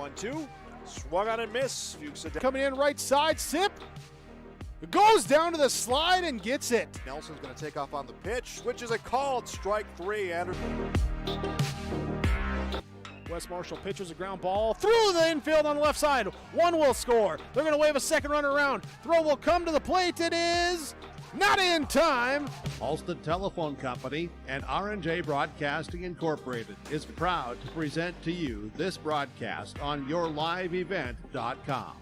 1-2. Swung on and miss. Fuchs coming in right side. Sip. Goes down to the slide and gets it. Nelson's going to take off on the pitch, which is a called strike 3. Anderson. Wes Marshall pitches a ground ball through the infield on the left side. One will score. They're going to wave a second runner around. Throw will come to the plate. It is not in time. Alston Telephone Company and R&J Broadcasting Incorporated is proud to present to you this broadcast on yourliveevent.com.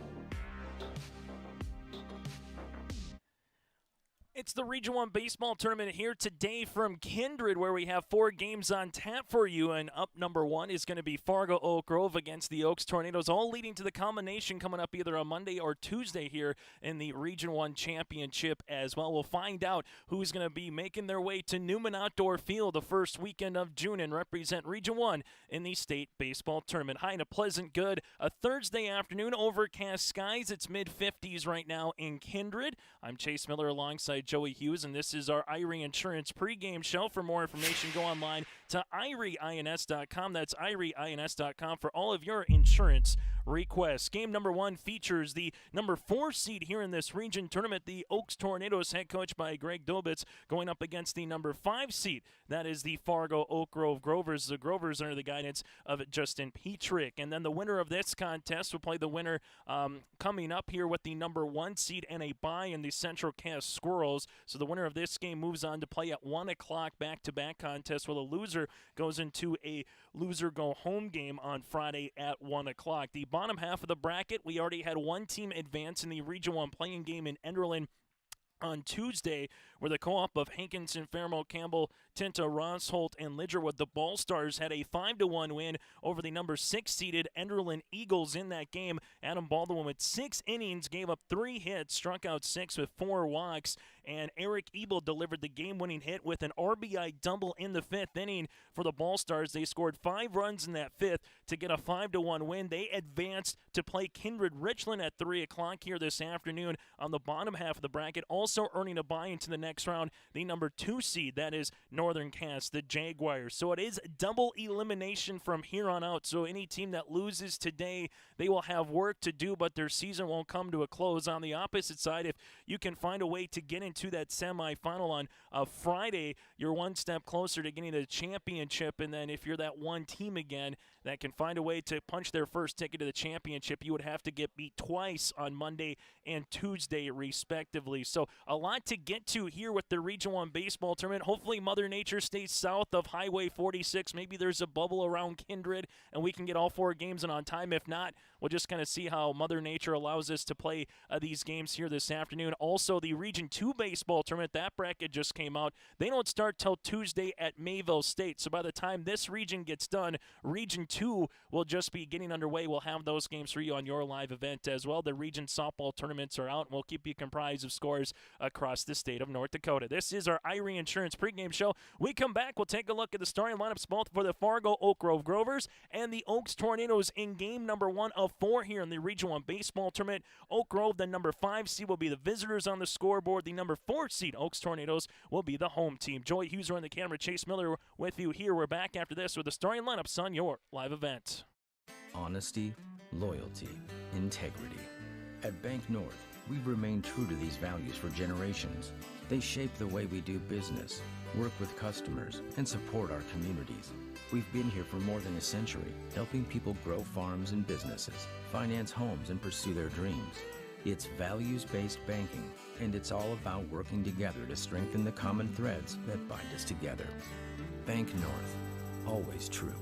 It's the Region 1 baseball tournament here today from Kindred, where we have 4 games on tap for you. And up number 1 is going to be Fargo Oak Grove against the Oaks Tornadoes, all leading to the combination coming up either on Monday or Tuesday here in the Region 1 championship as well. We'll find out who's going to be making their way to Newman Outdoor Field the first weekend of June and represent Region 1 in the state baseball tournament. High and a pleasant good. A Thursday afternoon, overcast skies. It's mid-50s right now in Kindred. I'm Chase Miller alongside Joey Hughes, and this is our Irie Insurance pregame show. For more information, go online to irieins.com. That's irieins.com for all of your insurance requests. Game number 1 features the number 4 seed here in this region tournament, the Oaks Tornadoes, head coached by Greg Dobitz, going up against the number 5 seed. That is the Fargo Oak Grove Grovers. The Grovers under the guidance of Justin Petrick. And then the winner of this contest will play the winner coming up here with the number 1 seed and a bye in the Central Cass Squirrels. So the winner of this game moves on to play at 1 o'clock back-to-back contest, while the loser goes into a loser-go-home game on Friday at 1 o'clock. The bottom half of the bracket, we already had one team advance in the Region 1 playing game in Enderlin on Tuesday, where the co-op of Hankinson, Fairmont, Campbell, Tinta, Rossholt, and Lidgerwood, the Ball Stars, had a 5-1 win over the number 6-seeded Enderlin Eagles in that game. Adam Baldwin with 6 innings, gave up 3 hits, struck out 6 with 4 walks, and Eric Ebel delivered the game-winning hit with an RBI double in the 5th inning for the Ball Stars. They scored 5 runs in that 5th to get a 5-1 win. They advanced to play Kindred Richland at 3 o'clock here this afternoon on the bottom half of the bracket, also earning a bye into the next round, the number 2 seed, that is Northern Cass, the Jaguars. So it is double elimination from here on out. So any team that loses today, they will have work to do, but their season won't come to a close. On the opposite side, if you can find a way to get into that semifinal on Friday, you're one step closer to getting to the championship. And then if you're that one team again that can find a way to punch their first ticket to the championship, you would have to get beat twice on Monday and Tuesday respectively. So a lot to get to here with the Region 1 baseball tournament. Hopefully Mother Nature stays south of Highway 46. Maybe there's a bubble around Kindred and we can get all 4 games in on time. If not, we'll just kind of see how Mother Nature allows us to play these games here this afternoon. Also, the Region 2 baseball tournament, that bracket just came out. They don't start till Tuesday at Mayville State. So by the time this region gets done, Region 2 will just be getting underway. We'll have those games for you on your live event as well. The region softball tournaments are out, and we'll keep you comprised of scores across the state of North Dakota. This is our Irie Insurance pregame show. We come back, we'll take a look at the starting lineups both for the Fargo Oak Grove Grovers and the Oaks Tornadoes in game number 1 of 4 here in the Region 1 baseball tournament. Oak Grove, the number 5 seed, will be the visitors on the scoreboard. The number 4 seed, Oaks Tornadoes, will be the home team. Joey Hughes on the camera, Chase Miller with you here. We're back after this with the starting lineups on your live event. Honesty, loyalty, integrity. At Bank North, we've remained true to these values for generations. They shape the way we do business, work with customers, and support our communities. We've been here for more than a century, helping people grow farms and businesses, finance homes, and pursue their dreams. It's values-based banking, and it's all about working together to strengthen the common threads that bind us together. Bank North, always true.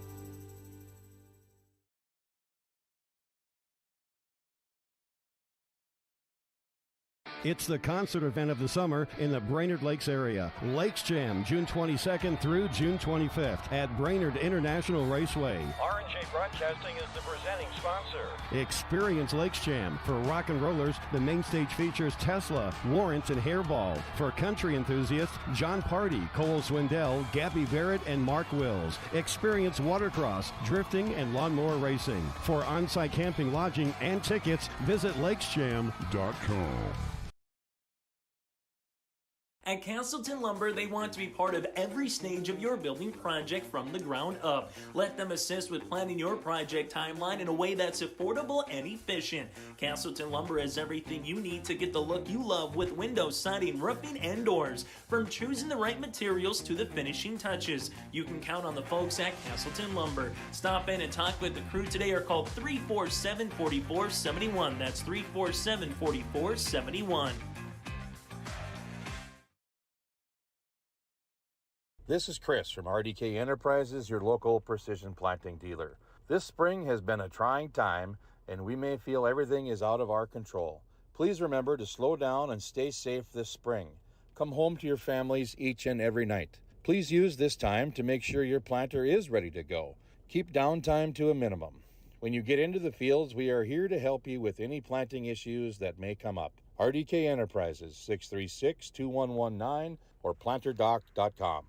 It's the concert event of the summer in the Brainerd Lakes area. Lakes Jam, June 22nd through June 25th at Brainerd International Raceway. R&J Broadcasting is the presenting sponsor. Experience Lakes Jam. For rock and rollers, the main stage features Tesla, Warrants, and Hairball. For country enthusiasts, John Party, Cole Swindell, Gabby Barrett, and Mark Wills. Experience watercross, drifting, and lawnmower racing. For on-site camping, lodging, and tickets, visit lakesjam.com. At Castleton Lumber, they want to be part of every stage of your building project from the ground up. Let them assist with planning your project timeline in a way that's affordable and efficient. Castleton Lumber has everything you need to get the look you love with windows, siding, roofing, and doors. From choosing the right materials to the finishing touches, you can count on the folks at Castleton Lumber. Stop in and talk with the crew today or call 347-4471. That's 347-4471. This is Chris from RDK Enterprises, your local precision planting dealer. This spring has been a trying time, and we may feel everything is out of our control. Please remember to slow down and stay safe this spring. Come home to your families each and every night. Please use this time to make sure your planter is ready to go. Keep downtime to a minimum. When you get into the fields, we are here to help you with any planting issues that may come up. RDK Enterprises, 636-2119 or planterdoc.com.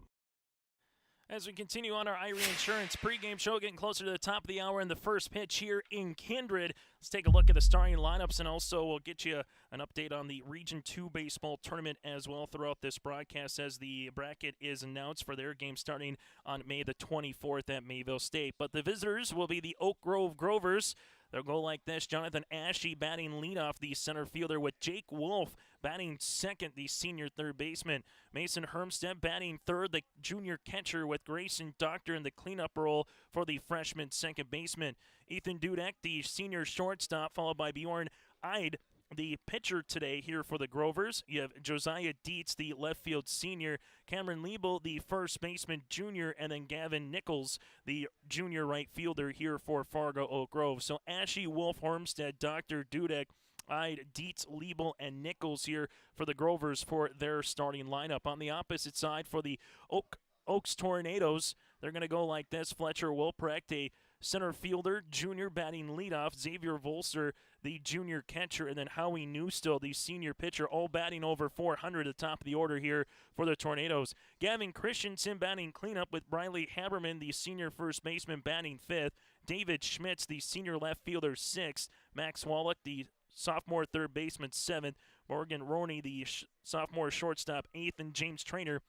As we continue on our Irie Insurance pregame show, getting closer to the top of the hour in the first pitch here in Kindred. Let's take a look at the starting lineups, and also we'll get you an update on the Region 2 baseball tournament as well throughout this broadcast as the bracket is announced for their game starting on May the 24th at Mayville State. But the visitors will be the Oak Grove Grovers. They'll go like this: Jonathan Ashe batting leadoff, the center fielder, with Jake Wolf batting second, the senior third baseman. Mason Hermstead batting third, the junior catcher, with Grayson Doctor in the cleanup role for the freshman second baseman. Ethan Dudek, the senior shortstop, followed by Bjorn Eid, the pitcher today here for the Grovers. You have Josiah Dietz, the left field senior, Cameron Liebel, the first baseman junior, and then Gavin Nichols, the junior right fielder here for Fargo Oak Grove. So Ashe, Wolf, Hermstead, Dr. Dudek, Eid, Dietz, Liebel, and Nichols here for the Grovers for their starting lineup. On the opposite side for the Oaks Tornadoes, they're going to go like this: Fletcher Wilprecht, a center fielder, junior, batting leadoff; Xavier Volser, the junior catcher; and then Howie Newstill, the senior pitcher, all batting over 400 at the top of the order here for the Tornadoes. Gavin Christensen batting cleanup, with Briley Haberman, the senior first baseman, batting fifth; David Schmitz, the senior left fielder, sixth; Max Wallach, the sophomore third baseman, seventh; Morgan Roney, the sophomore shortstop, eighth; and James Trainer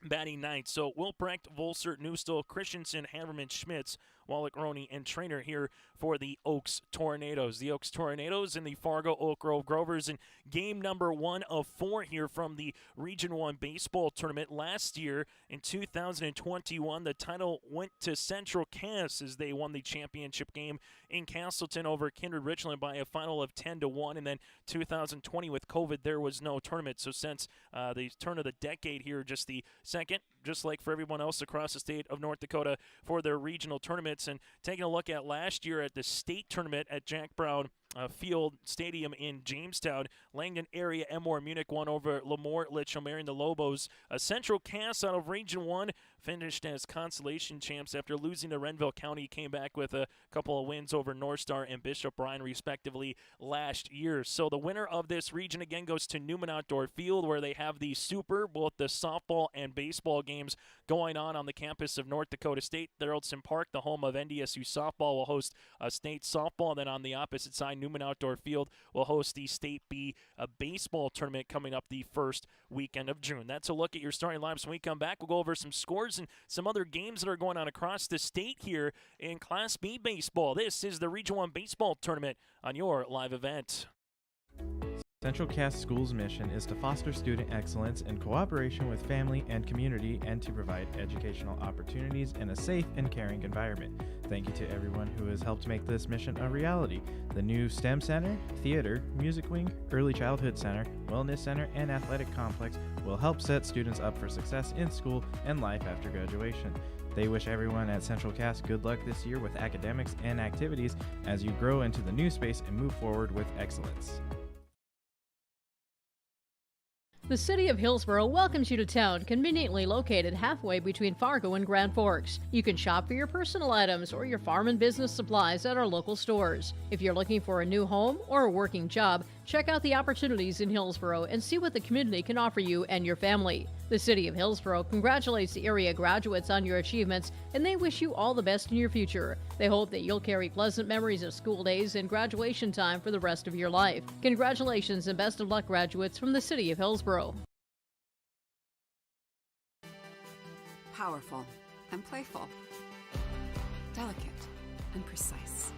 batting ninth. So Wilprecht, Volser, Newstill, Christensen, Haberman, Schmitz, Wallach, Roney, and Trainer here for the Oaks Tornadoes. The Oaks Tornadoes and the Fargo Oak Grove Grovers in game number 1 of 4 here from the Region 1 baseball tournament. Last year in 2021, the title went to Central Cass as they won the championship game in Castleton over Kindred Richland by a final of 10-1. And then 2020 with COVID, there was no tournament. So since the turn of the decade here, just the second, just like for everyone else across the state of North Dakota, for their regional tournaments. And taking a look at last year at the state tournament at Jack Brown Field Stadium in Jamestown, Langdon area Emor Munich won over Lemoore Litchfield and the Lobos. Central Cass out of Region 1 finished as consolation champs after losing to Renville County. Came back with a couple of wins over North Star and Bishop Bryan respectively last year. So the winner of this region again goes to Newman Outdoor Field, where they have the Super, both the softball and baseball games going on the campus of North Dakota State. Theraldson Park, the home of NDSU softball, will host state softball. And then on the opposite side, Newman Outdoor Field will host the State B baseball tournament coming up the first weekend of June. That's a look at your starting lineups. When we come back, we'll go over some scores and some other games that are going on across the state here in Class B baseball. This is the Region 1 baseball tournament on your live event. Central Cass School's mission is to foster student excellence in cooperation with family and community, and to provide educational opportunities in a safe and caring environment. Thank you to everyone who has helped make this mission a reality. The new STEM Center, Theater, Music Wing, Early Childhood Center, Wellness Center, and Athletic Complex will help set students up for success in school and life after graduation. They wish everyone at Central Cass good luck this year with academics and activities as you grow into the new space and move forward with excellence. The City of Hillsborough welcomes you to town, conveniently located halfway between Fargo and Grand Forks. You can shop for your personal items or your farm and business supplies at our local stores. If you're looking for a new home or a working job, check out the opportunities in Hillsborough and see what the community can offer you and your family. The City of Hillsborough congratulates the area graduates on your achievements, and they wish you all the best in your future. They hope that you'll carry pleasant memories of school days and graduation time for the rest of your life. Congratulations and best of luck, graduates from the City of Hillsborough. Powerful and playful. Delicate and precise.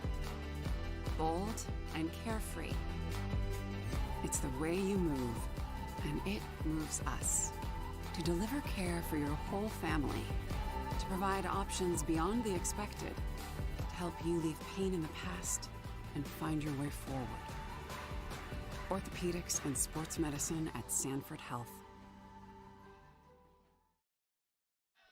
Bold and carefree. It's the way you move, and it moves us. To deliver care for your whole family. To provide options beyond the expected. To help you leave pain in the past and find your way forward. Orthopedics and sports medicine at Sanford Health.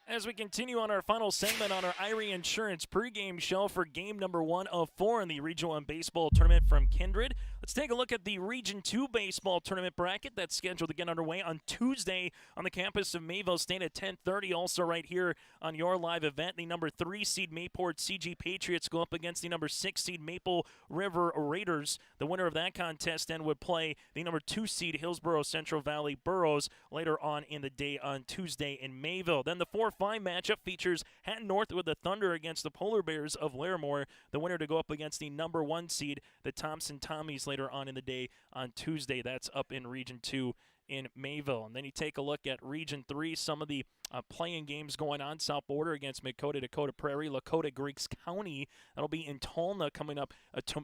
As we continue on our final segment on our Irie Insurance pregame show for game number 1 of 4 in the Region 1 baseball tournament from Kindred, let's take a look at the Region 2 baseball tournament bracket that's scheduled to get underway on Tuesday on the campus of Mayville State at 10:30. Also right here on your live event, the number 3 seed Mayport CG Patriots go up against the number 6 seed Maple River Raiders. The winner of that contest then would play the number 2 seed Hillsborough Central Valley Burros later on in the day on Tuesday in Mayville. Then the 4-5 matchup features Hatton North with the Thunder against the Polar Bears of Larimore. The winner to go up against the number 1 seed, the Thompson Tommies, later on in the day on Tuesday. That's up in Region 2 in Mayville. And then you take a look at Region 3, some of the playing games going on. South Border against Makota, Dakota Prairie, Lakota Greeks County. That'll be in Tolna coming up,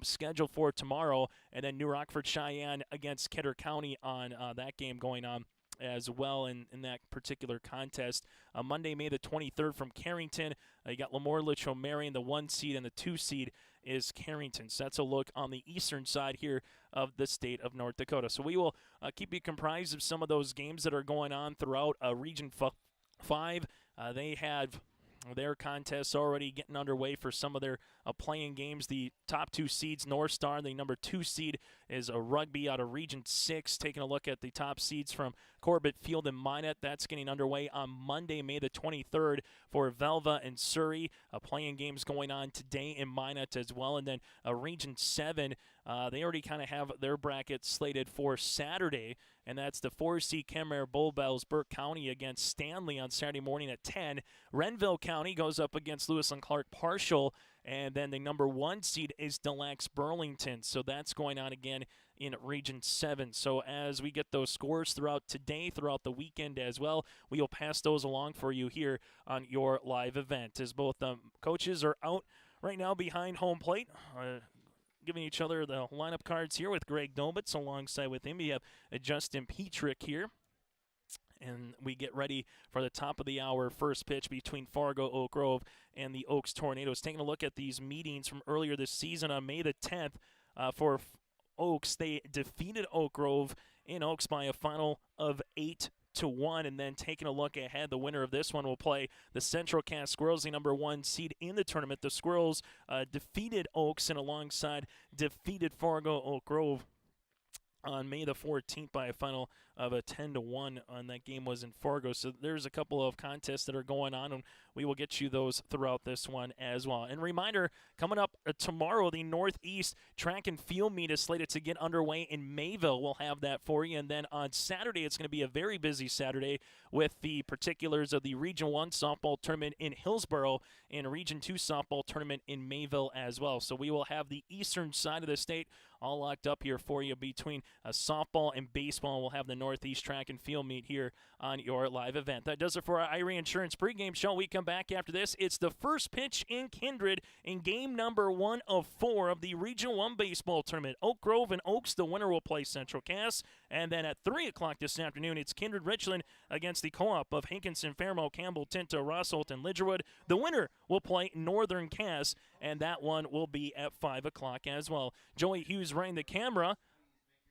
scheduled for tomorrow. And then New Rockford Cheyenne against Kidder County on that game going on as well in that particular contest. Monday, May the 23rd from Carrington. You got Lemoore Litchfield Marion, the 1 seed, and the 2 seed is Carrington. So that's a look on the eastern side here of the state of North Dakota. So we will keep you comprised of some of those games that are going on throughout Region 5. They have their contests already getting underway for some of their playing games. The top 2 seeds, North Star, the number 2 seed is a Rugby out of Region 6. Taking a look at the top seeds from Corbett Field and Minot. That's getting underway on Monday, May the 23rd for Velva and Surrey. Playing games going on today in Minot as well. And then Region 7, they already kind of have their bracket slated for Saturday, and that's the 4C Kenmare Bull Bells Burke County against Stanley on Saturday morning at 10. Renville County goes up against Lewis and Clark Partial, and then the number 1 seed is Deluxe Burlington. So that's going on again in Region 7. So as we get those scores throughout today, throughout the weekend as well, we will pass those along for you here on your live event. As both coaches are out right now behind home plate, giving each other the lineup cards here with Greg Dobitz. Alongside with him, you have Justin Petrick here. And we get ready for the top of the hour first pitch between Fargo Oak Grove and the Oaks Tornadoes. Taking a look at these meetings from earlier this season on May the 10th for Oaks, they defeated Oak Grove in Oaks by a final of 8-1. And then taking a look ahead, the winner of this one will play the Central Cass Squirrels, the number 1 seed in the tournament. The Squirrels defeated Oaks and alongside defeated Fargo Oak Grove on May the 14th by a final of a 10-1, and that game was in Fargo. So there's a couple of contests that are going on, and we will get you those throughout this one as well. And reminder, coming up tomorrow, the Northeast Track and Field Meet is slated to get underway in Mayville. We'll have that for you. And then on Saturday, it's going to be a very busy Saturday with the particulars of the Region 1 softball tournament in Hillsborough and Region 2 softball tournament in Mayville as well. So we will have the eastern side of the state all locked up here for you between softball and baseball. We'll have the Northeast Track and Field Meet here on your live event. That does it for our Irie Insurance pregame show. We come back after this. It's the first pitch in Kindred in game number 1 of 4 of the Region 1 baseball tournament. Oak Grove and Oaks, the winner will play Central Cass. And then at 3 o'clock this afternoon, it's Kindred Richland against the co-op of Hankinson, Fairmont, Campbell, Tinto, Rossholt, and Lidgerwood. The winner will play Northern Cass, and that one will be at 5 o'clock as well. Joey Hughes running the camera.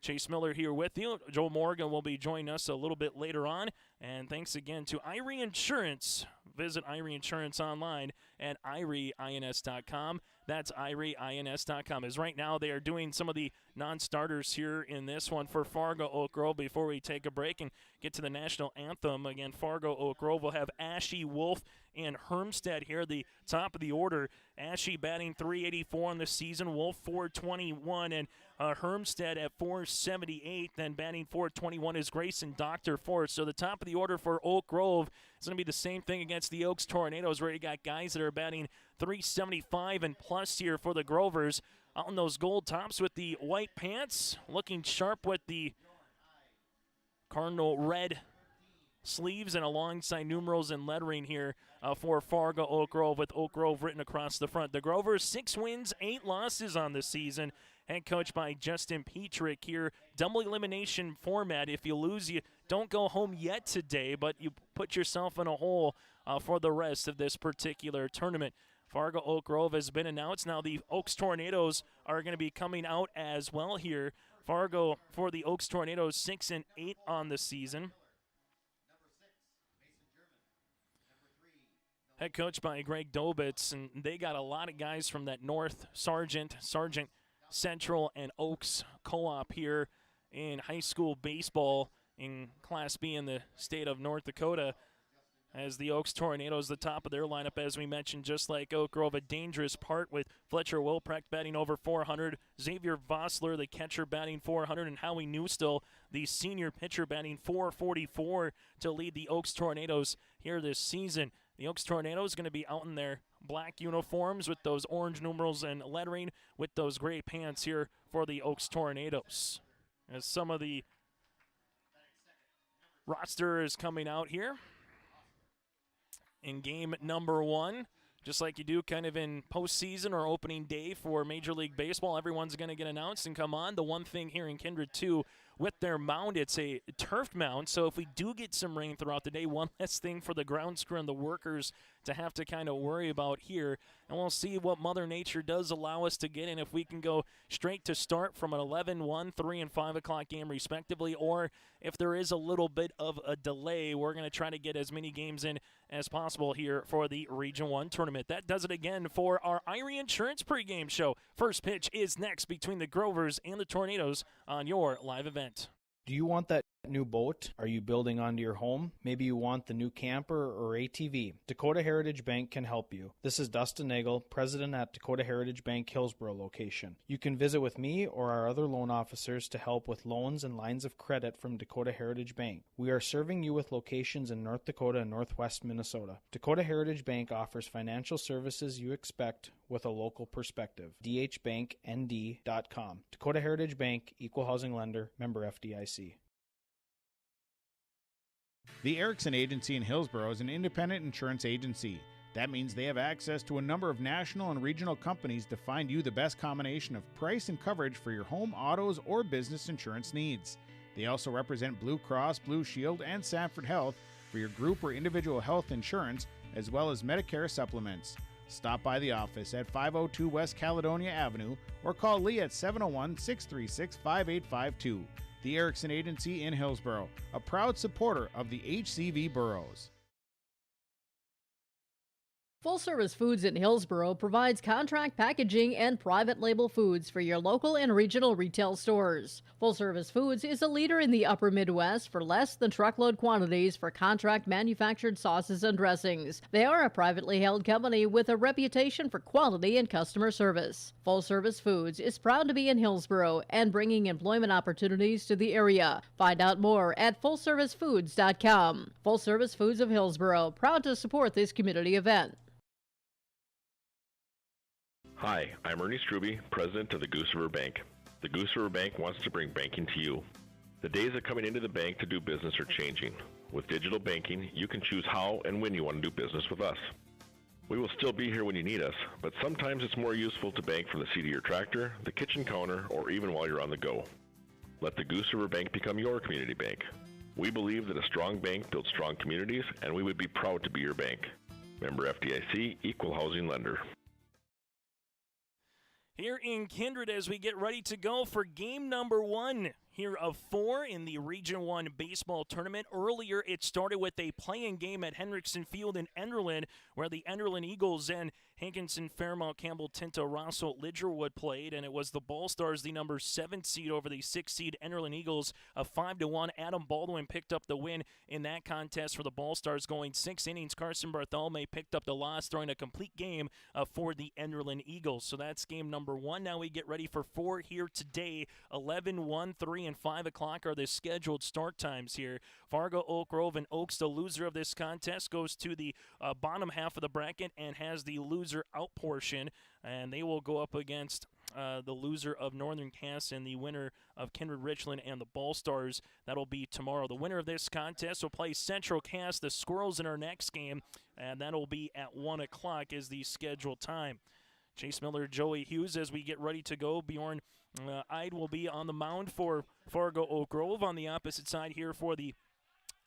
Chase Miller here with you. Joel Morgan will be joining us a little bit later on. And thanks again to Irie Insurance. Visit Irie Insurance online at irieins.com. That's irieins.com. As right now they are doing some of the non-starters here in this one for Fargo Oak Grove before we take a break and get to the national anthem. Again, Fargo Oak Grove will have Ashe, Wolf, and Hermstead here, the top of the order. Ashe batting .384 on the season, Wolf .421, and Hermstead at .478. Then batting .421 is Grayson Doctor for it. So the top of the order for Oak Grove is going to be the same thing against the Oaks Tornadoes, where you got guys that are batting .375 and plus here for the Grovers. Out in those gold tops with the white pants, looking sharp with the Cardinal red sleeves and alongside numerals and lettering here for Fargo Oak Grove, with Oak Grove written across the front. The Grovers 6 wins, 8 losses on the season. Head coached by Justin Petrick here. Double elimination format. If you lose, you don't go home yet today, but you put yourself in a hole for the rest of this particular tournament. Fargo Oak Grove has been announced. Now the Oaks Tornadoes are going to be coming out as well here. Fargo for the Oaks Tornadoes 6-8 on the season. Head coached by Greg Dobitz, and they got a lot of guys from that North, Sargent, Central, and Oaks co-op here in high school baseball in Class B in the state of North Dakota. As the Oaks Tornadoes, the top of their lineup, as we mentioned, just like Oak Grove, a dangerous part with Fletcher Wilprecht batting over 400, Xavier Vossler, the catcher, batting 400, and Howie Newstill, the senior pitcher, batting 444 to lead the Oaks Tornadoes here this season. The Oaks Tornadoes going to be out in their black uniforms with those orange numerals and lettering with those gray pants here for the Oaks Tornadoes. As some of the roster is coming out here in game number 1, just like you do kind of in postseason or opening day for Major League Baseball, everyone's going to get announced and come on. The one thing here in Kindred, too, with their mound, it's a turfed mound, so if we do get some rain throughout the day, one less thing for the grounds crew and the workers to have to kind of worry about here. And we'll see what Mother Nature does allow us to get in, if we can go straight to start from an 11, 1, 3, and 5 o'clock game respectively, or if there is a little bit of a delay, we're going to try to get as many games in as possible here for the Region 1 tournament. That does it again for our Irie Insurance pregame show. First pitch is next between the Grovers and the Tornadoes on your live event. Do you want that new boat? Are you building onto your home? Maybe you want the new camper or ATV. Dakota Heritage Bank can help you. This is Dustin Nagel, president at Dakota Heritage Bank Hillsborough location. You can visit with me or our other loan officers to help with loans and lines of credit from Dakota Heritage Bank. We are serving you with locations in North Dakota and Northwest Minnesota. Dakota Heritage Bank offers financial services you expect with a local perspective. dhbanknd.com. Dakota Heritage Bank, Equal Housing Lender, member FDIC. The Erickson Agency in Hillsborough is an independent insurance agency. That means they have access to a number of national and regional companies to find you the best combination of price and coverage for your home, autos, or business insurance needs. They also represent Blue Cross, Blue Shield, and Sanford Health for your group or individual health insurance, as well as Medicare supplements. Stop by the office at 502 West Caledonia Avenue or call Lee at 701-636-5852. The Erickson Agency in Hillsborough, a proud supporter of the HCV boroughs. Full Service Foods in Hillsborough provides contract packaging and private label foods for your local and regional retail stores. Full Service Foods is a leader in the upper Midwest for less than truckload quantities for contract manufactured sauces and dressings. They are a privately held company with a reputation for quality and customer service. Full Service Foods is proud to be in Hillsborough and bringing employment opportunities to the area. Find out more at fullservicefoods.com. Full Service Foods of Hillsborough, proud to support this community event. Hi, I'm Ernie Struby, president of the Goose River Bank. The Goose River Bank wants to bring banking to you. The days of coming into the bank to do business are changing. With digital banking, you can choose how and when you want to do business with us. We will still be here when you need us, but sometimes it's more useful to bank from the seat of your tractor, the kitchen counter, or even while you're on the go. Let the Goose River Bank become your community bank. We believe that a strong bank builds strong communities, and we would be proud to be your bank. Member FDIC, Equal Housing Lender. Here in Kindred as we get ready to go for game number 1 here of 4 in the Region 1 baseball tournament. Earlier, it started with a play-in game at Hendrickson Field in Enderlin, where the Enderlin Eagles and Hankinson, Fairmount, Campbell, Tinto, Rosso, Lidgerwood played, and it was the Ball Stars, the number 7 seed over the 6 seed Enderlin Eagles, a 5-1. Adam Baldwin picked up the win in that contest for the Ball Stars, going 6 innings. Carson Barthelme picked up the loss, throwing a complete game for the Enderlin Eagles. So that's game number 1. Now we get ready for 4 here today. 11, 1, 3, and 5 o'clock are the scheduled start times here. Fargo, Oak Grove, and Oaks, the loser of this contest, goes to the bottom half of the bracket and has the loser out portion, and they will go up against the loser of Northern Cass and the winner of Kindred Richland and the Ball Stars. That'll be tomorrow. The winner of this contest will play Central Cass, the Squirrels, in our next game, and that'll be at 1 o'clock is the scheduled time. Chase Miller, Joey Hughes, as we get ready to go. Bjorn Eid will be on the mound for Fargo Oak Grove. On the opposite side here for the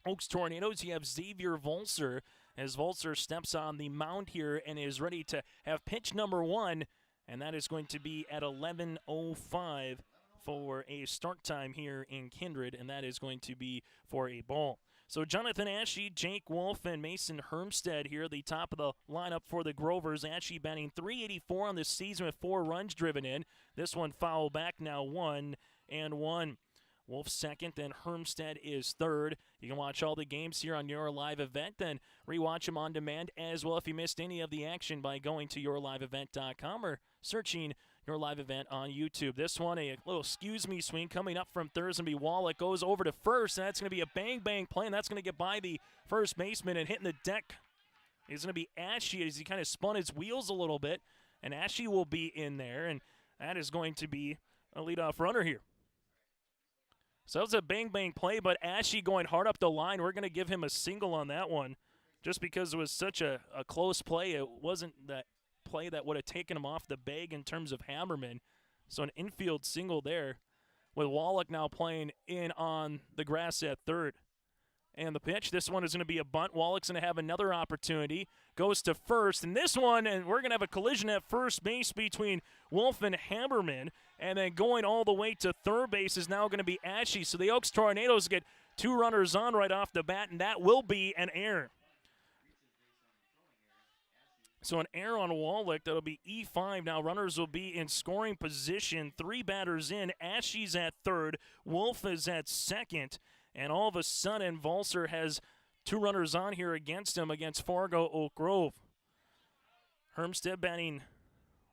Oaks Tornadoes, you have Xavier Volser, as Volser steps on the mound here and is ready to have pitch number 1, and that is going to be at 11:05 for a start time here in Kindred, and that is going to be for a ball. So Jonathan Ashe, Jake Wolf, and Mason Hermstead here at the top of the lineup for the Grovers. Ashe batting .384 on this season with 4 runs driven in. This one foul back now, 1-1. Wolf second, and Hermstead is third. You can watch all the games here on Your Live Event, and rewatch them on demand as well if you missed any of the action by going to yourliveevent.com or searching Your Live Event on YouTube. This one, a little excuse-me swing coming up from third. It's going to be Wallach, goes over to first, and that's going to be a bang-bang play, and that's going to get by the first baseman, and hitting the deck is going to be Ashe as he kind of spun his wheels a little bit, and Ashe will be in there, and that is going to be a leadoff runner here. So that was a bang-bang play, but Ashe going hard up the line. We're going to give him a single on that one just because it was such a close play. It wasn't that play that would have taken him off the bag in terms of Hammerman. So an infield single there with Wallach now playing in on the grass at third. And the pitch, this one is going to be a bunt. Wallach's going to have another opportunity. Goes to first. And this one, and we're going to have a collision at first base between Wolf and Hammerman. And then going all the way to third base is now going to be Ashe. So the Oaks Tornadoes get 2 runners on right off the bat, and that will be an error. So an error on Wallach, that'll be E5. Now runners will be in scoring position. 3 batters in. Ashe's at third. Wolf is at second. And all of a sudden, Volser has 2 runners on here against him against Fargo Oak Grove. Hermstead batting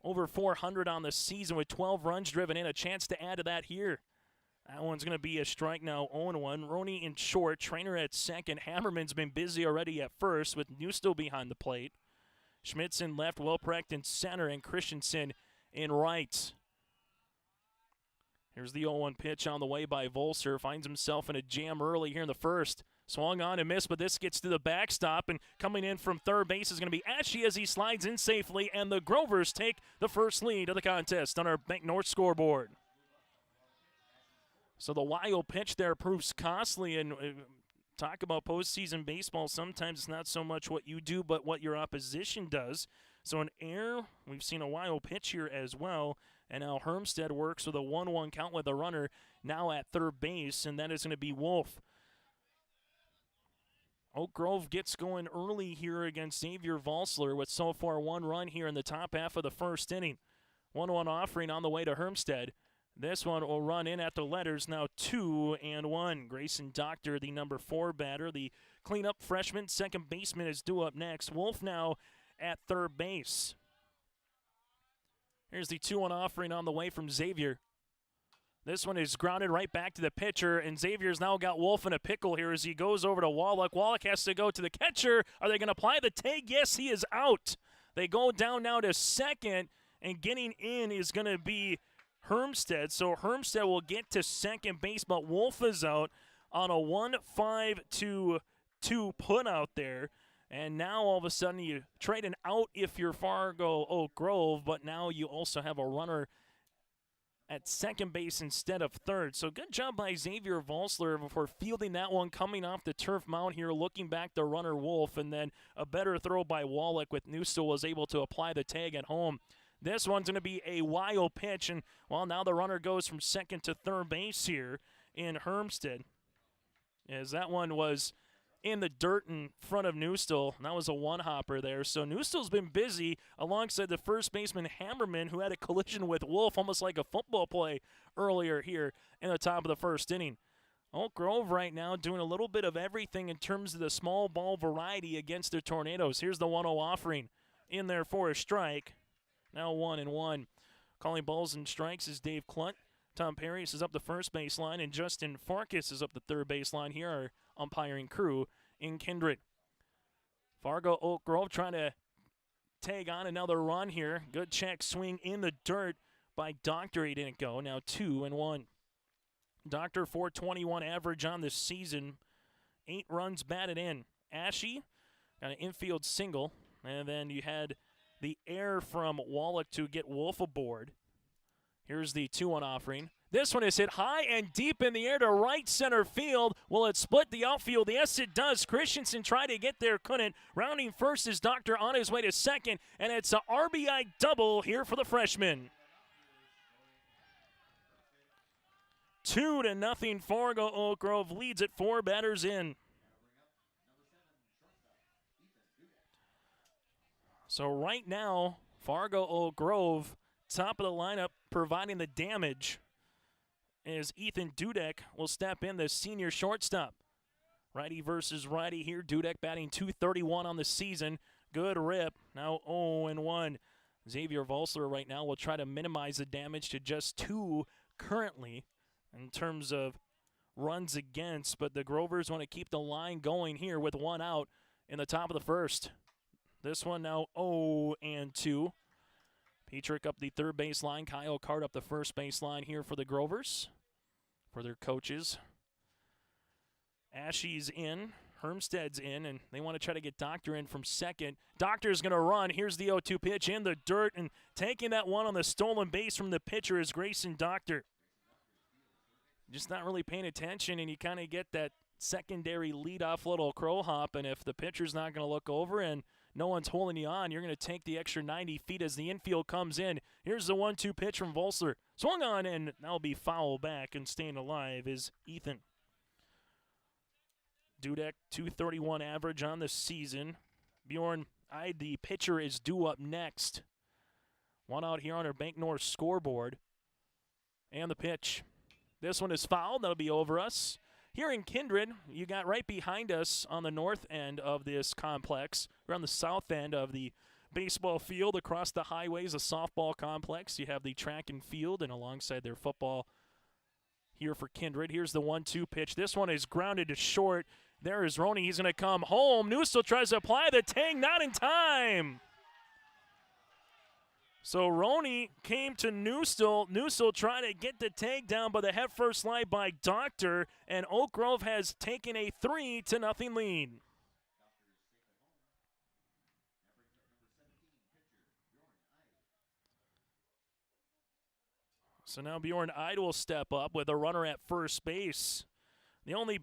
over .400 on the season with 12 runs driven in. A chance to add to that here. That one's going to be a strike now, 0-1. Roney in short, Trainer at second. Hammerman's been busy already at first with Newstill behind the plate. Schmitz in left, Welprecht in center, and Christensen in right. Here's the 0-1 pitch on the way by Volser. Finds himself in a jam early here in the first. Swung on and missed, but this gets to the backstop, and coming in from third base is going to be Ashe as he slides in safely, and the Grovers take the first lead of the contest on our Bank North scoreboard. So the wild pitch there proves costly, and talk about postseason baseball. Sometimes it's not so much what you do, but what your opposition does. So an error, we've seen a wild pitch here as well. And now Hermstead works with a 1-1 count with a runner now at third base, and that is going to be Wolf. Oak Grove gets going early here against Xavier Volser with so far 1 run here in the top half of the first inning. 1-1 offering on the way to Hermstead. This one will run in at the letters, now 2-1. Grayson Doctor, the number 4 batter. The cleanup freshman, second baseman, is due up next. Wolf now at third base. Here's the 2-1 offering on the way from Xavier. This one is grounded right back to the pitcher, and Xavier's now got Wolf in a pickle here as he goes over to Wallach. Wallach has to go to the catcher. Are they going to apply the tag? Yes, he is out. They go down now to second, and getting in is going to be Hermstead. So Hermstead will get to second base, but Wolf is out on a 1-5-2 put out there. And now all of a sudden you trade an out if you're Fargo Oak Grove, but now you also have a runner at second base instead of third. So good job by Xavier Volser for fielding that one coming off the turf mound here, looking back to runner Wolf, and then a better throw by Wallach with Newstill was able to apply the tag at home. This one's going to be a wild pitch, and well, now the runner goes from second to third base here in Hermstead, as that one was in the dirt in front of Newstill. That was a one-hopper there. So Newstill's been busy alongside the first baseman Hammerman, who had a collision with Wolf, almost like a football play earlier here in the top of the first inning. Oak Grove right now doing a little bit of everything in terms of the small ball variety against the Tornadoes. Here's the 1-0 offering in there for a strike. Now 1-1. Calling balls and strikes is Dave Klunt. Tom Parrish is up the first baseline, and Justin Farkas is up the third baseline. Here our umpiring crew in Kindred. Fargo Oak Grove trying to tag on another run here. Good check swing in the dirt by Doctor. He didn't go. Now 2-1. Doctor 421 average on this season. 8 runs batted in. Ashe got an infield single. And then you had the air from Wallach to get Wolf aboard. Here's the 2-1 offering. This one is hit high and deep in the air to right center field. Will it split the outfield? Yes, it does. Christensen tried to get there, couldn't. Rounding first is Doctor on his way to second, and it's a RBI double here for the freshman. 2-0. Fargo Oak Grove leads it 4 batters in. So right now, Fargo Oak Grove, top of the lineup, providing the damage, as Ethan Dudek will step in, the senior shortstop. Righty versus righty here. Dudek batting .231 on the season. Good rip. Now 0-1. Xavier Volsler right now will try to minimize the damage to just 2 currently in terms of runs against, but the Grovers want to keep the line going here with 1 out in the top of the first. This one now 0-2. Petrick up the third base line. Kyle Card up the first base line here for the Grovers, for their coaches. Ashe's in. Hermsted's in, and they want to try to get Doctor in from second. Doctor's going to run. Here's the 0-2 pitch in the dirt, and taking that one on the stolen base from the pitcher is Grayson Doctor. Just not really paying attention, and you kind of get that secondary leadoff little crow hop, and if the pitcher's not going to look over and no one's holding you on, you're going to take the extra 90 feet as the infield comes in. Here's the 1-2 pitch from Volsler. Swung on, and that'll be foul back, and staying alive is Ethan. Dudek, .231 average on the season. Bjorn Ide, the pitcher, is due up next. 1 out here on our Bank North scoreboard. And the pitch. This one is fouled. That'll be over us. Here in Kindred, you got right behind us on the north end of this complex. We're on the south end of the baseball field. Across the highways, a softball complex. You have the track and field, and alongside their football here for Kindred. Here's the 1-2 pitch. This one is grounded to short. There is Roney. He's going to come home. Newstel tries to apply the tag, not in time. So Roney came to Newstel. Newstel trying to get the tag down, but the head first slide by Doctor, and Oak Grove has taken a 3-0 lead. So now Bjorn Ide will step up with a runner at first base. The only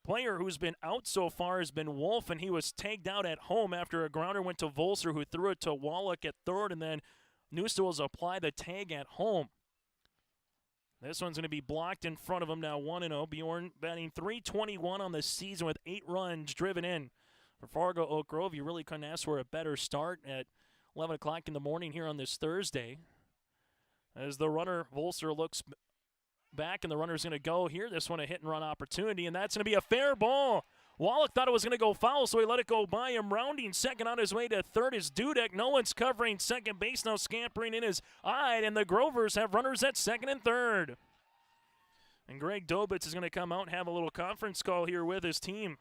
player who's been out so far has been Wolf, and he was tagged out at home after a grounder went to Volser, who threw it to Wallach at third, and then Newstel will apply the tag at home. This one's going to be blocked in front of him now, 1-0. Bjorn batting .321 on the season with 8 runs driven in. For Fargo Oak Grove, you really couldn't ask for a better start at 11 o'clock in the morning here on this Thursday. As the runner, Volser, looks back, and the runner's going to go here. This one a hit-and-run opportunity, and that's going to be a fair ball. Wallach thought it was going to go foul, so he let it go by him. Rounding second on his way to third is Dudek. No one's covering second base. Now scampering in his Ide, and the Grovers have runners at second and third. And Greg Dobitz is going to come out and have a little conference call here with his team.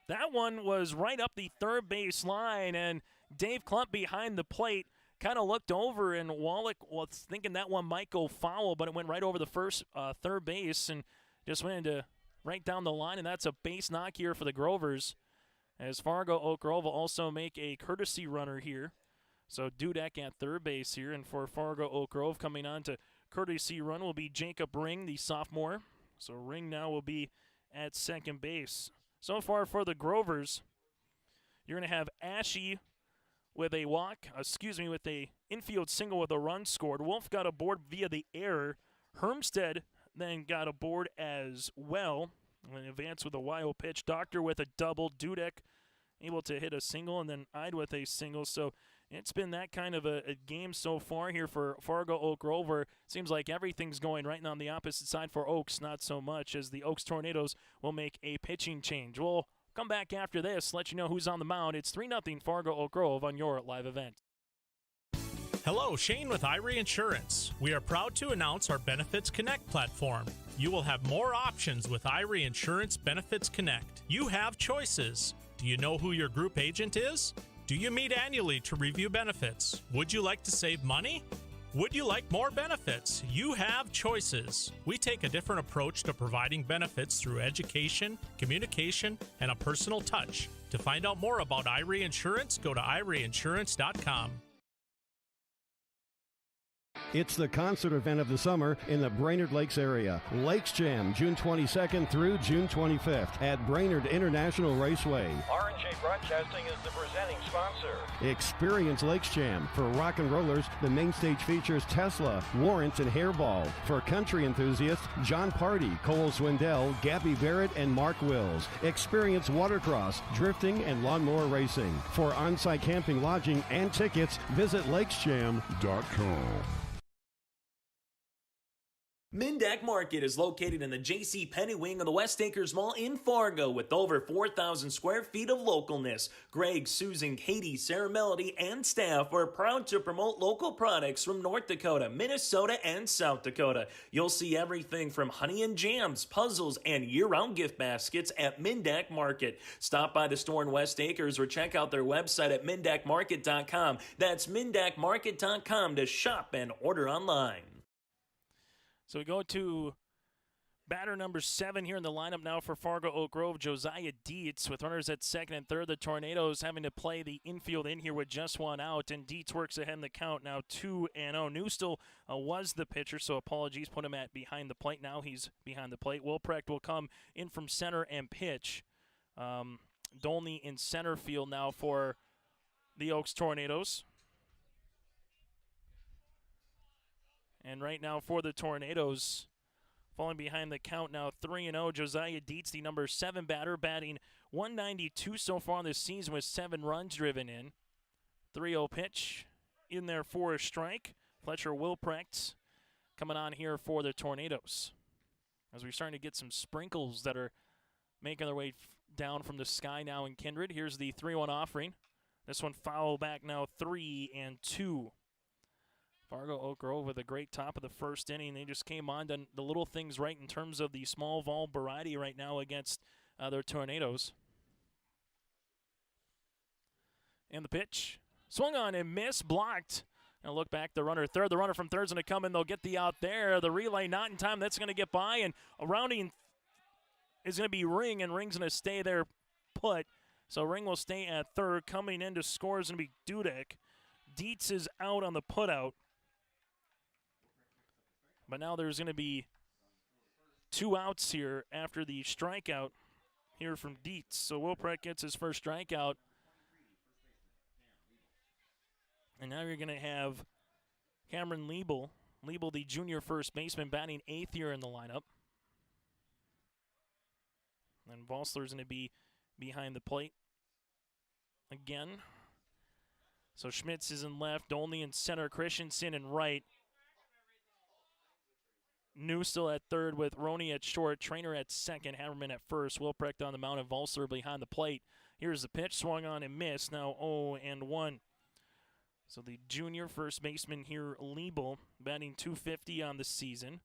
That one was right up the third base line, and Dave Klump behind the plate kind of looked over, and Wallach was thinking that one might go foul, but it went right over the first third base and just went into right down the line, and that's a base knock here for the Grovers, as Fargo Oak Grove will also make a courtesy runner here. So Dudek at third base here, and for Fargo Oak Grove coming on to courtesy run will be Jacob Ring, the sophomore. So Ring now will be at second base. So far for the Grovers, you're going to have Ashe with a with a infield single with a run scored. Wolf got aboard via the error. Hermsted then got aboard as well. And advanced with a wild pitch. Doctor with a double. Dudek able to hit a single, and then Ide with a single. So it's been that kind of a game so far here for Fargo Oak Grove, where it seems like everything's going right, and on the opposite side for Oaks, not so much, as the Oaks Tornadoes will make a pitching change. We'll come back after this, let you know who's on the mound. It's 3-0 Fargo Oak Grove on your live event. Hello, Shane with Irie Insurance. We are proud to announce our Benefits Connect platform. You will have more options with Irie Insurance Benefits Connect. You have choices. Do you know who your group agent is? Do you meet annually to review benefits? Would you like to save money? Would you like more benefits? You have choices. We take a different approach to providing benefits through education, communication, and a personal touch. To find out more about Irie Insurance, go to IrieInsurance.com. It's the concert event of the summer in the Brainerd Lakes area. Lakes Jam, June 22nd through June 25th at Brainerd International Raceway. R&J Broadcasting is the presenting sponsor. Experience Lakes Jam. For rock and rollers, the main stage features Tesla, Warrants, and Hairball. For country enthusiasts, John Party, Cole Swindell, Gabby Barrett, and Mark Wills. Experience watercross, drifting, and lawnmower racing. For on-site camping, lodging, and tickets, visit lakesjam.com. Mindak Market is located in the J.C. Penney wing of the West Acres Mall in Fargo with over 4,000 square feet of localness. Greg, Susan, Katie, Sarah Melody, and staff are proud to promote local products from North Dakota, Minnesota, and South Dakota. You'll see everything from honey and jams, puzzles, and year-round gift baskets at Mindak Market. Stop by the store in West Acres or check out their website at mindakmarket.com. That's mindakmarket.com to shop and order online. So we go to batter number 7 here in the lineup now for Fargo Oak Grove, Josiah Dietz, with runners at second and third. The Tornadoes having to play the infield in here with just one out, and Dietz works ahead in the count now 2-0. Newstill was the pitcher, so apologies, put him at behind the plate. Now he's behind the plate. Wilprecht will come in from center and pitch. Dolney in center field now for the Oaks Tornadoes. And right now for the Tornadoes, falling behind the count now 3-0, Josiah Dietz, the number 7 batter, batting .192 so far this season with 7 runs driven in. 3-0 pitch in there for a strike. Fletcher Wilprecht coming on here for the Tornadoes. As we're starting to get some sprinkles that are making their way down from the sky now in Kindred. Here's the 3-1 offering. This one foul back now 3-2. Fargo Oak Grove with a great top of the first inning. They just came on, done the little things right in terms of the small ball variety right now against their Tornadoes. And the pitch. Swung on and missed, blocked. And look back, the runner third. The runner from third's going to come in. They'll get the out there. The relay not in time. That's going to get by. And a rounding is going to be Ring, and Ring's going to stay there put. So Ring will stay at third. Coming in to score is going to be Dudek. Dietz is out on the putout. But now there's going to be 2 outs here after the strikeout here from Dietz. So Wilprecht gets his first strikeout. And now you're going to have Cameron Liebel, the junior first baseman, batting 8th here in the lineup. And Vossler's going to be behind the plate again. So Schmitz is in left, Dolney in center, Christensen in right. New still at third with Roney at short, Trainer at second, Hammerman at first, Wilprecht on the mound, and Vossler behind the plate. Here's the pitch, swung on and missed, now 0-1. So the junior first baseman here, Liebel, batting .250 on the season.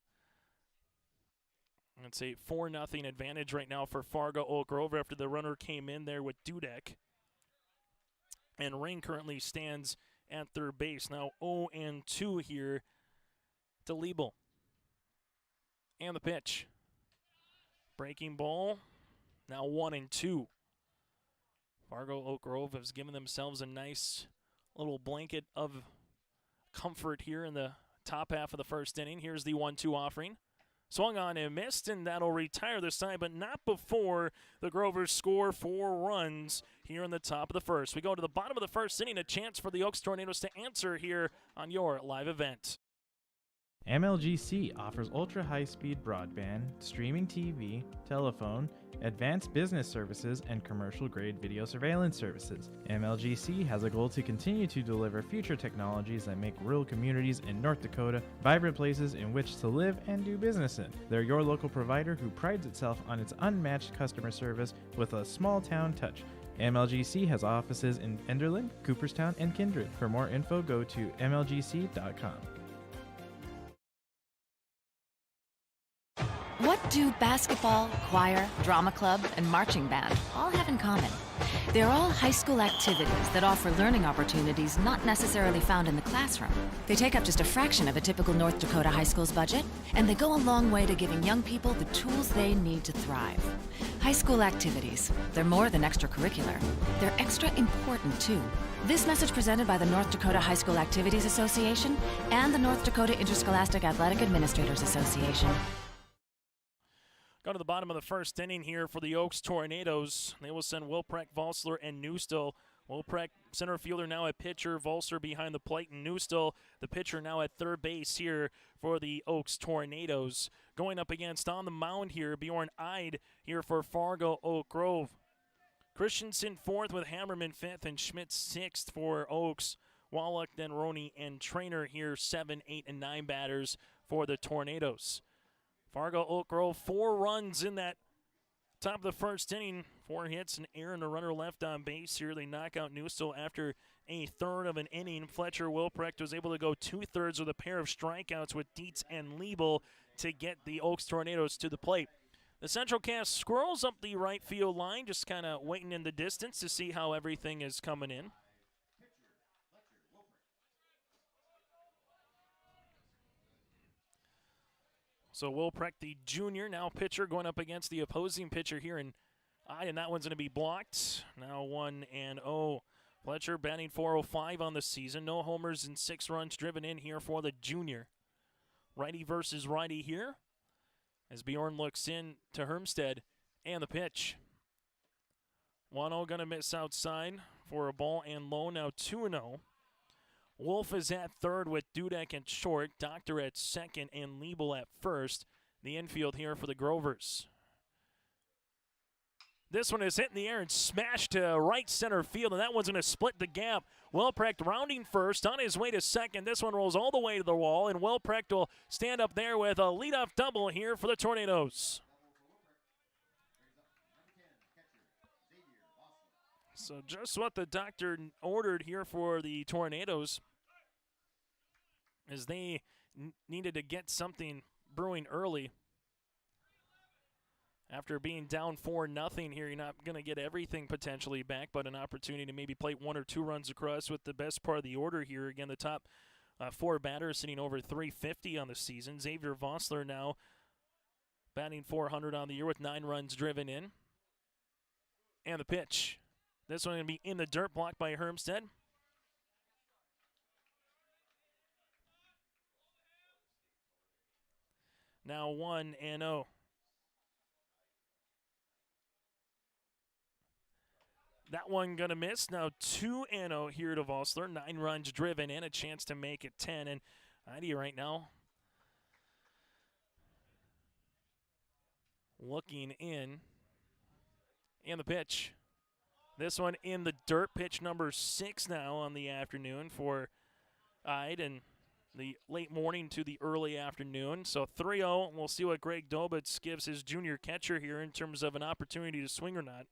It's a 4-0 advantage right now for Fargo Oak Grove after the runner came in there with Dudek. And Ring currently stands at third base. Now 0-2 here to Liebel. And the pitch. Breaking ball. Now 1-2. Fargo Oak Grove has given themselves a nice little blanket of comfort here in the top half of the first inning. Here's the 1-2 offering. Swung on and missed, and that'll retire this time, but not before the Grovers score 4 runs here in the top of the first. We go to the bottom of the first inning, a chance for the Oaks Tornadoes to answer here on your live event. MLGC offers ultra-high-speed broadband, streaming TV, telephone, advanced business services, and commercial-grade video surveillance services. MLGC has a goal to continue to deliver future technologies that make rural communities in North Dakota vibrant places in which to live and do business in. They're your local provider who prides itself on its unmatched customer service with a small-town touch. MLGC has offices in Enderlin, Cooperstown, and Kindred. For more info, go to mlgc.com. What do basketball, choir, drama club, and marching band all have in common? They're all high school activities that offer learning opportunities not necessarily found in the classroom. They take up just a fraction of a typical North Dakota high school's budget, and they go a long way to giving young people the tools they need to thrive. High school activities, they're more than extracurricular. They're extra important, too. This message presented by the North Dakota High School Activities Association and the North Dakota Interscholastic Athletic Administrators Association. Go to the bottom of the first inning here for the Oaks Tornadoes. They will send Wilprecht, Volsler, and Newstill. Wilprecht, center fielder, now at pitcher. Volsler behind the plate, and Newstill, the pitcher, now at third base here for the Oaks Tornadoes. Going up against on the mound here, Bjorn Eid here for Fargo Oak Grove. Christensen fourth with Hammerman fifth and Schmidt sixth for Oaks. Wallach, then Roney, and Trainer here, 7, 8, and 9 batters for the Tornadoes. Fargo Oak Grove, 4 runs in that top of the first inning. 4 hits, and Aaron, the runner, left on base here. They knock out Newstill after a third of an inning. Fletcher Wilprecht was able to go 2/3 with a pair of strikeouts with Dietz and Liebel to get the Oaks Tornadoes to the plate. The Central Cast squirrels up the right field line, just kind of waiting in the distance to see how everything is coming in. So Wilprecht, the junior, now pitcher, going up against the opposing pitcher here, and that one's going to be blocked. Now 1-0. Fletcher batting .405 on the season. No homers and 6 runs driven in here for the junior. Righty versus righty here as Bjorn looks in to Hermstead, and the pitch. 1-0 going to miss outside for a ball and low. Now 2-0. Wolf is at third with Dudek at short, Doctor at second, and Liebel at first. The infield here for the Grovers. This one is hit in the air and smashed to right center field, and that one's going to split the gap. Wilprecht rounding first, on his way to second. This one rolls all the way to the wall, and Wilprecht will stand up there with a leadoff double here for the Tornadoes. So just what the doctor ordered here for the Tornadoes, as they needed to get something brewing early. After being down 4-0 here, you're not going to get everything potentially back, but an opportunity to maybe plate 1 or 2 runs across with the best part of the order here. Again, the top 4 batters sitting over 350 on the season. Xavier Vossler now batting .400 on the year with 9 runs driven in. And the pitch. This one going to be in the dirt, blocked by Hermstead. Now 1-0. That one going to miss. Now 2-0 here to Vossler. 9 runs driven and a chance to make it 10. And Heidi right now looking in. And the pitch. This one in the dirt. Pitch number 6 now on the afternoon for Eid, and the late morning to the early afternoon. So 3-0. We'll see what Greg Dobitz gives his junior catcher here in terms of an opportunity to swing or not.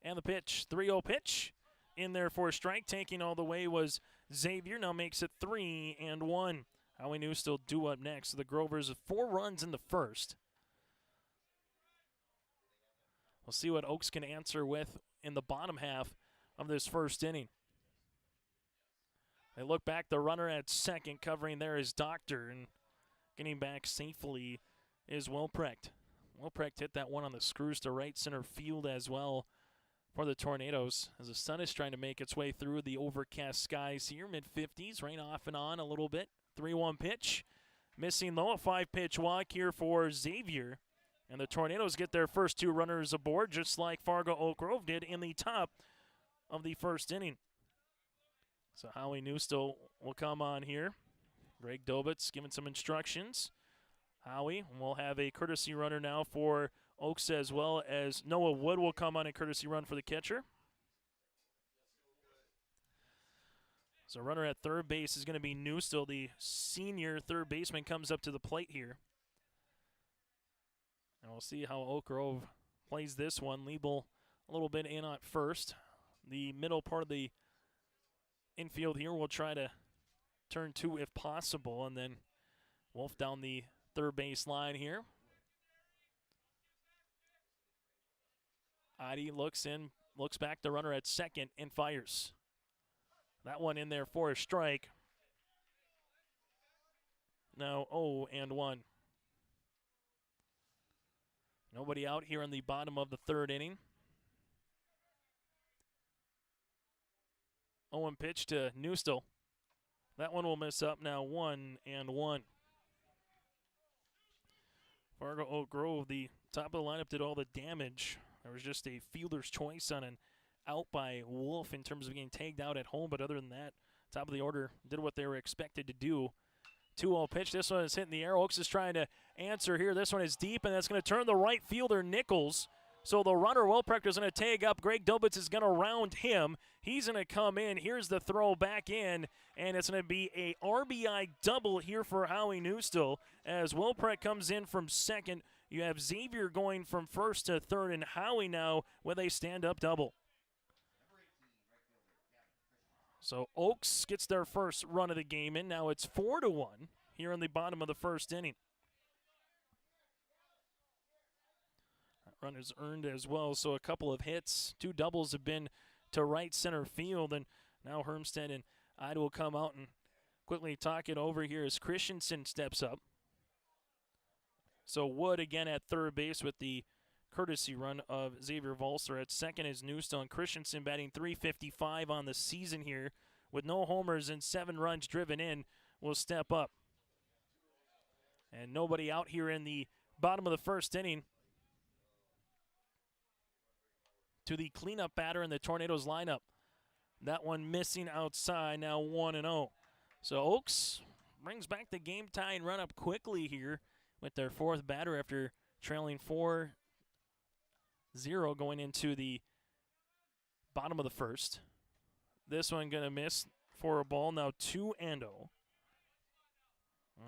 And the pitch, 3-0 pitch. In there for a strike. Taking all the way was Xavier. Now makes it 3-1. Howie Newstill due up next. So the Grovers have 4 runs in the first. We'll see what Oaks can answer with in the bottom half of this first inning. They look back, the runner at second, covering there is Doctor, and getting back safely is Wilprecht. Wilprecht hit that one on the screws to right center field as well for the Tornadoes, as the sun is trying to make its way through the overcast skies here. Mid-50s, rain off and on a little bit. 3-1 pitch. Missing low, a 5-pitch walk here for Xavier. And the Tornadoes get their first 2 runners aboard, just like Fargo Oak Grove did in the top of the first inning. So Howie Newstill will come on here. Greg Dobitz giving some instructions. Howie will have a courtesy runner now for Oaks, as well as Noah Wood will come on a courtesy run for the catcher. So runner at third base is going to be Newstill. The senior third baseman comes up to the plate here. And we'll see how Oak Grove plays this one. Liebel a little bit in at first. The middle part of the infield here will try to turn 2 if possible, and then Wolf down the third base line here. Adi looks in, looks back, the runner at second, and fires. That one in there for a strike. Now 0-1. Nobody out here in the bottom of the third inning. 0-1 pitch to Newstill. That one will miss up now 1-1. Fargo Oak Grove, the top of the lineup, did all the damage. There was just a fielder's choice on an out by Wolf in terms of getting tagged out at home, but other than that, top of the order did what they were expected to do. 2-0 pitch. This one is hitting the air. Oaks is trying to answer here. This one is deep, and that's going to turn the right fielder, Nichols. So the runner, Wilprecht, is going to tag up. Greg Dilbitz is going to round him. He's going to come in. Here's the throw back in, and it's going to be a RBI double here for Howie Newstill. As Wilprecht comes in from second, you have Xavier going from first to third, and Howie now with a stand-up double. So Oaks gets their first run of the game in. Now it's 4-1 here in the bottom of the first inning. That run is earned as well, so a couple of hits. 2 doubles have been to right center field, and now Hermstead and Ida will come out and quickly talk it over here as Christensen steps up. So Wood again at third base with the courtesy run of Xavier Volster. At second is Newstill, and Christensen batting .355 on the season here with no homers and 7 runs driven in will step up. And nobody out here in the bottom of the first inning. To the cleanup batter in the Tornadoes lineup. That one missing outside, now 1-0. So Oaks brings back the game-tying run up quickly here with their fourth batter after trailing 4-0 going into the bottom of the first. This one going to miss for a ball, now 2-0.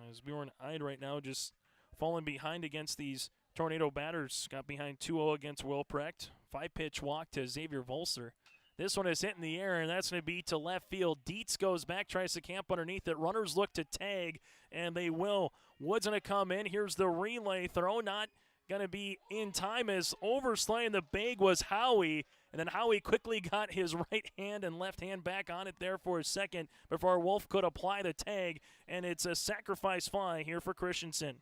As Bjorn Eid right now just falling behind against these Tornado batters. Got behind 2-0 against Wilprecht. 5-pitch walk to Xavier Volster. This one is hitting the air, and that's going to be to left field. Dietz goes back, tries to camp underneath it. Runners look to tag, and they will. Wood's going to come in. Here's the relay throw. Not going to be in time as overslaying the bag was Howie. And then Howie quickly got his right hand and left hand back on it there for a second before Wolf could apply the tag. And it's a sacrifice fly here for Christensen.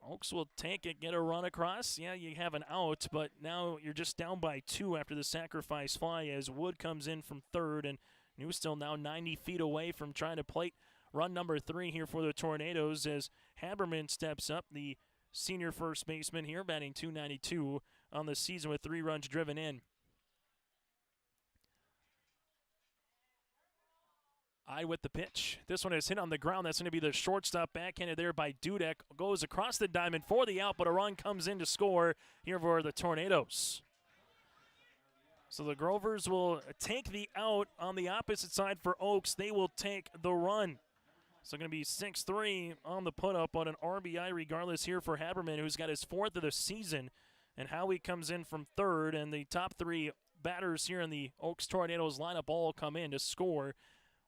Oaks will take it, get a run across. Yeah, you have an out, but now you're just down by 2 after the sacrifice fly as Wood comes in from third, and Newstill now 90 feet away from trying to plate run number 3 here for the Tornadoes as Haberman steps up, the senior first baseman here, batting .292 on the season with 3 runs driven in. Eye with the pitch. This one is hit on the ground. That's going to be the shortstop, backhanded there by Dudek. Goes across the diamond for the out, but a run comes in to score here for the Tornadoes. So the Grovers will take the out on the opposite side for Oaks. They will take the run. So going to be 6-3 on the put-up on an RBI regardless here for Haberman, who's got his 4th of the season. And Howie comes in from third, and the top 3 batters here in the Oaks Tornadoes lineup all come in to score,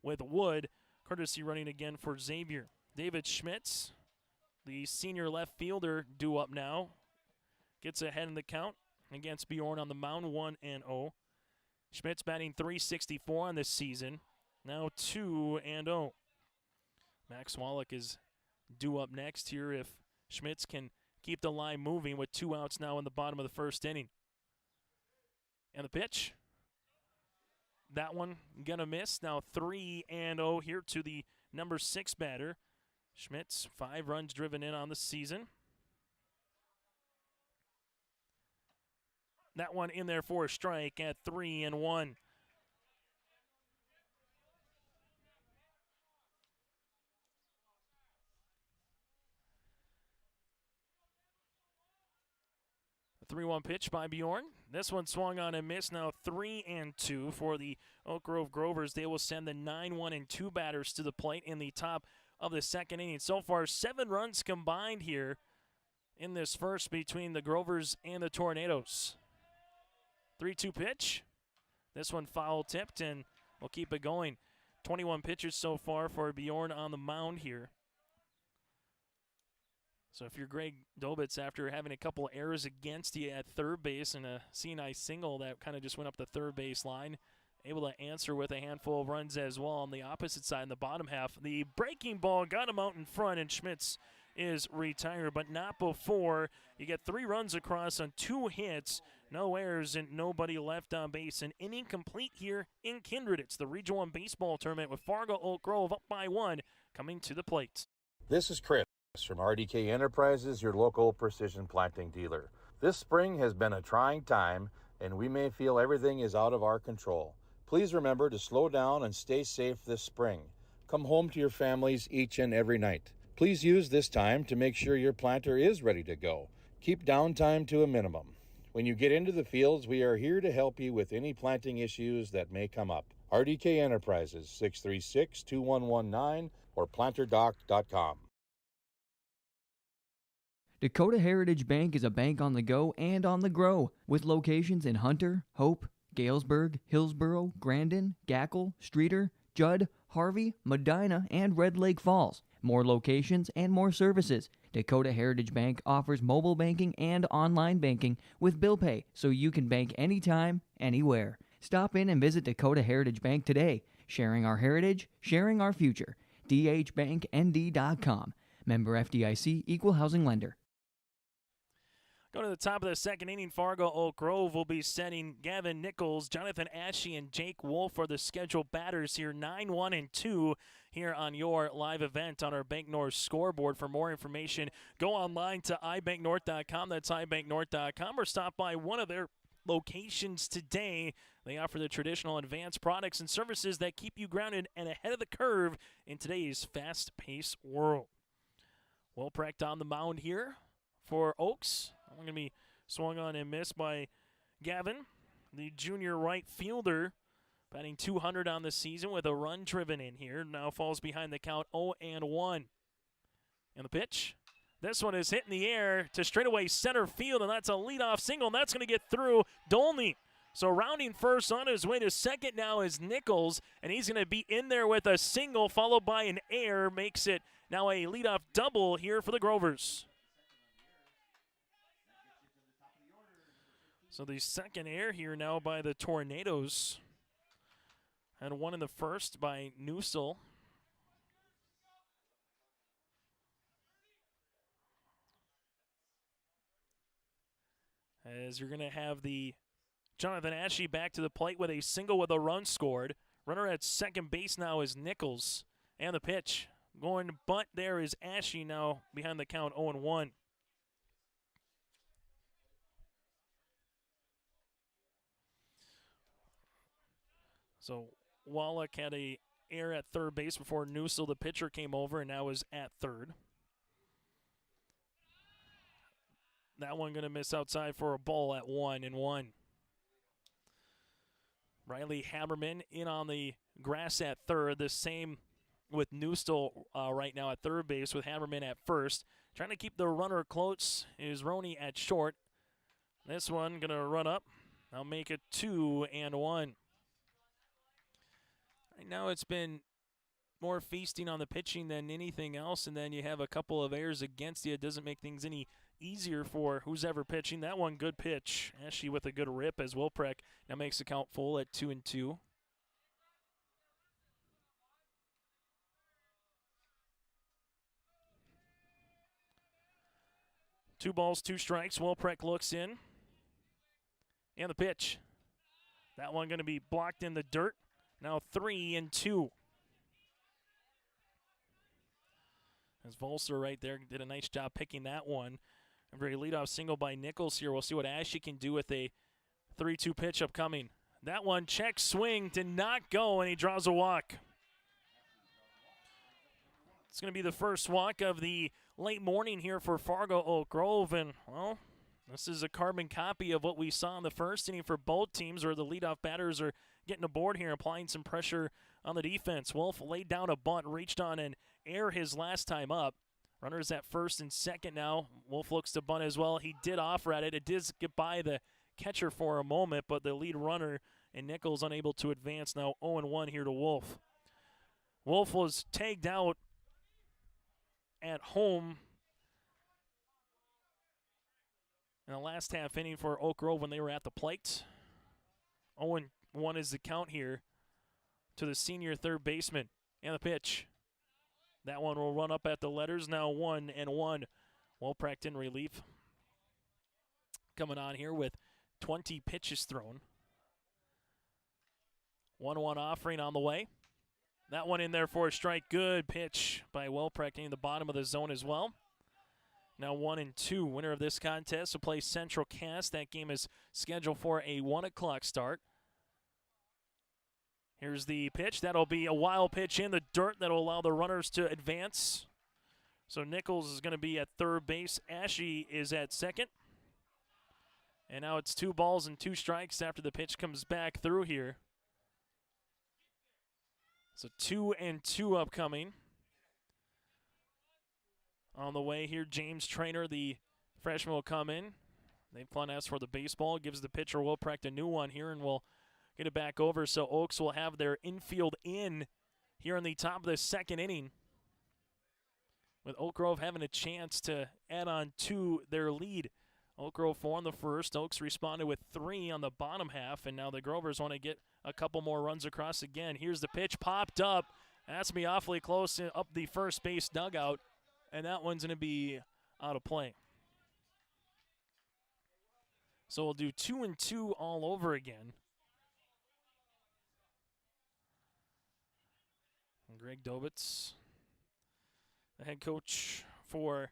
with Wood, courtesy running again for Xavier. David Schmitz, the senior left fielder, due up now. Gets ahead in the count against Bjorn on the mound, 1-0. Schmitz batting .364 on this season, now 2-0. Max Wallach is due up next here if Schmitz can keep the line moving with 2 outs now in the bottom of the first inning. And the pitch. That one gonna miss. Now 3-0 here to the number 6 batter. Schmitz, 5 runs driven in on the season. That one in there for a strike at 3-1. The 3-1 pitch by Bjorn. This one swung on and missed. Now 3-2 for the Oak Grove Grovers. They will send the 9-1 and 2 batters to the plate in the top of the second inning. So far, 7 runs combined here in this first between the Grovers and the Tornadoes. 3-2 pitch. This one foul tipped, and we'll keep it going. 21 pitches so far for Bjorn on the mound here. So if you're Greg Dobitz, after having a couple errors against you at third base and a CNI single that kind of just went up the third base line, able to answer with a handful of runs as well on the opposite side in the bottom half. The breaking ball got him out in front, and Schmitz is retired, but not before you get 3 runs across on 2 hits, no errors, and nobody left on base. An inning complete here in Kindred. It's the Region 1 baseball tournament with Fargo Oak Grove up by 1 coming to the plate. This is Chris from RDK Enterprises, your local precision planting dealer. This spring has been a trying time, and we may feel everything is out of our control. Please remember to slow down and stay safe this spring. Come home to your families each and every night. Please use this time to make sure your planter is ready to go. Keep downtime to a minimum. When you get into the fields, we are here to help you with any planting issues that may come up. RDK Enterprises, 636-2119 or planterdoc.com. Dakota Heritage Bank is a bank on the go and on the grow, with locations in Hunter, Hope, Galesburg, Hillsboro, Grandin, Gackle, Streeter, Judd, Harvey, Medina, and Red Lake Falls. More locations and more services. Dakota Heritage Bank offers mobile banking and online banking with bill pay, so you can bank anytime, anywhere. Stop in and visit Dakota Heritage Bank today. Sharing our heritage, sharing our future. dhbanknd.com. Member FDIC, Equal Housing Lender. Going to the top of the second inning, Fargo Oak Grove will be setting Gavin Nichols, Jonathan Ashe, and Jake Wolf for the scheduled batters here, 9-1 and 2 here on your live event on our Bank North scoreboard. For more information, go online to ibanknorth.com. That's ibanknorth.com, or stop by one of their locations today. They offer the traditional advanced products and services that keep you grounded and ahead of the curve in today's fast-paced world. Wilprecht on the mound here for Oaks. I'm going to be swung on and missed by Gavin, the junior right fielder, batting .200 on the season with a run driven in here. Now falls behind the count 0-1. And the pitch. This one is hit in the air to straightaway center field, and that's a leadoff single, and that's going to get through Dolney. So rounding first on his way to second now is Nichols, and he's going to be in there with a single followed by an air. Makes it now a leadoff double here for the Grovers. So the second air here now by the Tornadoes. And one in the first by Newsel. As you're going to have the Jonathan Ashe back to the plate with a single with a run scored. Runner at second base now is Nichols. And the pitch. Going to bunt there is Ashe now behind the count 0-1. So Wallach had a error at third base before Newsel, the pitcher, came over and now is at third. That one going to miss outside for a ball at 1-1. Riley Haberman in on the grass at third. The same with Newsel right now at third base with Haberman at first. Trying to keep the runner close is Roney at short. This one going to run up. I'll make it 2-1. Right now it's been more feasting on the pitching than anything else, and then you have a couple of errors against you. It doesn't make things any easier for who's ever pitching. That one, good pitch. Ashe with a good rip as Wilprecht now makes the count full at 2-2. Two balls, 2 strikes. Wilprecht looks in. And the pitch. That one going to be blocked in the dirt. Now 3-2. As Volser right there did a nice job picking that one. A very leadoff single by Nichols here. We'll see what Ashe can do with a 3-2 pitch upcoming. That one, check swing, did not go, and he draws a walk. It's going to be the first walk of the late morning here for Fargo Oak Grove, and, well, this is a carbon copy of what we saw in the first inning for both teams, where the leadoff batters are getting aboard here, applying some pressure on the defense. Wolf laid down a bunt, reached on an air his last time up. Runners at first and second now. Wolf looks to bunt as well. He did offer at it. It did get by the catcher for a moment, but the lead runner and Nichols unable to advance. Now 0-1 here to Wolf. Wolf was tagged out at home in the last half inning for Oak Grove when they were at the plate. 0-1 is the count here to the senior third baseman. And the pitch. That one will run up at the letters. Now 1-1. Wolprecht in relief. Coming on here with 20 pitches thrown. 1-1 offering on the way. That one in there for a strike. Good pitch by Wolprecht in the bottom of the zone as well. Now 1-2. Winner of this contest will play Central Cass. That game is scheduled for a 1 o'clock start. Here's the pitch. That'll be a wild pitch in the dirt that'll allow the runners to advance. So Nichols is going to be at third base. Ashe is at second. And now it's 2 balls and 2 strikes after the pitch comes back through here. So 2-2 upcoming. On the way here, James Trainer, the freshman, will come in. Nate Plun asks for the baseball, gives the pitcher Wolprecht a new one here, and we'll get it back over. So Oaks will have their infield in here in the top of the second inning, with Oak Grove having a chance to add on to their lead. Oak Grove 4 on the first. Oaks responded with 3 on the bottom half, and now the Grovers want to get a couple more runs across again. Here's the pitch, popped up. That's going to be awfully close up the first base dugout, and that one's going to be out of play. So we'll do 2-2 all over again. And Greg Dobitz, the head coach for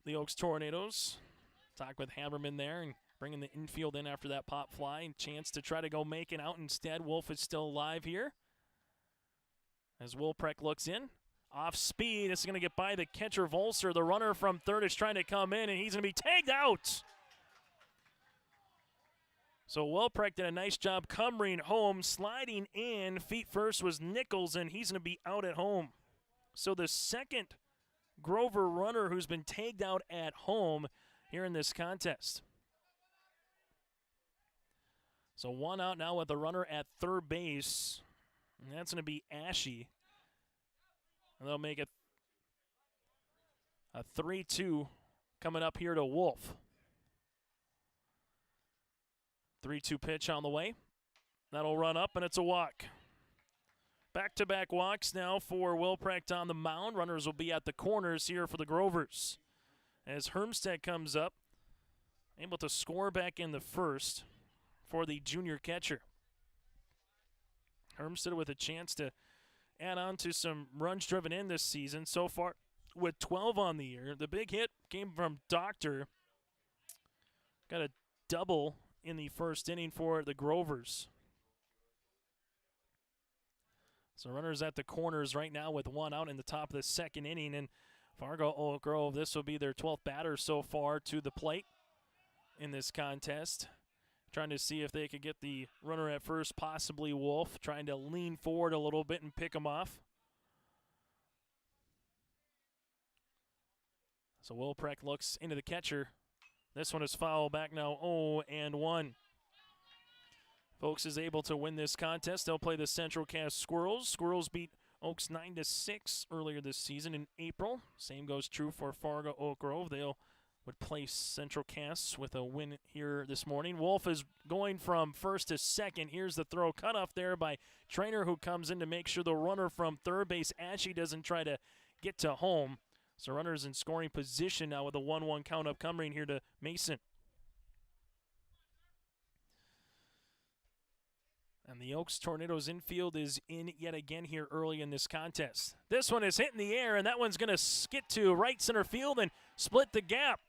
the Oaks Tornadoes. Talk with Haberman there and bringing the infield in after that pop fly. And chance to try to go make it out instead. Wolf is still alive here. As Wolprecht looks in. Off speed. This is going to get by the catcher Volser. The runner from third is trying to come in, and he's going to be tagged out. So Wolprecht did a nice job coming home, sliding in. Feet first was Nichols, and he's going to be out at home. So the second Grover runner who's been tagged out at home here in this contest. So 1 out now with the runner at third base. And that's going to be Ashe. And they'll make it a 3-2 coming up here to Wolf. 3-2 pitch on the way. That'll run up, and it's a walk. Back-to-back walks now for Wolprecht on the mound. Runners will be at the corners here for the Grovers. As Hermstead comes up, able to score back in the first for the junior catcher. Hermstead with a chance to add on to some runs driven in this season so far with 12 on the year. The big hit came from Doctor. Got a double in the first inning for the Grovers. So runners at the corners right now with 1 out in the top of the second inning. And Fargo Oak Grove, this will be their 12th batter so far to the plate in this contest. Trying to see if they could get the runner at first, possibly Wolf, trying to lean forward a little bit and pick him off. So Wolprecht looks into the catcher. This one is foul back now, 0-1. Oaks is able to win this contest. They'll play the Central Cass Squirrels. Squirrels beat Oaks 9-6 earlier this season in April. Same goes true for Fargo Oak Grove. They'll would play Central Cass with a win here this morning. Wolf is going from first to second. Here's the throw cut off there by Trainer, who comes in to make sure the runner from third base, Ashe, doesn't try to get to home. So runners in scoring position now with a 1-1 count up coming here to Mason. And the Oaks Tornadoes infield is in yet again here early in this contest. This one is hit in the air, and that one's going to skid to right center field and split the gap.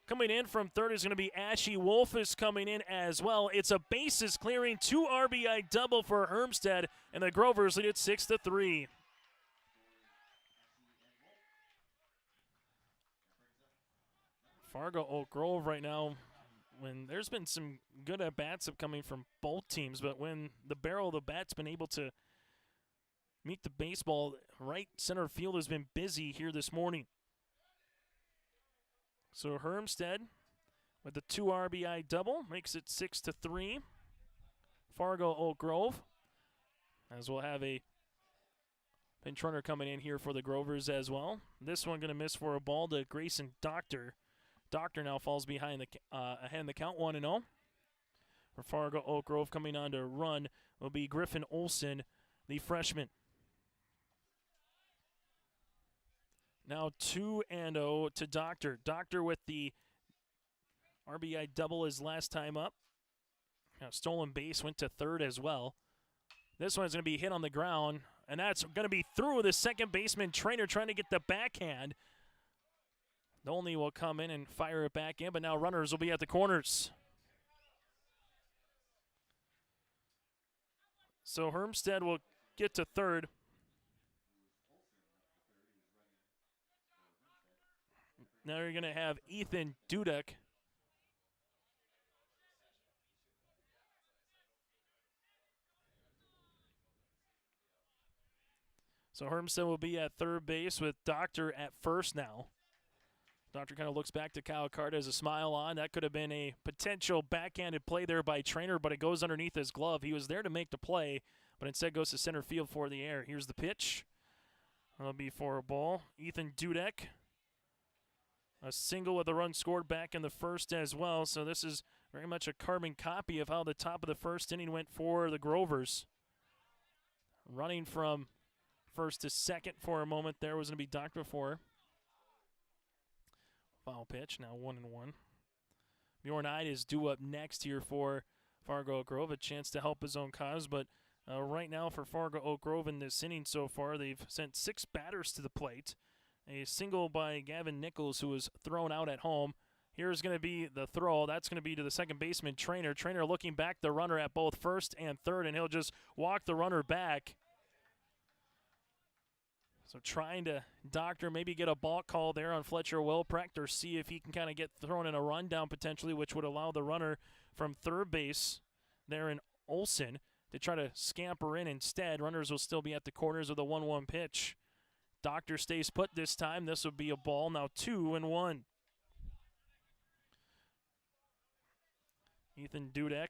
Coming in from third is going to be Ashe. Wolf is coming in as well. It's a bases clearing 2 RBI double for Hermstead, and the Grovers lead it 6-3. Fargo Oak Grove right now, when there's been some good at-bats coming from both teams, but when the barrel of the bat's been able to meet the baseball, right center field has been busy here this morning. So Hermstead with the 2 RBI double, makes it 6-3. Fargo Oak Grove, as we'll have a pinch runner coming in here for the Grovers as well. This one going to miss for a ball to Grayson Doctor. Doctor now falls behind ahead in the count, 1-0. For Fargo Oak Grove, coming on to run will be Griffin Olson, the freshman. Now 2-0 to Doctor. Doctor with the RBI double his last time up. Now stolen base went to third as well. This one's going to be hit on the ground, and that's going to be through the second baseman trainer trying to get the backhand. Nolney will come in and fire it back in, but now runners will be at the corners. So Hermstead will get to third. Now you're going to have Ethan Dudek. So Hermstead will be at third base with Doctor at first now. Doctor kind of looks back to Kyle Carter as a smile on. That could have been a potential backhanded play there by Trainer, but it goes underneath his glove. He was there to make the play, but instead goes to center field for the air. Here's the pitch. That'll be for a ball. Ethan Dudek. A single with a run scored back in the first as well. So this is very much a carbon copy of how the top of the first inning went for the Grovers. Running from first to second for a moment there was going to be Doctor before. Foul pitch, now 1-1. Bjorn Eid is due up next here for Fargo Oak Grove, a chance to help his own cause, but right now for Fargo Oak Grove in this inning so far, they've sent 6 batters to the plate. A single by Gavin Nichols, who was thrown out at home. Here's going to be the throw. That's going to be to the second baseman, Trainer. Trainer looking back the runner at both first and third, and he'll just walk the runner back. So trying to Doctor maybe get a balk call there on Fletcher Wilprecht or see if he can kind of get thrown in a rundown potentially, which would allow the runner from third base there in Olson to try to scamper in instead. Runners will still be at the corners of the 1-1 pitch. Doctor stays put this time. This would be a ball. Now 2-1. Ethan Dudek.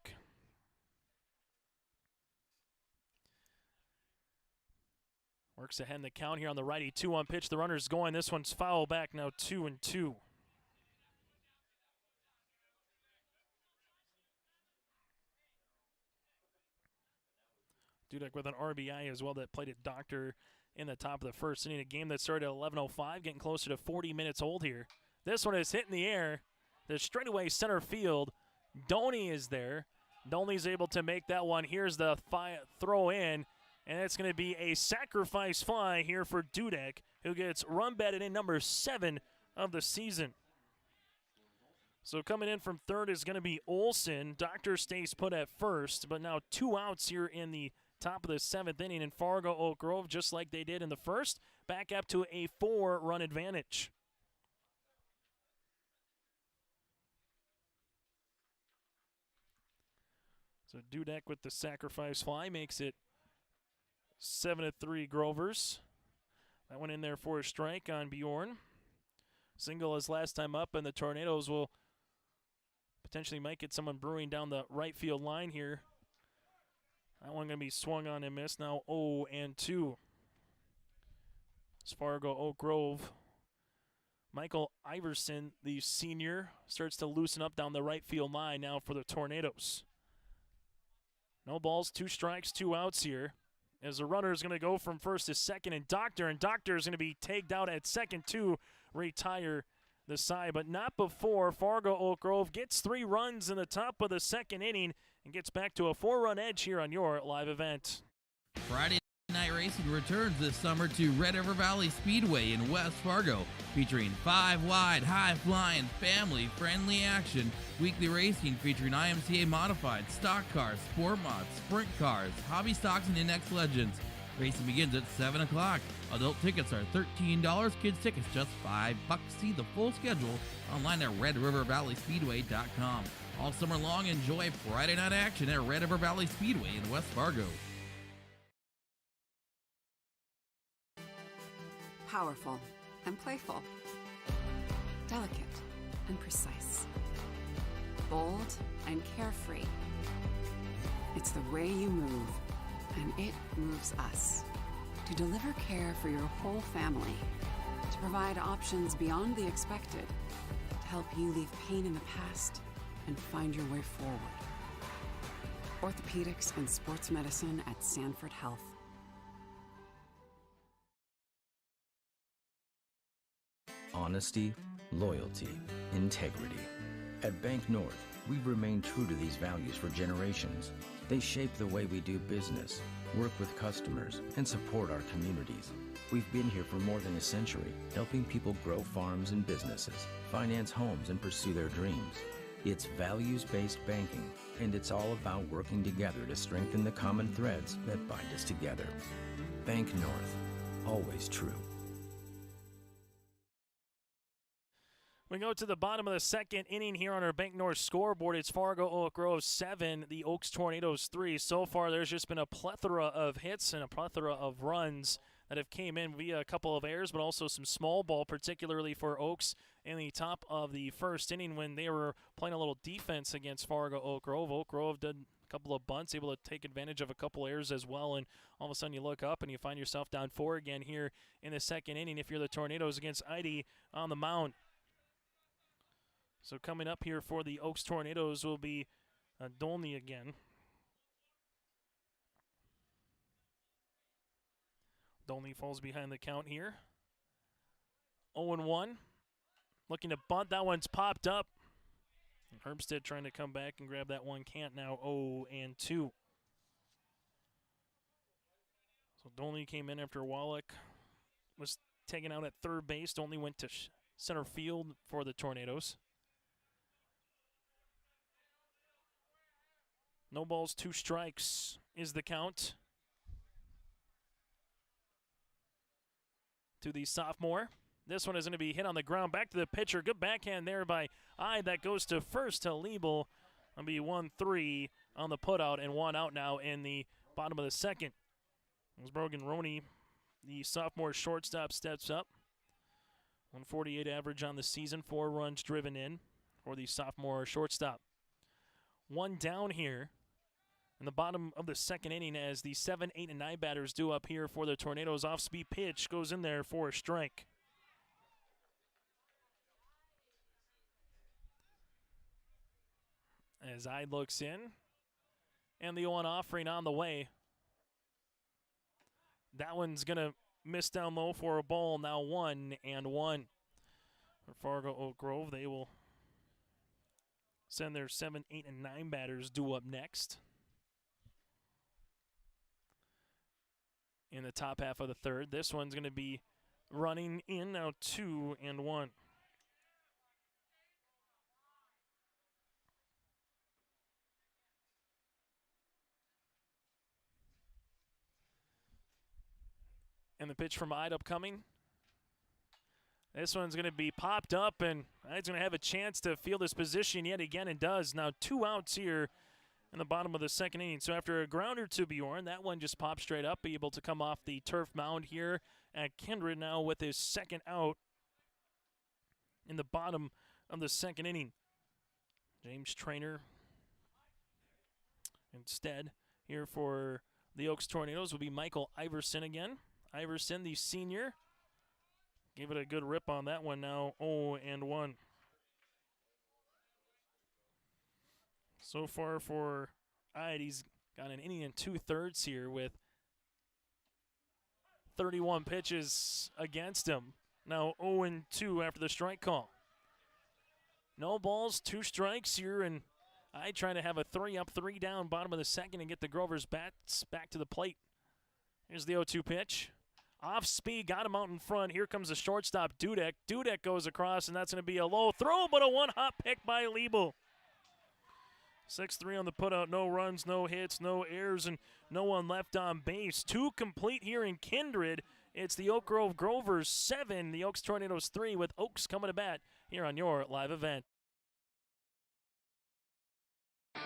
Works ahead in the count here on the righty. 2-1 pitch. The runner's going. This one's foul back. Now 2-2. Dudek with an RBI as well that played at Doctor in the top of the first inning. A game that started at 11:05, getting closer to 40 minutes old here. This one is hit in the air. The straightaway center field. Doney is there. Doney's able to make that one. Here's the throw in. And it's going to be a sacrifice fly here for Dudek, who gets run batted in number 7 of the season. So coming in from third is going to be Olson. Doctor stays put at first, but now 2 outs here in the top of the 7th inning. And Fargo Oak Grove, just like they did in the first, back up to a 4-run advantage. So Dudek with the sacrifice fly makes it 7-3 Grovers. That went in there for a strike on Bjorn. Single his last time up, and the Tornadoes will potentially might get someone brewing down the right field line here. That one going to be swung on and missed. Now 0-2. As Fargo Oak Grove. Michael Iverson, the senior, starts to loosen up down the right field line now for the Tornadoes. No balls, 2 strikes, 2 outs here. As the runner is going to go from first to second, and Doctor is going to be tagged out at second to retire the side, but not before Fargo Oak Grove gets 3 runs in the top of the second inning and gets back to a 4-run edge here on your live event. Friday Night Racing returns this summer to Red River Valley Speedway in West Fargo, featuring 5-wide, high-flying, family-friendly action. Weekly racing featuring IMCA modified, stock cars, sport mods, sprint cars, hobby stocks, and index legends. Racing begins at 7 o'clock. Adult tickets are $13, kids tickets just $5. See the full schedule online at RedRiverValleySpeedway.com. All summer long, enjoy Friday night action at Red River Valley Speedway in West Fargo. Powerful and playful. Delicate and precise. bold and carefree. It's the way you move, and it moves us. To deliver care for your whole family, to provide options beyond the expected, to help you leave pain in the past and find your way forward. Orthopedics and sports medicine at Sanford Health. Honesty, loyalty, integrity. At Bank North, we've remained true to these values for generations. They shape the way we do business, work with customers, and support our communities. We've been here for more than a century, helping people grow farms and businesses, finance homes, and pursue their dreams. It's values-based banking, and it's all about working together to strengthen the common threads that bind us together. Bank North, always true. We go to the bottom of the second inning here on our Bank North scoreboard. It's Fargo Oak Grove 7, the Oaks Tornadoes 3. So far, there's just been a plethora of hits and a plethora of runs that have came in via a couple of errors, but also some small ball, particularly for Oaks in the top of the first inning when they were playing a little defense against Fargo Oak Grove. Oak Grove did a couple of bunts, able to take advantage of a couple errors as well, and all of a sudden you look up and you find yourself down 4 again here in the second inning if you're the Tornadoes against Idy on the mound. So coming up here for the Oaks Tornadoes will be Dolney again. Dolney falls behind the count here. 0-1. Looking to bunt. That one's popped up. And Herbstead trying to come back and grab that one. Can't now. 0-2. So Dolney came in after Wallach was taken out at third base. Dolney went to center field for the Tornadoes. No balls, 2 strikes is the count to the sophomore. This one is going to be hit on the ground. Back to the pitcher. Good backhand there by Ide. That goes to first to Liebel. That'll be 1-3 on the putout and 1 out now in the bottom of the second. As Brogan Roney, the sophomore shortstop, steps up. 148 average on the season, 4 runs driven in for the sophomore shortstop. 1 down here in the bottom of the second inning as the 7, 8, and 9 batters do up here for the Tornadoes. Off-speed pitch goes in there for a strike. As Ide looks in, and the 1 offering on the way. That one's going to miss down low for a ball. Now 1-1. For Fargo Oak Grove, they will send their 7, 8, and 9 batters due up next. In the top half of the third. This one's going to be running in now 2-1. And the pitch from Ide upcoming. This one's going to be popped up, and Ide's going to have a chance to field this position yet again, and does. Now 2 outs here in the bottom of the second inning. So after a grounder to Bjorn, that one just popped straight up, be able to come off the turf mound here at Kindred now with his second out in the bottom of the second inning. James Trainer instead here for the Oaks Tornadoes will be Michael Iverson again. Iverson, the senior, gave it a good rip on that one now, 0-1. So far for Ide, he's got an inning and 2/3 here with 31 pitches against him. Now 0-2 after the strike call. No balls, 2 strikes here, and Ide trying to have a 3-up, 3-down bottom of the second and get the Grovers bats back to the plate. Here's the 0-2 pitch. Off speed, got him out in front. Here comes the shortstop, Dudek. Dudek goes across, and that's going to be a low throw, but a 1-hop pick by Liebel. 6-3 on the putout. No runs, no hits, no errors, and no one left on base. 2 complete here in Kindred. It's the Oak Grove Grovers 7, the Oaks Tornadoes 3, with Oaks coming to bat here on your live event.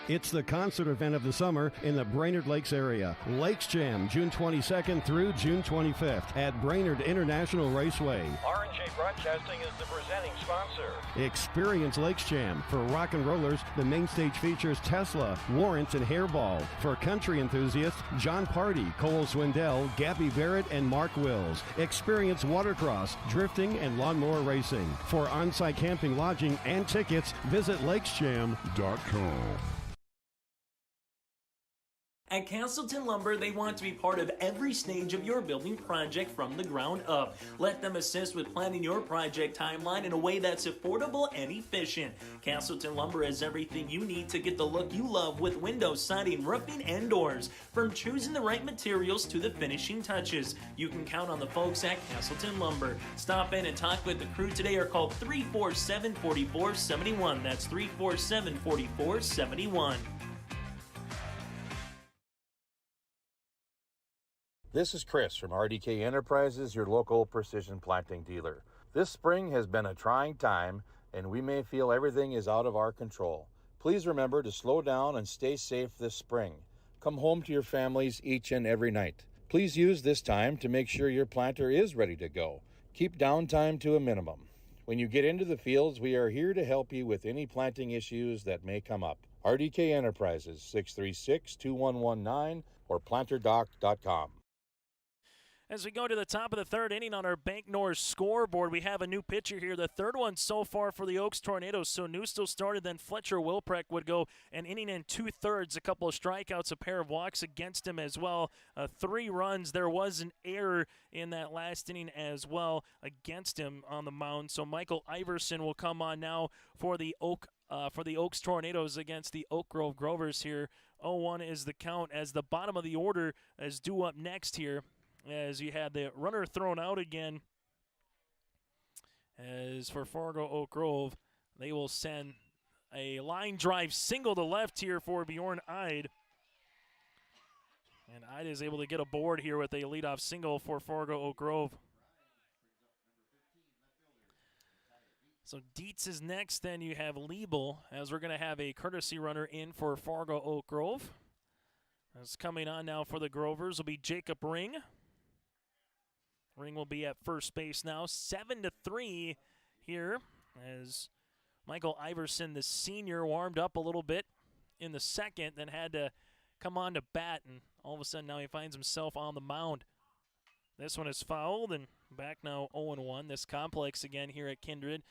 It's the concert event of the summer in the Brainerd Lakes area. Lakes Jam, June 22nd through June 25th at Brainerd International Raceway. R&J Broadcasting is the presenting sponsor. Experience Lakes Jam. For rock and rollers, the main stage features Tesla, Warrants, and Hairball. For country enthusiasts, John Party, Cole Swindell, Gabby Barrett, and Mark Wills. Experience watercross, drifting, and lawnmower racing. For on-site camping, lodging, and tickets, visit lakesjam.com. At Castleton Lumber, they want to be part of every stage of your building project from the ground up. Let them assist with planning your project timeline in a way that's affordable and efficient. Castleton Lumber has everything you need to get the look you love with windows, siding, roofing, and doors. From choosing the right materials to the finishing touches, you can count on the folks at Castleton Lumber. Stop in and talk with the crew today or call 347-4471. That's 347-4471. This is Chris from RDK Enterprises, your local precision planting dealer. This spring has been a trying time, and we may feel everything is out of our control. Please remember to slow down and stay safe this spring. Come home to your families each and every night. Please use this time to make sure your planter is ready to go. Keep downtime to a minimum. When you get into the fields, we are here to help you with any planting issues that may come up. RDK Enterprises, 636-2119 or planterdoc.com. As we go to the top of the third inning on our Bank North scoreboard, we have a new pitcher here. The third one so far for the Oaks Tornadoes. So Newstill started, then Fletcher Wilpreck would go an inning and 2/3, a couple of strikeouts, a pair of walks against him as well. 3 runs. There was an error in that last inning as well against him on the mound. So Michael Iverson will come on now for the Oaks Tornadoes against the Oak Grove Grovers here. 0-1 is the count as the bottom of the order is due up next here. As you had the runner thrown out again. As for Fargo Oak Grove, they will send a line drive single to left here for Bjorn Eid. And Eid is able to get aboard here with a leadoff single for Fargo Oak Grove. So Dietz is next, then you have Liebel, as we're going to have a courtesy runner in for Fargo Oak Grove. As coming on now for the Grovers will be Jacob Ring. Ring will be at first base now, 7-3 here as Michael Iverson, the senior, warmed up a little bit in the second, then had to come on to bat, and all of a sudden now he finds himself on the mound. This one is fouled, and back now 0-1. This complex again here at Kindred.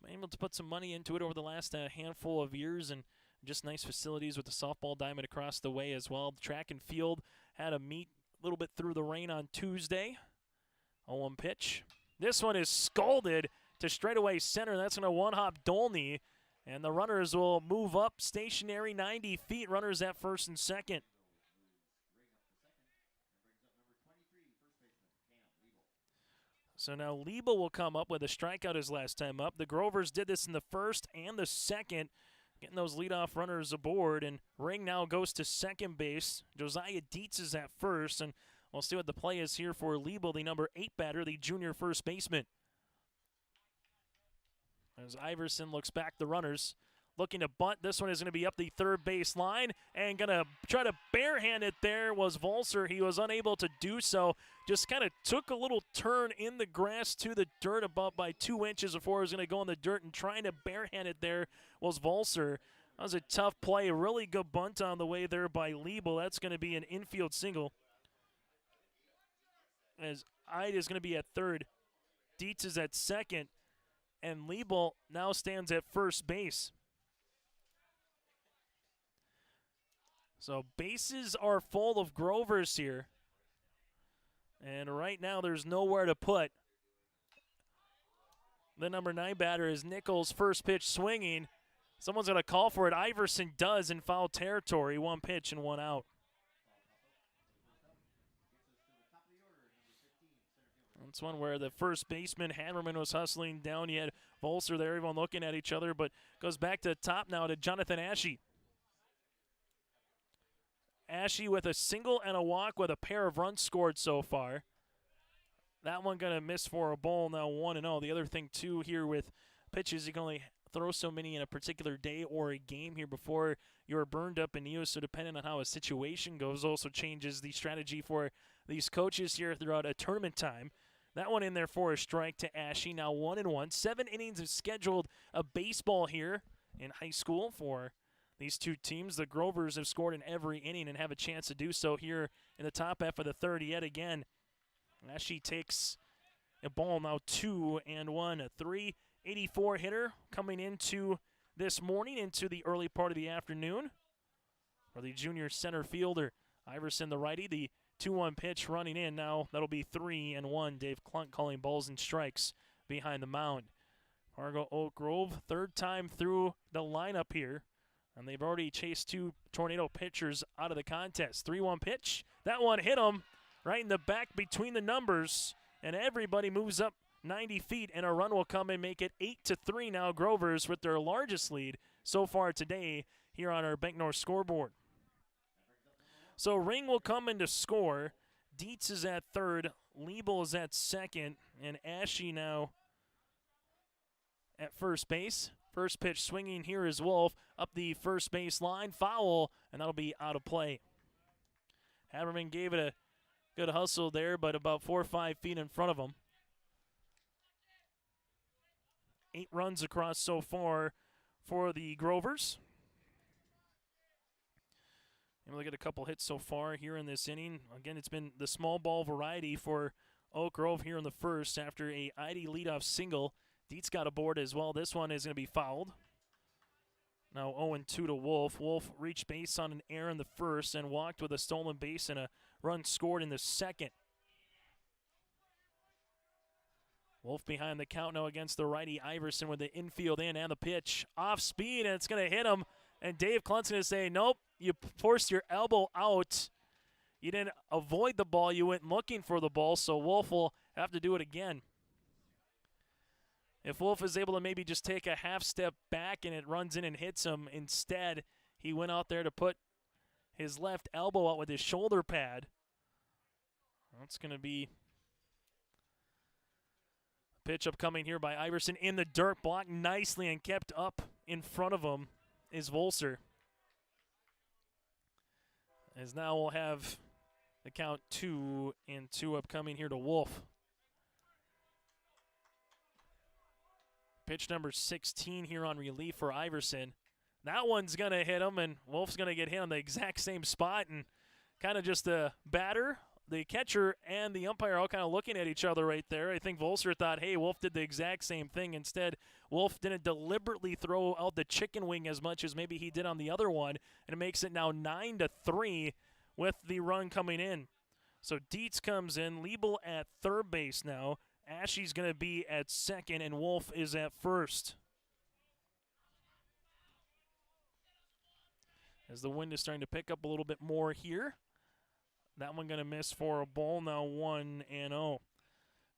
I'm able to put some money into it over the last handful of years, and just nice facilities with the softball diamond across the way as well. The track and field had a meet a little bit through the rain on Tuesday. 0-1 pitch. This one is scalded to straightaway center. That's going to one-hop Dolney. And the runners will move up stationary 90 feet. Runners at first and second. So now Liebel will come up with a strikeout his last time up. The Grovers did this in the first and the second, getting those leadoff runners aboard. And Ring now goes to second base. Josiah Dietz is at first. And we'll see what the play is here for Liebel, the number 8 batter, the junior first baseman. As Iverson looks back the runners, looking to bunt. This one is going to be up the third base line and going to try to barehand it there was Volser. He was unable to do so. Just kind of took a little turn in the grass to the dirt about by 2 inches before he was going to go in the dirt, and trying to barehand it there was Volser. That was a tough play. A really good bunt on the way there by Liebel. That's going to be an infield single. As Eid is going to be at third. Dietz is at second. And Liebel now stands at first base. So bases are full of Grovers here. And right now there's nowhere to put. The number 9 batter is Nichols, first pitch swinging. Someone's going to call for it. Iverson does in foul territory. 1 pitch and 1 out. That's one where the first baseman, Hammerman, was hustling down. You had Volser there, everyone looking at each other, but goes back to the top now to Jonathan Ashe. Ashe with a single and a walk with a pair of runs scored so far. That one going to miss for a ball now, 1-0. The other thing, too, here with pitches, you can only throw so many in a particular day or a game here before you're burned up and used. So depending on how a situation goes, also changes the strategy for these coaches here throughout a tournament time. That one in there for a strike to Ashe. Now 1-1. 7 innings of scheduled baseball here in high school for these two teams. The Grovers have scored in every inning and have a chance to do so here in the top half of the third yet again. Ashe takes a ball now 2-1. A 384 hitter coming into this morning, into the early part of the afternoon for the junior center fielder. Iverson, the righty, the 2-1 pitch running in. Now that'll be 3-1. Dave Klunk calling balls and strikes behind the mound. Fargo Oak Grove, third time through the lineup here, and they've already chased two Tornado pitchers out of the contest. 3-1 pitch. That one hit him right in the back between the numbers, and everybody moves up 90 feet, and a run will come and make it 8-3 now. Grovers with their largest lead so far today here on our Bank North scoreboard. So Ring will come in to score. Dietz is at third. Liebel is at second, and Ashe now at first base. First pitch swinging here is Wolf up the first base line. Foul, and that'll be out of play. Haberman gave it a good hustle there, but about 4 or 5 feet in front of him. 8 runs across so far for the Grovers. And look at a couple hits so far here in this inning. Again, it's been the small ball variety for Oak Grove here in the first after a ID leadoff single. Dietz got aboard as well. This one is going to be fouled. Now 0-2 to Wolf. Wolf reached base on an error in the first and walked with a stolen base and a run scored in the second. Wolf behind the count now against the righty Iverson with the infield in and the pitch. Off speed, and it's going to hit him. And Dave Klunt's going to say, nope, you forced your elbow out. You didn't avoid the ball. You went looking for the ball, so Wolf will have to do it again. If Wolf is able to maybe just take a half step back and it runs in and hits him, instead he went out there to put his left elbow out with his shoulder pad. That's going to be a pitch upcoming here by Iverson in the dirt, blocked nicely and kept up in front of him is Volser. As now we'll have the count 2-2 upcoming here to Wolf. Pitch number 16 here on relief for Iverson. That one's going to hit him, and Wolf's going to get hit on the exact same spot. And kind of just the batter, the catcher, and the umpire all kind of looking at each other right there. I think Volser thought, hey, Wolf did the exact same thing. Instead, Wolf didn't deliberately throw out the chicken wing as much as maybe he did on the other one. And it makes it now 9-3 with the run coming in. So Dietz comes in, Liebel at third base now. Ashe's going to be at second, and Wolf is at first. As the wind is starting to pick up a little bit more here. That one going to miss for a ball, now 1-0.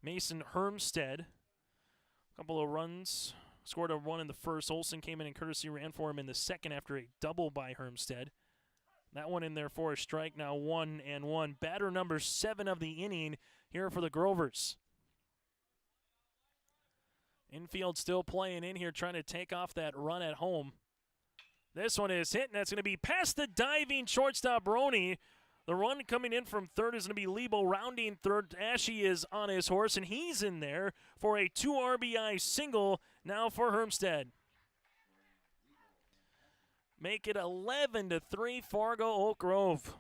Mason Hermstead, a couple of runs, scored a run in the first. Olsen came in and courtesy ran for him in the second after a double by Hermstead. That one in there for a strike, now 1-1. Batter number 7 of the inning here for the Grovers. Infield still playing in here, trying to take off that run at home. This one is hit, and that's going to be past the diving shortstop Roney. The run coming in from third is going to be Lebo rounding third. Ashe is on his horse, and he's in there for a 2 RBI single now for Hermstead. Make it 11-3 Fargo Oak Grove.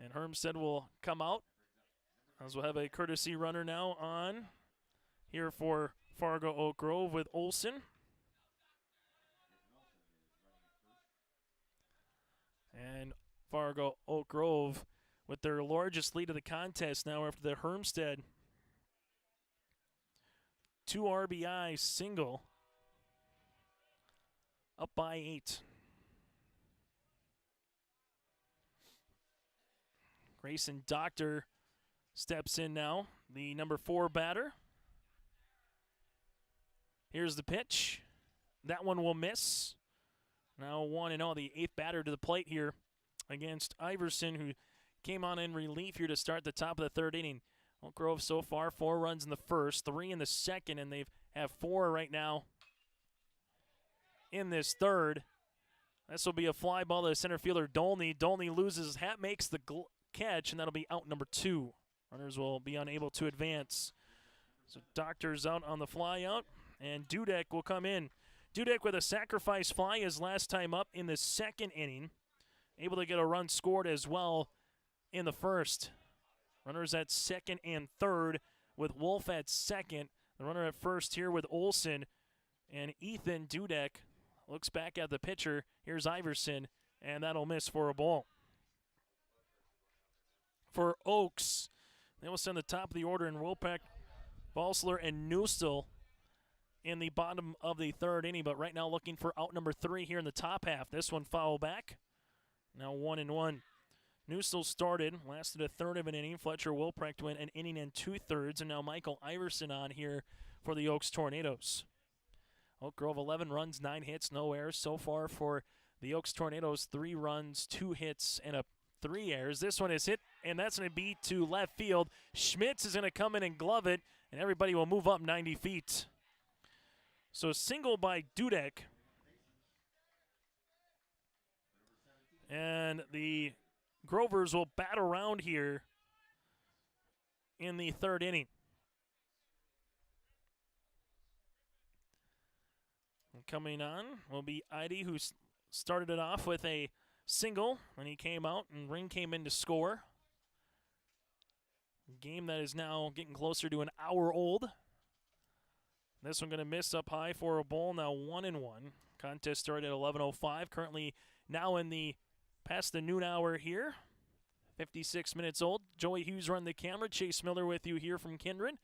And Hermstead will come out, as we'll have a courtesy runner now on here for Fargo Oak Grove with Olsen. And Fargo Oak Grove with their largest lead of the contest now after the Hermstead 2 RBI single, up by 8. Grayson Doctor steps in now, the number 4 batter. Here's the pitch. That one will miss. Now 1-0, the 8th batter to the plate here against Iverson, who came on in relief here to start the top of the third inning. Oak Grove so far, 4 runs in the first, 3 in the second, and they have 4 right now in this third. This will be a fly ball to the center fielder, Dolney. Dolney loses, hat makes the catch, and that'll be out number 2. Runners will be unable to advance. So Doctor's out on the fly out, and Dudek will come in. Dudek with a sacrifice fly his last time up in the second inning. Able to get a run scored as well in the first. Runners at second and third with Wolf at second. The runner at first here with Olson. And Ethan Dudek looks back at the pitcher. Here's Iverson, and that'll miss for a ball. For Oaks, they will send the top of the order in Wilpeck, Balsler, and Newstel in the bottom of the third inning, but right now looking for out number 3 here in the top half. This one foul back. Now 1-1. Newstel started, lasted a third of an inning. Fletcher Wilprecht went an inning and 2/3, and now Michael Iverson on here for the Oaks Tornadoes. Oak Grove 11 runs, 9 hits, no errors so far for the Oaks Tornadoes. 3 runs, 2 hits, and 3 errors. This one is hit, and that's going to be to left field. Schmitz is going to come in and glove it, and everybody will move up 90 feet. So single by Dudek. And the Grovers will bat around here in the third inning. And coming on will be Idy, who started it off with a single when he came out, and Ring came in to score. A game that is now getting closer to an hour old. This one going to miss up high for a ball, now 1-1. Contest started at 11:05. Currently now in the past the noon hour here. 56 minutes old. Joey Hughes run the camera. Chase Miller with you here from Kindred.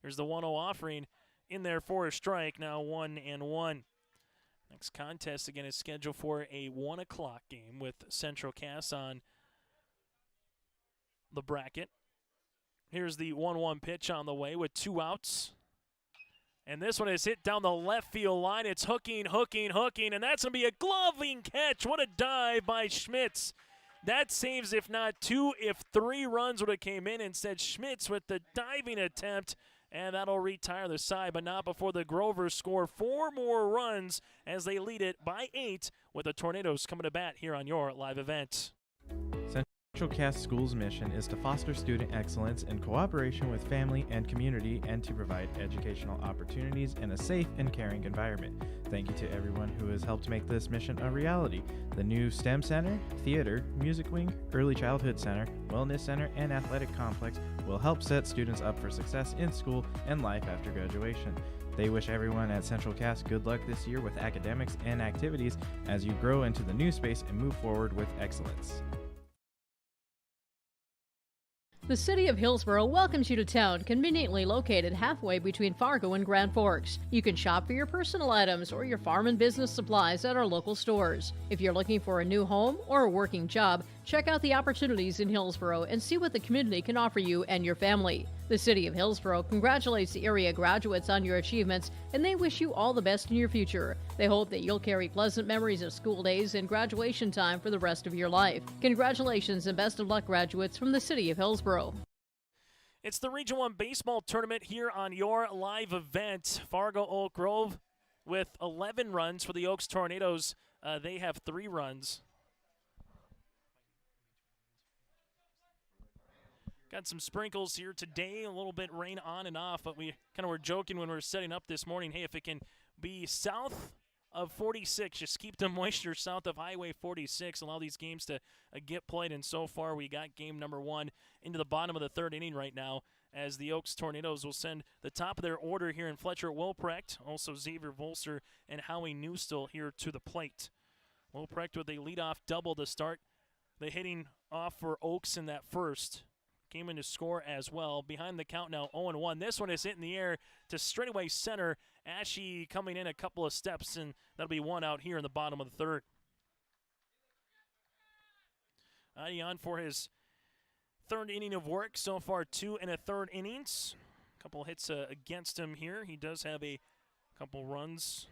Here's the 1-0 offering in there for a strike. Now 1-1. Next contest again is scheduled for a 1 o'clock game with Central Cass on the bracket. Here's the 1-1 pitch on the way with 2 outs. And this one is hit down the left field line. It's hooking, and that's going to be a gloving catch. What a dive by Schmitz. That saves, if not 2, if 3 runs would have came in. Instead, Schmitz with the diving attempt, and that'll retire the side, but not before the Grovers score 4 more runs as they lead it by 8 with the Tornadoes coming to bat here on your live event. Central Cass School's mission is to foster student excellence in cooperation with family and community and to provide educational opportunities in a safe and caring environment. Thank you to everyone who has helped make this mission a reality. The new STEM Center, Theater, Music Wing, Early Childhood Center, Wellness Center, and Athletic Complex will help set students up for success in school and life after graduation. They wish everyone at Central Cass good luck this year with academics and activities as you grow into the new space and move forward with excellence. The City of Hillsborough welcomes you to town, conveniently located halfway between Fargo and Grand Forks. You can shop for your personal items or your farm and business supplies at our local stores. If you're looking for a new home or a working job, check out the opportunities in Hillsborough and see what the community can offer you and your family. The City of Hillsborough congratulates the area graduates on your achievements, and they wish you all the best in your future. They hope that you'll carry pleasant memories of school days and graduation time for the rest of your life. Congratulations and best of luck, graduates from the City of Hillsborough. It's the Region 1 baseball tournament here on your live event. Fargo Oak Grove with 11 runs for the Oaks Tornadoes. They have 3 runs. Got some sprinkles here today, a little bit rain on and off, but we kind of were joking when we were setting up this morning, hey, if it can be south of 46, just keep the moisture south of Highway 46, allow these games to get played, and so far we got game number 1 into the bottom of the third inning right now as the Oaks Tornadoes will send the top of their order here in Fletcher Wilprecht, also Xavier Volser and Howie Newstel here to the plate. Wilprecht with a leadoff double to start the hitting off for Oaks in that first. Came in to score as well. Behind the count now, 0-1. This one is hit in the air to straightaway center. Ashe coming in a couple of steps, and that'll be 1 out here in the bottom of the third. Adi on for his third inning of work. So far, 2 1/3 innings. A couple hits against him here. He does have a couple runs.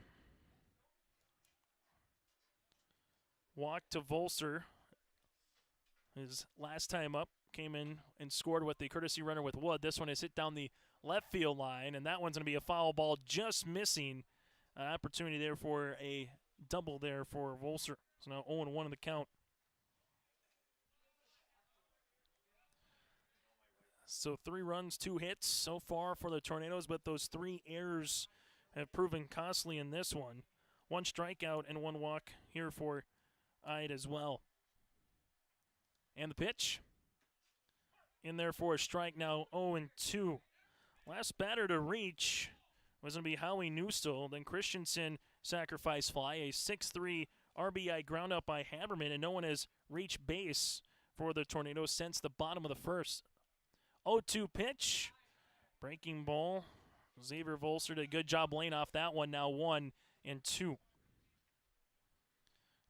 Walk to Volser. His last time up came in and scored with the courtesy runner with Wood. This one is hit down the left field line, and that one's going to be a foul ball, just missing an opportunity there for a double there for Volser. So now 0-1 in the count. So 3 runs, 2 hits so far for the Tornadoes, but those 3 errors have proven costly in this one. 1 strikeout and 1 walk here for Ide as well. And the pitch. In there for a strike now, 0-2. Last batter to reach was going to be Howie Newstill. Then Christensen sacrifice fly, a 6-3 RBI ground out by Haberman, and no one has reached base for the Tornadoes since the bottom of the first. 0-2 pitch. Breaking ball. Xavier Volser did a good job laying off that one. Now 1-2.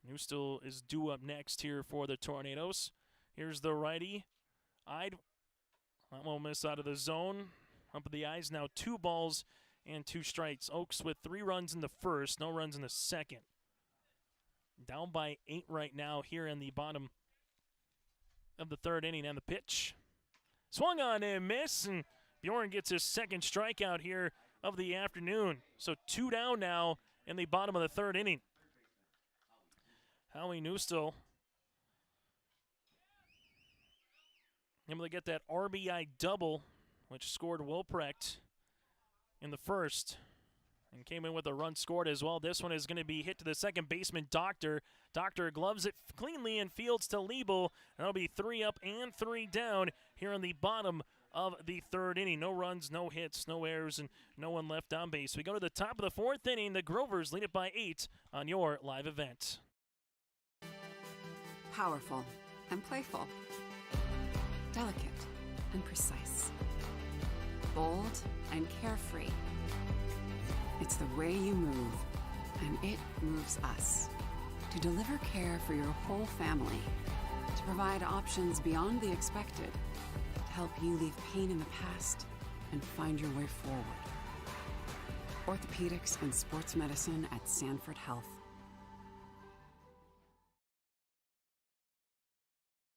Newstill is due up next here for the Tornadoes. Here's the righty. Ide. That one miss out of the zone. Up of the eyes now 2 balls and 2 strikes. Oaks with 3 runs in the first, no runs in the second. Down by 8 right now here in the bottom of the 3rd inning. And the pitch. Swung on and miss, and Bjorn gets his 2nd strikeout here of the afternoon. So 2 down now in the bottom of the 3rd inning. Howie Newstill able to get that RBI double, which scored Wilprecht in the first, and came in with a run scored as well. This one is going to be hit to the second baseman, Doctor. Doctor gloves it cleanly and fields to Liebel. That'll be 3 up and 3 down here in the bottom of the 3rd inning. No runs, no hits, no errors, and no one left on base. We go to the top of the 4th inning. The Grovers lead it by 8 on your live event. Powerful and playful. Delicate and precise. Bold and carefree. It's the way you move, and it moves us. To deliver care for your whole family. To provide options beyond the expected. To help you leave pain in the past and find your way forward. Orthopedics and sports medicine at Sanford Health.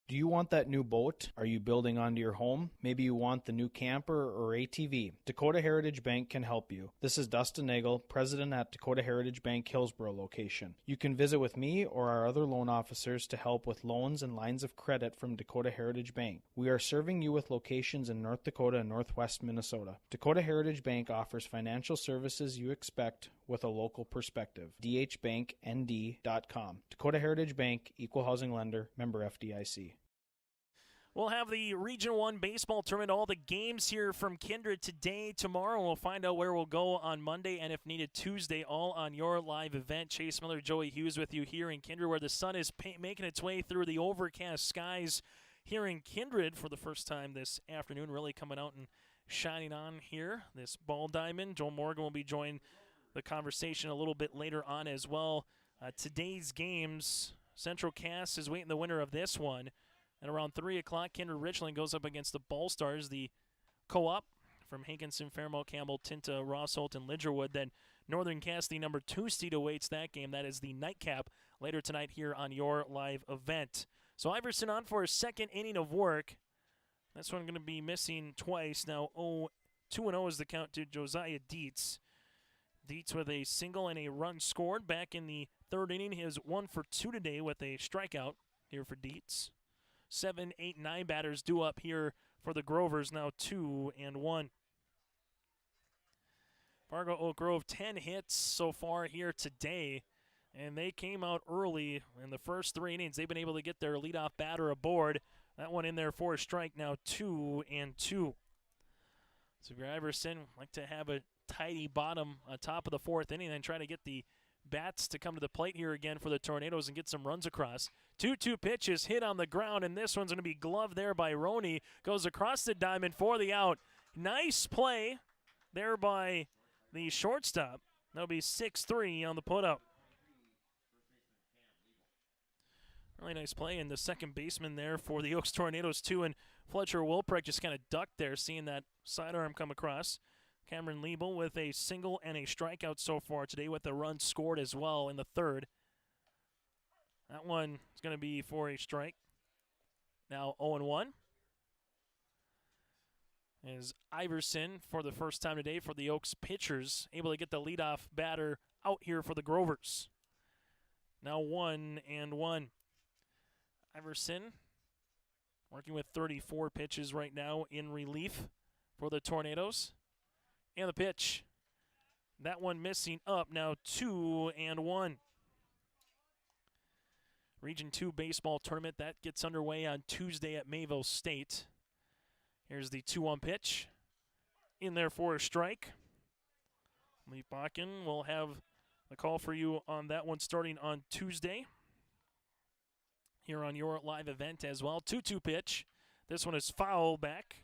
Do you want that new boat? Are you building onto your home? Maybe you want the new camper or ATV. Dakota Heritage Bank can help you. This is Dustin Nagel, president at Dakota Heritage Bank Hillsborough location. You can visit with me or our other loan officers to help with loans and lines of credit from Dakota Heritage Bank. We are serving you with locations in North Dakota and Northwest Minnesota. Dakota Heritage Bank offers financial services you expect with a local perspective. dhbanknd.com. Dakota Heritage Bank, Equal Housing Lender, member FDIC. We'll have the Region 1 baseball tournament, all the games here from Kindred today, tomorrow. We'll find out where we'll go on Monday and, if needed, Tuesday, all on your live event. Chase Miller, Joey Hughes with you here in Kindred, where the sun is making its way through the overcast skies here in Kindred for the first time this afternoon, really coming out and shining on here, this ball diamond. Joel Morgan will be joining the conversation a little bit later on as well. Today's games, Central Cass is waiting the winner of this one. And around 3 o'clock, Kindred Richland goes up against the Ball Stars, the co-op from Hankinson, Fairmount, Campbell, Tinta, Rossholt, and Lidgerwood. Then Northern Cass, the number 2 seed, awaits that game. That is the nightcap later tonight here on your live event. So Iverson on for a 2nd inning of work. This one going to be missing twice. Now 2-0 is the count to Josiah Dietz. Dietz with a single and a run scored back in the 3rd inning. He is 1 for 2 today with a strikeout here for Dietz. 7, 8, 9 batters due up here for the Grovers, now 2-1. Fargo Oak Grove, 10 hits so far here today, and they came out early in the first 3 innings. They've been able to get their leadoff batter aboard. That one in there for a strike, now 2-2. So if you're Iverson, like to have a tidy bottom top of the 4th inning and try to get the bats to come to the plate here again for the Tornadoes and get some runs across. 2-2 pitches hit on the ground, and this one's going to be gloved there by Roney. Goes across the diamond for the out. Nice play there by the shortstop. That'll be 6-3 on the put-up. Really nice play, and the second baseman there for the Oaks Tornadoes too, and Fletcher Wilprecht just kind of ducked there, seeing that sidearm come across. Cameron Liebel with a single and a strikeout so far today, with a run scored as well in the 3rd. That one is going to be for a strike. now 0-1. As Iverson, for the first time today for the Oaks pitchers, able to get the leadoff batter out here for the Grovers. Now 1-1. Iverson working with 34 pitches right now in relief for the Tornadoes. And the pitch. That one missing up, now 2-1. Region 2 baseball tournament, that gets underway on Tuesday at Mayville State. Here's the 2-1 pitch. In there for a strike. Lee Bakken will have the call for you on that one starting on Tuesday. Here on your live event as well. 2-2 pitch. This one is foul back.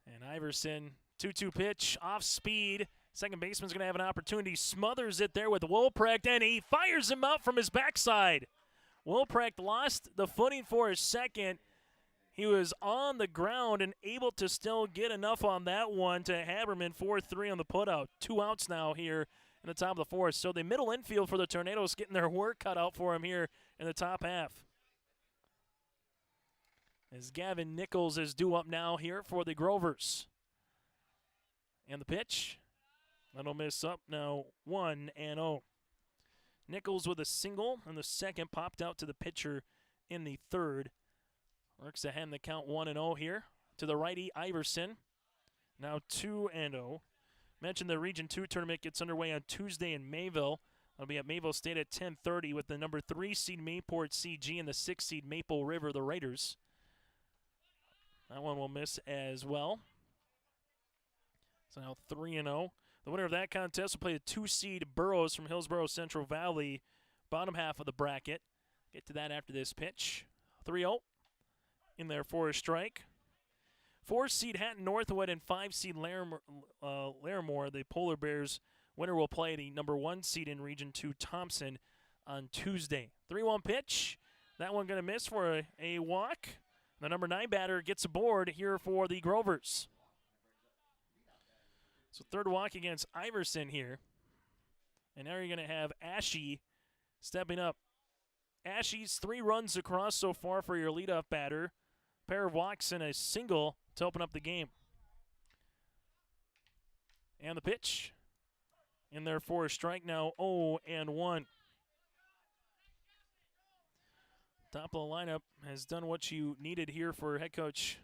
And Iverson, 2-2 pitch, off speed. Second baseman's going to have an opportunity. Smothers it there with Wilprecht, and he fires him out from his backside. Wilprecht lost the footing for a second. He was on the ground and able to still get enough on that one to Haberman, 4-3 on the putout. 2 outs now here in the top of the fourth. So the middle infield for the Tornadoes getting their work cut out for him here in the top half. As Gavin Nichols is due up now here for the Grovers. And the pitch. That'll miss up now 1-0. Nichols with a single, and the second popped out to the pitcher in the third. Works to hand the count 1-0 here to the righty Iverson. Now 2-0. Mentioned the Region 2 tournament gets underway on Tuesday in Mayville. It'll be at Mayville State at 10:30 with the number 3 seed Mayport CG and the 6 seed Maple River, the Raiders. That one will miss as well. So now 3-0. The winner of that contest will play the 2 seed Burroughs from Hillsborough Central Valley, bottom half of the bracket. Get to that after this pitch. 3-0. In there for a strike. 4 seed Hatton Northwood and 5 seed Larimore, the Polar Bears. Winner will play the number 1 seed in Region 2, Thompson, on Tuesday. 3-1 pitch. That one going to miss for a walk. The number 9 batter gets aboard here for the Grovers. So third walk against Iverson here. And now you're going to have Ashe stepping up. Ashe's 3 runs across so far for your leadoff batter. Pair of walks and a single to open up the game. And the pitch. In there for a strike now, 0-1. Top of the lineup has done what you needed here for head coach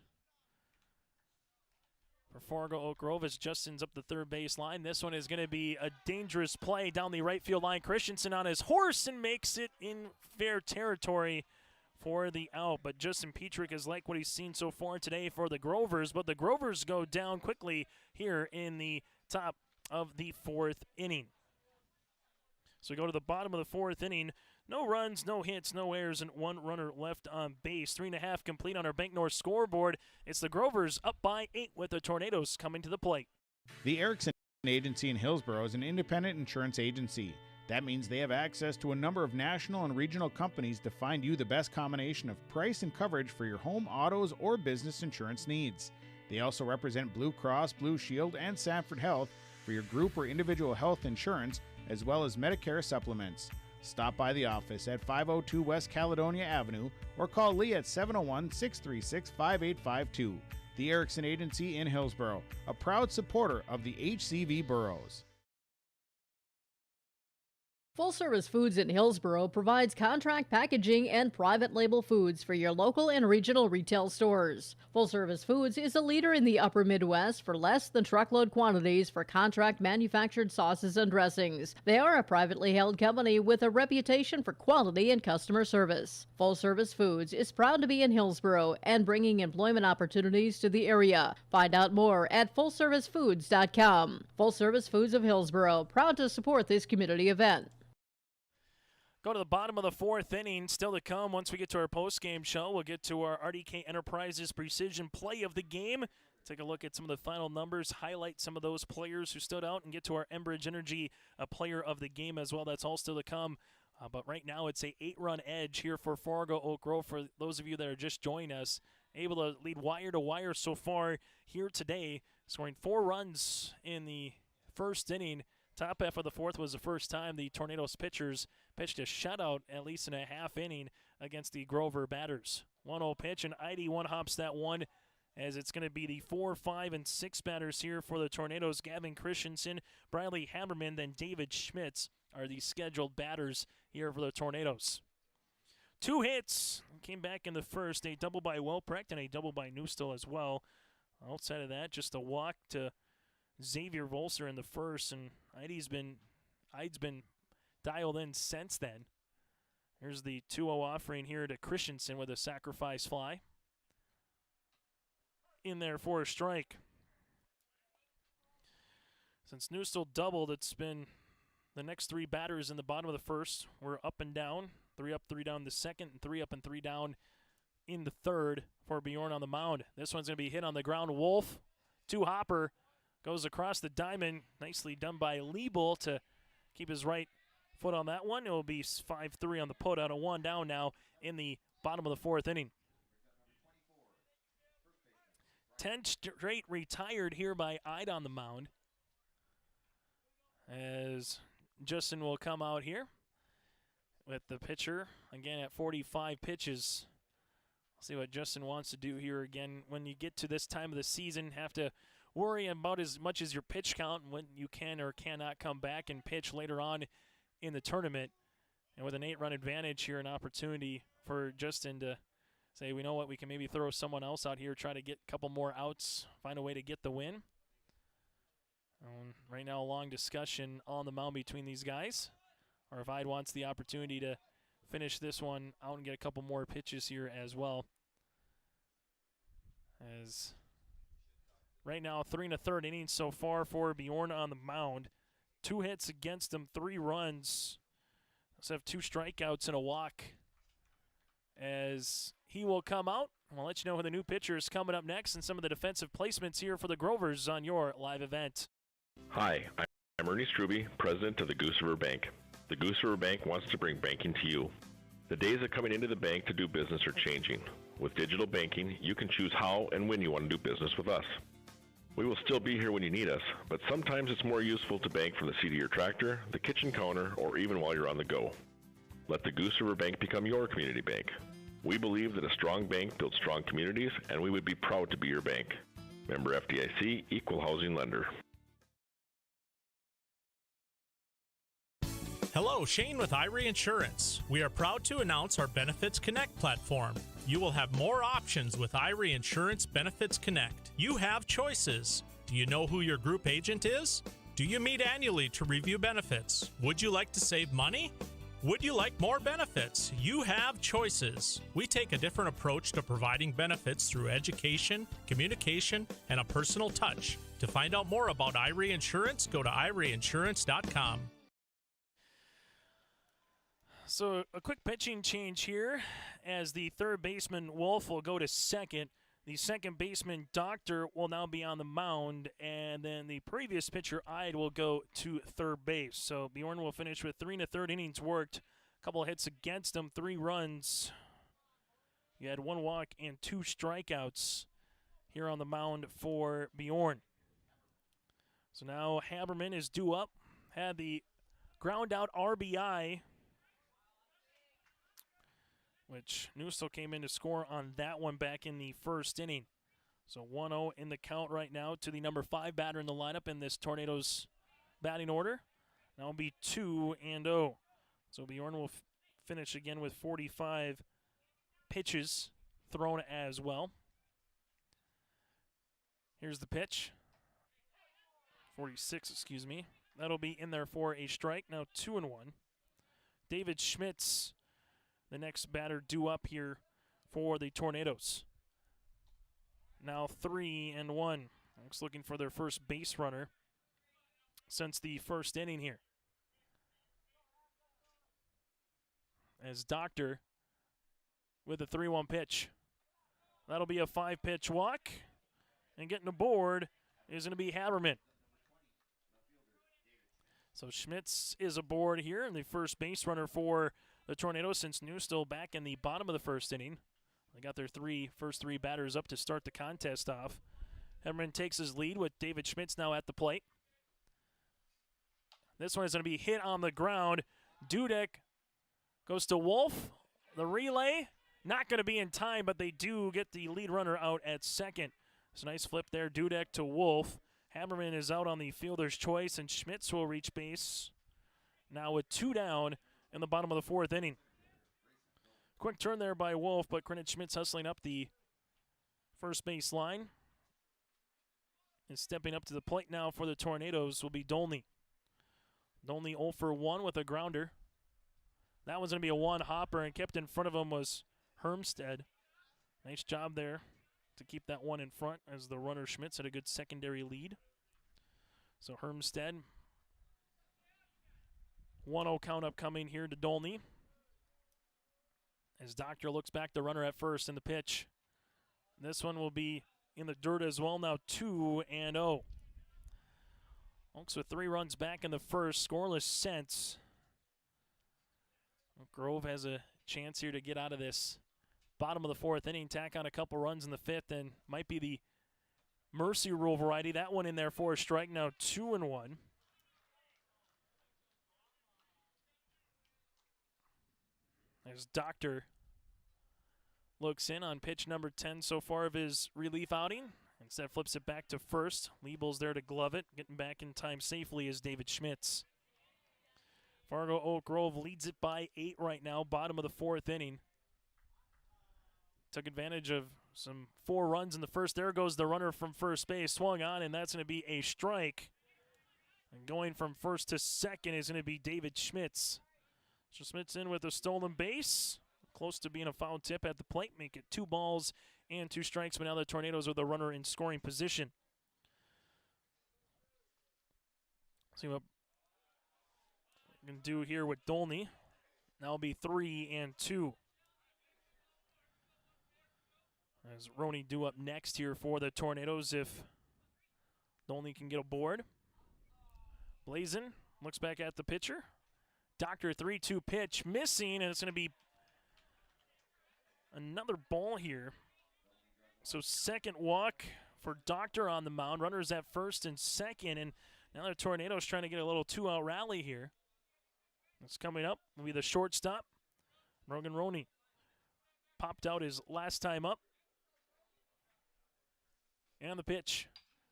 for Fargo Oak Grove as Justin's up the third base line. This one is going to be a dangerous play down the right field line. Christensen on his horse and makes it in fair territory for the out. But Justin Petrick has liked what he's seen so far today for the Grovers. But the Grovers go down quickly here in the top of the 4th inning. So we go to the bottom of the 4th inning. No runs, no hits, no errors, and 1 runner left on base. 3.5 complete on our Bank North scoreboard. It's the Grovers up by 8 with the Tornadoes coming to the plate. The Erickson Agency in Hillsborough is an independent insurance agency. That means they have access to a number of national and regional companies to find you the best combination of price and coverage for your home, autos, or business insurance needs. They also represent Blue Cross, Blue Shield, and Sanford Health for your group or individual health insurance, as well as Medicare supplements. Stop by the office at 502 West Caledonia Avenue or call Lee at 701-636-5852. The Erickson Agency in Hillsborough, a proud supporter of the HCV Burroughs. Full Service Foods in Hillsborough provides contract packaging and private label foods for your local and regional retail stores. Full Service Foods is a leader in the upper Midwest for less than truckload quantities for contract manufactured sauces and dressings. They are a privately held company with a reputation for quality and customer service. Full Service Foods is proud to be in Hillsborough and bringing employment opportunities to the area. Find out more at fullservicefoods.com. Full Service Foods of Hillsborough, proud to support this community event. Go to the bottom of the 4th inning. Still to come once we get to our post-game show. We'll get to our RDK Enterprises Precision Play of the Game. Take a look at some of the final numbers, highlight some of those players who stood out, and get to our Enbridge Energy Player of the Game as well. That's all still to come. But right now it's a 8-run edge here for Fargo Oak Grove for those of you that are just joining us able to lead wire to wire so far here today, scoring 4 runs in the first inning. Top half of the fourth was the first time the Tornadoes pitchers pitched a shutout at least in a half inning against the Grover batters. 1-0 pitch, and Eide one-hops that one, as it's going to be the 4, 5, and 6 batters here for the Tornadoes. Gavin Christensen, Bradley Haberman, then David Schmitz are the scheduled batters here for the Tornadoes. 2 hits came back in the first, a double by Welprecht and a double by Newstill as well. Outside of that, just a walk to Xavier Volser in the first, and Eide's been dialed in since then. Here's the 2-0 offering here to Christensen with a sacrifice fly. In there for a strike. Since Newstill doubled, it's been the next 3 batters in the bottom of the first were up and down. 3 up, 3 down the second, and 3 up and 3 down in the third for Bjorn on the mound. This one's going to be hit on the ground. Wolf, 2-hopper, goes across the diamond. Nicely done by Liebel to keep his right foot on that one. It will be 5-3 on the put out of 1 down now in the bottom of the fourth inning. 10 straight retired here by Eide on the mound, as Justin will come out here with the pitcher again at 45 pitches. See what Justin wants to do here again. When you get to this time of the season, have to worry about as much as your pitch count and when you can or cannot come back and pitch later on in the tournament. And with an 8-run advantage here, an opportunity for Justin to say, we know what, we can maybe throw someone else out here, try to get a couple more outs, find a way to get the win. Right now, a long discussion on the mound between these guys. Or if Eide wants the opportunity to finish this one out and get a couple more pitches here as well. As right now, 3 1/3 innings so far for Bjorn on the mound. 2 hits against him, 3 runs. Also have 2 strikeouts and a walk. As he will come out, we'll let you know who the new pitcher is coming up next and some of the defensive placements here for the Grovers on your live event. Hi, I'm Ernie Struby, president of the Goose River Bank. The Goose River Bank wants to bring banking to you. The days of coming into the bank to do business are changing. With digital banking, you can choose how and when you want to do business with us. We will still be here when you need us, but sometimes it's more useful to bank from the seat of your tractor, the kitchen counter, or even while you're on the go. Let the Goose River Bank become your community bank. We believe that a strong bank builds strong communities, and we would be proud to be your bank. Member FDIC, Equal Housing Lender. Hello, Shane with Irie Insurance. We are proud to announce our Benefits Connect platform. You will have more options with Irie Insurance Benefits Connect. You have choices. Do you know who your group agent is? Do you meet annually to review benefits? Would you like to save money? Would you like more benefits? You have choices. We take a different approach to providing benefits through education, communication, and a personal touch. To find out more about Irie Insurance, go to irieinsurance.com. So a quick pitching change here as the third baseman Wolf will go to second. The second baseman Doctor will now be on the mound, and then the previous pitcher Eide will go to third base. So Bjorn will finish with 3 1/3 innings worked, a couple of hits against him, 3 runs. You had 1 walk and 2 strikeouts here on the mound for Bjorn. So now Haberman is due up, had the ground out RBI, which Newstill came in to score on that one back in the first inning. So 1-0 in the count right now to the number 5 batter in the lineup in this Tornadoes batting order. Now it'll be 2-0. So Bjorn will finish again with 45 pitches thrown as well. Here's the pitch. 46, excuse me. That'll be in there for a strike. Now 2-1. David Schmitz, the next batter due up here for the Tornadoes. Now 3-1. Oaks looking for their first base runner since the first inning here. As Doctor with a 3-1 pitch. That'll be a 5-pitch walk. And getting aboard is going to be Haberman. So Schmitz is aboard here, and the first base runner for the Tornadoes since Newstill back in the bottom of the first inning. They got their first three batters up to start the contest off. Hemmerman takes his lead with David Schmitz now at the plate. This one is going to be hit on the ground. Dudek goes to Wolf. The relay, not going to be in time, but they do get the lead runner out at second. It's a nice flip there, Dudek to Wolf. Hammerman is out on the fielder's choice, and Schmitz will reach base now with 2 down in the bottom of the 4th inning. Quick turn there by Wolf, but Greenwich Schmitz hustling up the first base line. And stepping up to the plate now for the Tornadoes will be Dolney. Dolney 0 for 1 with a grounder. That one's going to be a one-hopper, and kept in front of him was Hermstead. Nice job there to keep that one in front as the runner Schmitz had a good secondary lead. So Hermstead, 1-0 count upcoming here to Dolney. As Doctor looks back, the runner at first in the pitch. This one will be in the dirt as well, now 2-0. Oaks with 3 runs back in the first, scoreless since. Grove has a chance here to get out of this bottom of the 4th inning, tack on a couple runs in the 5th, and might be the mercy rule variety. That one in there for a strike, now 2-1. As Doctor looks in on pitch number 10 so far of his relief outing. Instead flips it back to first. Liebel's there to glove it. Getting back in time safely is David Schmitz. Fargo Oak Grove leads it by 8 right now, bottom of the 4th inning. Took advantage of some 4 runs in the first. There goes the runner from first base. Swung on, and that's going to be a strike. And going from first to second is going to be David Schmitz. So Schmitz in with a stolen base. Close to being a foul tip at the plate. Make it 2 balls and 2 strikes, but now the Tornadoes are the runner in scoring position. See what we can do here with Dolney. That'll be 3-2. As Roney due up next here for the Tornadoes if Dolney can get aboard. Blazin looks back at the pitcher. Doctor 3-2 pitch missing, and it's going to be another ball here. So second walk for Doctor on the mound. Runners at first and second, and now the Tornadoes trying to get a little 2-out rally here. It's coming up will be the shortstop. Rogan Roney popped out his last time up. And the pitch.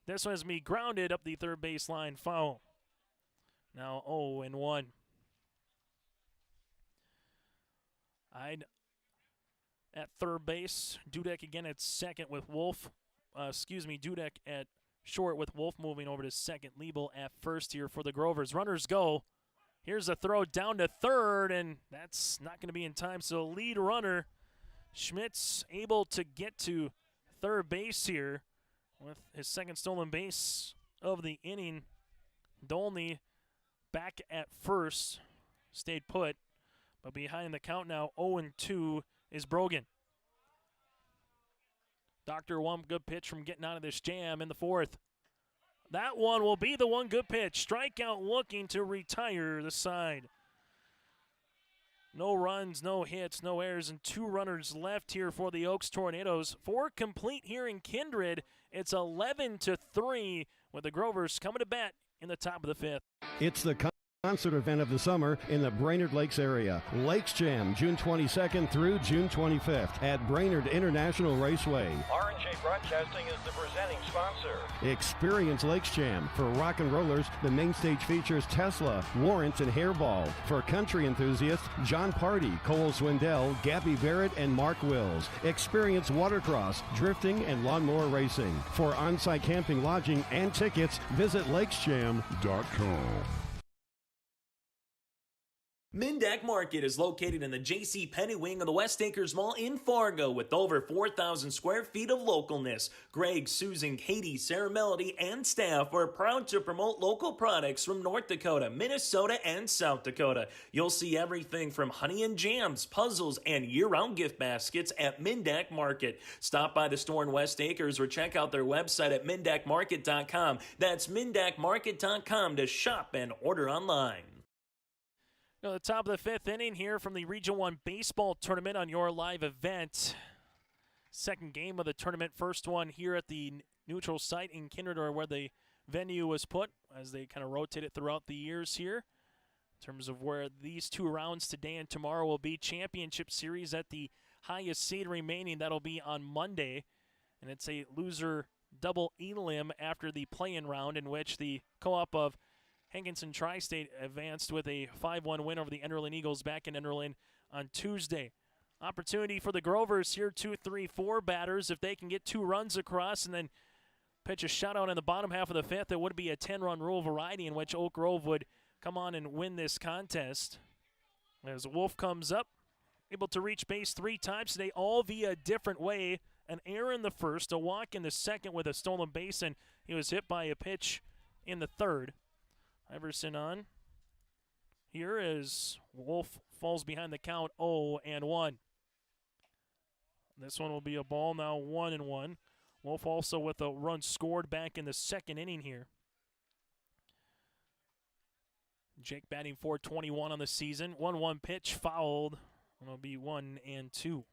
This one is me grounded up the third baseline, foul. Now 0-1. I'd at third base. Dudek again at second with Wolf. Dudek at short with Wolf moving over to second. Liebel at first here for the Grovers. Runners go. Here's a throw down to third, and that's not going to be in time. So lead runner Schmitz able to get to third base here with his second stolen base of the inning. Dolney back at first, stayed put, but behind the count now 0-2 is Brogan. Doctor one good pitch from getting out of this jam in the 4th. That one will be the one good pitch. Strikeout looking to retire the side. No runs, no hits, no errors, and 2 runners left here for the Oaks Tornadoes. 4 complete here in Kindred. It's 11-3 with the Grovers coming to bat in the top of the 5th. It's the concert event of the summer in the Brainerd Lakes area. Lakes Jam, June 22nd through June 25th at Brainerd International Raceway. R&J Broadcasting is the presenting sponsor. Experience Lakes Jam. For rock and rollers, the main stage features Tesla, Warrants, and Hairball. For country enthusiasts, John Party, Cole Swindell, Gabby Barrett, and Mark Wills. Experience watercross, drifting, and lawnmower racing. For on-site camping, lodging, and tickets, visit lakesjam.com. Mindak Market is located in the J.C. Penney wing of the West Acres Mall in Fargo with over 4,000 square feet of localness. Greg, Susan, Katie, Sarah Melody, and staff are proud to promote local products from North Dakota, Minnesota, and South Dakota. You'll see everything from honey and jams, puzzles, and year-round gift baskets at Mindak Market. Stop by the store in West Acres or check out their website at mindakmarket.com. That's mindakmarket.com to shop and order online. Now, the top of the 5th inning here from the Region 1 baseball tournament on your live event. second game of the tournament. First one here at the neutral site in Kindred, or where the venue was put, as they kind of rotate it throughout the years here. In terms of where these two rounds today and tomorrow will be. Championship series at the highest seed remaining. That'll be on Monday. And it's a loser double elim after the play-in round, in which the co-op of Hankinson Tri-State advanced with a 5-1 win over the Enderlin Eagles back in Enderlin on Tuesday. Opportunity for the Grovers here, 2-3-4 batters. If they can get 2 runs across and then pitch a shutout in the bottom half of the 5th, it would be a 10-run rule variety in which Oak Grove would come on and win this contest. As Wolf comes up, able to reach base 3 times today, all via a different way. An error in the first, a walk in the second with a stolen base, and he was hit by a pitch in the third. Iverson on here as Wolf falls behind the count 0-1. This one will be a ball, now 1-1. Wolf also with a run scored back in the second inning here. Jake batting .421 on the season. 1-1 pitch fouled. It'll be 1-2.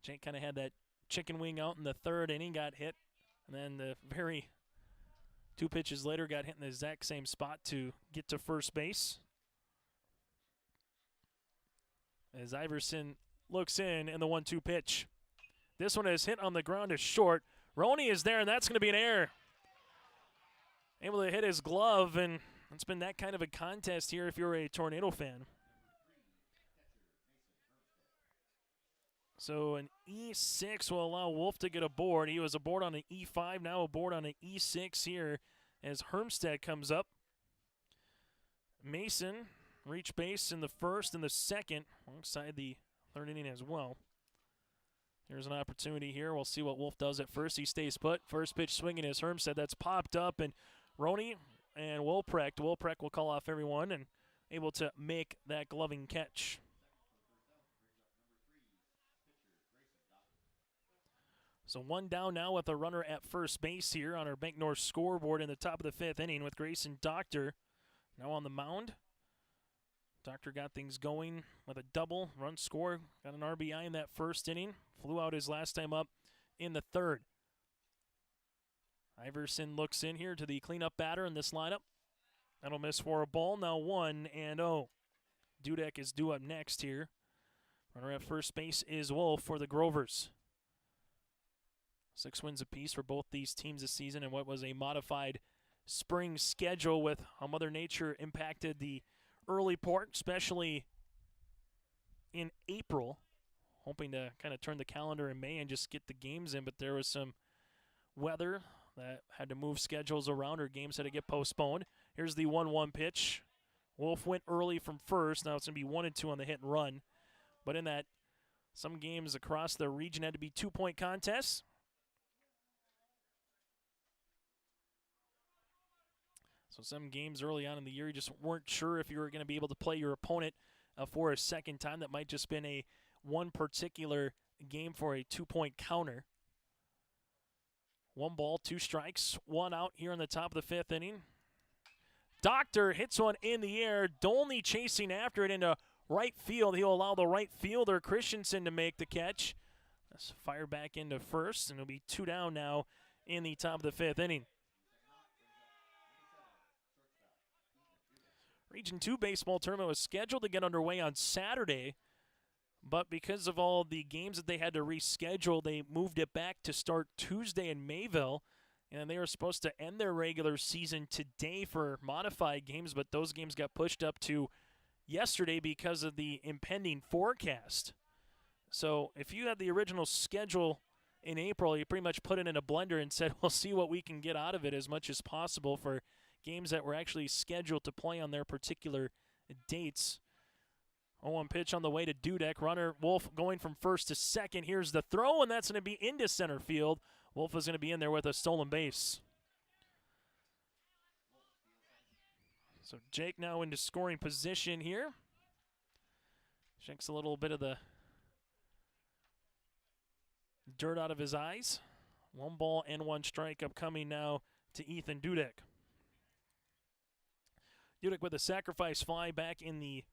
Jake kind of had that chicken wing out in the third inning, got hit, and then the very 2 pitches later got hit in the exact same spot to get to first base. As Iverson looks in the 1-2 pitch. This one is hit on the ground, is short. Roney is there, and that's going to be an error. Able to hit his glove, and it's been that kind of a contest here if you're a Tornado fan. So an E6 will allow Wolf to get aboard. He was aboard on an E5, now aboard on an E6 here as Hermstead comes up. Mason reached base in the first and the second, alongside the third inning as well. Here's an opportunity here. We'll see what Wolf does at first. He stays put. First pitch swinging is Hermstead. That's popped up, and Roney and Wilprecht will call off everyone and able to make that gloving catch. So 1 down now with a runner at first base here on our Bank North scoreboard in the top of the 5th inning with Grayson Doctor now on the mound. Doctor got things going with a double, run score, got an RBI in that first inning, flew out his last time up in the third. Iverson looks in here to the cleanup batter in this lineup. That'll miss for a ball, now 1-0. Dudek is due up next here. Runner at first base is Wolf for the Grovers. 6 wins apiece for both these teams this season in what was a modified spring schedule with how Mother Nature impacted the early part, especially in April, hoping to kind of turn the calendar in May and just get the games in, but there was some weather that had to move schedules around, or games had to get postponed. Here's the 1-1 pitch. Wolf went early from first. Now it's going to be 1-2 on the hit and run. But in that, some games across the region had to be 2-point contests. So some games early on in the year, you just weren't sure if you were going to be able to play your opponent for a second time. That might just been a one particular game for a 2-point counter. 1 ball, 2 strikes, 1 out here in the top of the 5th inning. Doctor hits one in the air. Dolney chasing after it into right field. He'll allow the right fielder, Christensen, to make the catch. Let's fire back into first, and it'll be 2 down now in the top of the 5th inning. Region 2 baseball tournament was scheduled to get underway on Saturday, but because of all the games that they had to reschedule, they moved it back to start Tuesday in Mayville, and they were supposed to end their regular season today for modified games, but those games got pushed up to yesterday because of the impending forecast. So if you had the original schedule in April, you pretty much put it in a blender and said, we'll see what we can get out of it as much as possible for games that were actually scheduled to play on their particular dates. 0-1 pitch on the way to Dudek. Runner Wolf going from first to second. Here's the throw, and that's going to be into center field. Wolf is going to be in there with a stolen base. So Jake now into scoring position here. Shakes a little bit of the dirt out of his eyes. 1 ball and 1 strike upcoming now to Ethan Dudek. Dudek with a sacrifice fly back in the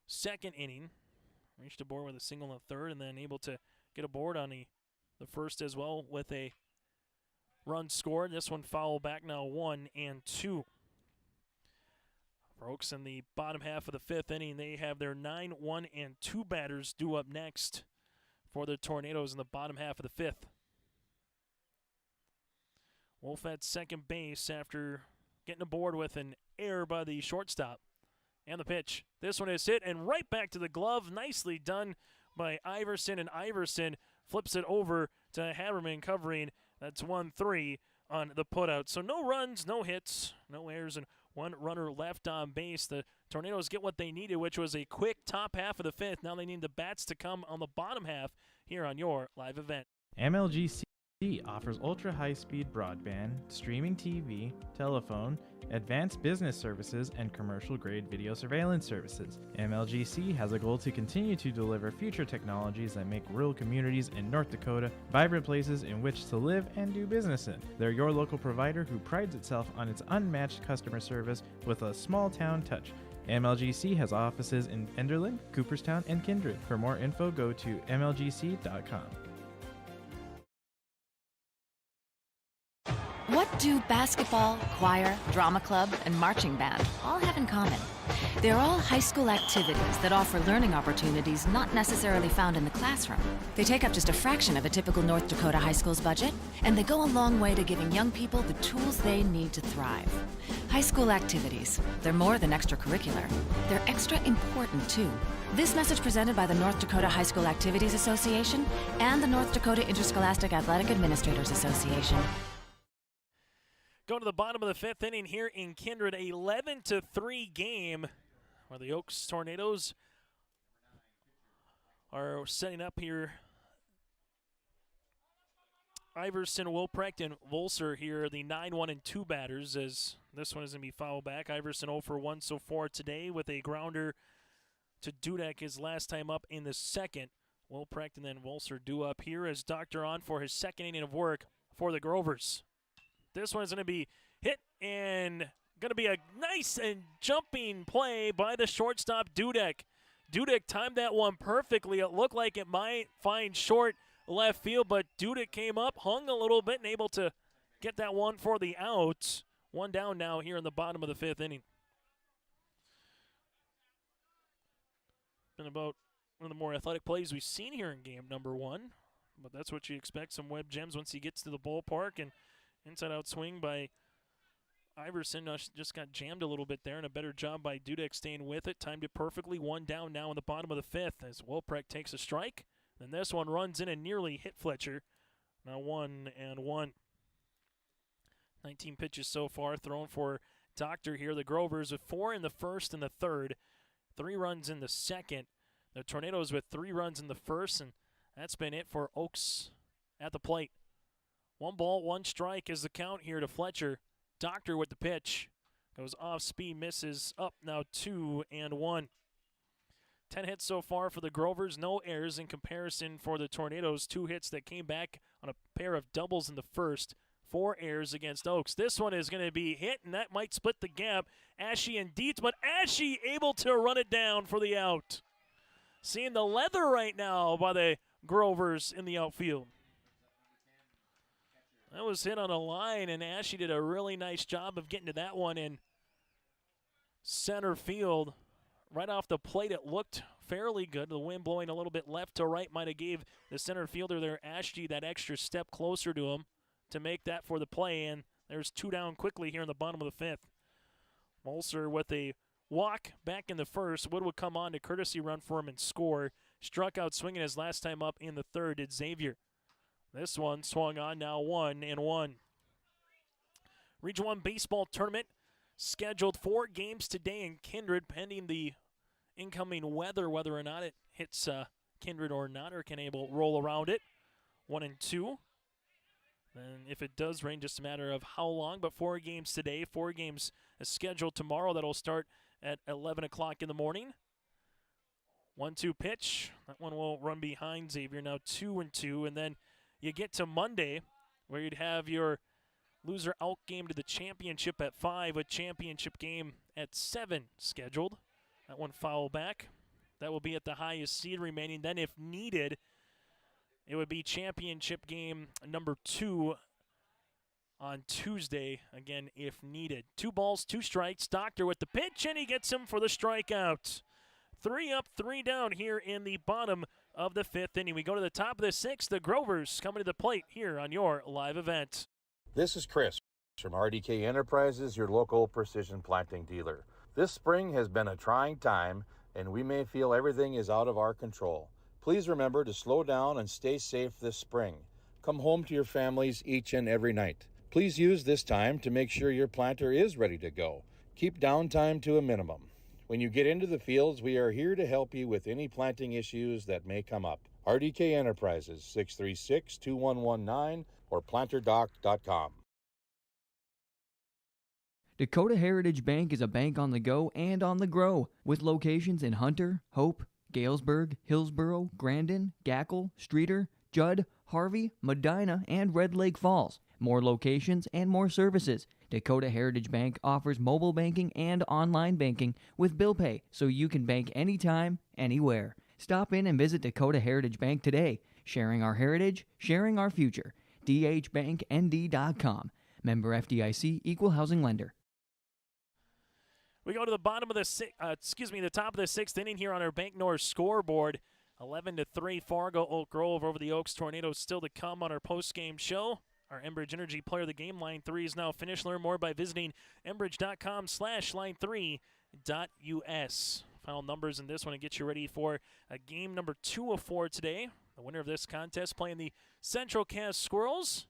second inning. Reached aboard with a single in the third, and then able to get aboard on the first as well with a run scored. This one foul back now 1-2. For Oaks in the bottom half of the fifth inning, they have their 9-1-2 batters due up next for the Tornadoes in the bottom half of the fifth. Wolf at second base after getting aboard with an error by the shortstop. And the pitch. This one is hit and right back to the glove. Nicely done by Iverson, and Iverson flips it over to Haberman covering. That's 1-3 on the putout. So no runs, no hits, no errors, and one runner left on base. The Tornadoes get what they needed, which was a quick top half of the fifth. Now they need the bats to come on the bottom half here on your live event. MLGC offers ultra-high-speed broadband, streaming TV, telephone, advanced business services, and commercial-grade video surveillance services. MLGC has a goal to continue to deliver future technologies that make rural communities in North Dakota vibrant places in which to live and do business in. They're your local provider who prides itself on its unmatched customer service with a small-town touch. MLGC has offices in Enderlin, Cooperstown, and Kindred. For more info, go to mlgc.com. What do basketball, choir, drama club, and marching band all have in common? They're all high school activities that offer learning opportunities not necessarily found in the classroom. They take up just a fraction of a typical North Dakota high school's budget, and they go a long way to giving young people the tools they need to thrive. High school activities, they're more than extracurricular. They're extra important, too. This message presented by the North Dakota High School Activities Association and the North Dakota Interscholastic Athletic Administrators Association. Going to the bottom of the fifth inning here in Kindred, 11-3 game where the Oaks Tornadoes are setting up here. Iverson, Wilprecht, and Volser here, the 9-1-2 batters, as this one is going to be fouled back. Iverson 0 for 1 so far today with a grounder to Dudek his last time up in the second. Wilprecht and then Volser due up here as Doctor on for his second inning of work for the Grovers. This one is going to be hit and going to be a nice and jumping play by the shortstop, Dudek. Dudek timed that one perfectly. It looked like it might find short left field, but Dudek came up, hung a little bit, and able to get that one for the out. One down now here in the bottom of the fifth inning. Been about one of the more athletic plays we've seen here in game number one, but that's what you expect, some web gems once he gets to the ballpark, and inside-out swing by Iverson just got jammed a little bit there, and a better job by Dudek staying with it. Timed it perfectly. One down now in the bottom of the fifth as Wilprecht takes a strike. Then this one runs in and nearly hit Fletcher. Now 1-1. 19 pitches so far thrown for Doctor here. The Grovers with 4 in the first and the third. 3 runs in the second. The Tornadoes with 3 runs in the first, and that's been it for Oaks at the plate. 1 ball, 1 strike is the count here to Fletcher. Doctor with the pitch. Goes off speed, misses up now 2-1. 10 hits so far for the Grovers. No errors in comparison for the Tornadoes. 2 hits that came back on a pair of doubles in the first. 4 errors against Oaks. This one is going to be hit, and that might split the gap. Ashe and Dietz, but Ashe able to run it down for the out. Seeing the leather right now by the Grovers in the outfield. That was hit on a line, and Ashe did a really nice job of getting to that one in center field. Right off the plate, it looked fairly good. The wind blowing a little bit left to right might have gave the center fielder there, Ashe, that extra step closer to him to make that for the play, and there's 2 down quickly here in the bottom of the fifth. Molser with a walk back in the first. Wood would come on to courtesy run for him and score. Struck out swinging his last time up in the third did Xavier. This one swung on now 1-1. Region 1 baseball tournament scheduled 4 games today in Kindred pending the incoming weather, whether or not it hits Kindred or not, or can able roll around it. 1-2. And if it does rain, just a matter of how long, but 4 games today, 4 games scheduled tomorrow. That'll start at 11 o'clock in the morning. 1-2 pitch. That one will run behind Xavier, now 2-2, and then you get to Monday, where you'd have your loser out game to the championship at 5, a championship game at 7 scheduled. That one foul back. That will be at the highest seed remaining. Then, if needed, It would be championship game number 2 on Tuesday, again, if needed. 2 balls, 2 strikes. Doctor with the pitch, and he gets him for the strikeout. 3 up, 3 down here in the bottom of the 5th inning. We go to the top of the 6th. The Grovers coming to the plate here on your live event. This is Chris from RDK Enterprises, your local precision planting dealer. This spring has been a trying time, and we may feel everything is out of our control. Please remember to slow down and stay safe this spring. Come home to your families each and every night. Please use this time to make sure your planter is ready to go. Keep downtime to a minimum. When you get into the fields, we are here to help you with any planting issues that may come up. RDK Enterprises, 636-2119 or planterdoc.com. Dakota Heritage Bank is a bank on the go and on the grow, with locations in Hunter, Hope, Galesburg, Hillsborough, Grandin, Gackle, Streeter, Judd, Harvey, Medina, and Red Lake Falls. More locations and more services. Dakota Heritage Bank offers mobile banking and online banking with bill pay, so you can bank anytime, anywhere. Stop in and visit Dakota Heritage Bank today. Sharing our heritage, sharing our future. dhbanknd.com. Member FDIC, Equal Housing Lender. We go to the bottom of the the top of the 6th inning here on our Bank North scoreboard. 11-3 Fargo Oak Grove over the Oaks Tornadoes still to come on our post-game show. Our Enbridge Energy Player of the Game Line 3 is now finished. Learn more by visiting enbridge.com/line3.us. Final numbers in this one to get you ready for a game number 2 of 4 today. The winner of this contest playing the Central Cass Squirrels.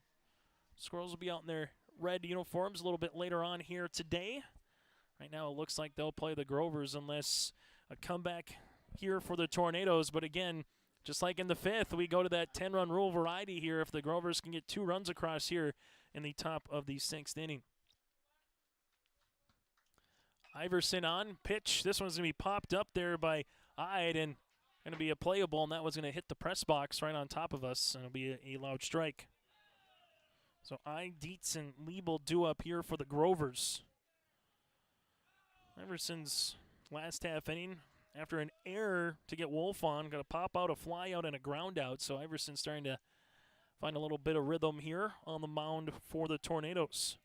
Squirrels will be out in their red uniforms a little bit later on here today. Right now it looks like they'll play the Grovers unless a comeback here for the Tornadoes. But again, just like in the 5th, we go to that 10-run rule variety here if the Grovers can get 2 runs across here in the top of the 6th inning. Iverson on pitch. This one's going to be popped up there by Ide and going to be a playable, and that was going to hit the press box right on top of us, and it'll be a loud strike. So Ide, Dietz, and Liebel do up here for the Grovers. Iverson's last half inning, after an error to get Wolf on, got to pop out a fly out and a ground out. So Iverson's starting to find a little bit of rhythm here on the mound for the Tornadoes.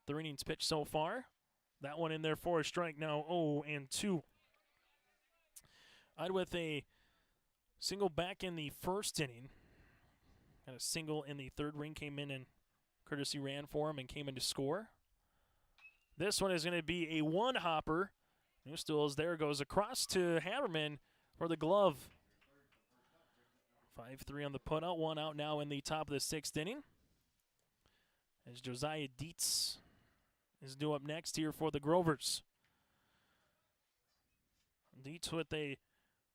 3 innings pitched so far. That one in there for a strike now, 0-2. I'd with a single back in the 1st inning. Got a single in the 3rd ring, came in and courtesy ran for him and came in to score. This one is going to be a one-hopper. Newstools there goes across to Hammerman for the glove. 5-3 on the putout, 1 out now in the top of the 6th inning. As Josiah Dietz is due up next here for the Grovers. Dietz with a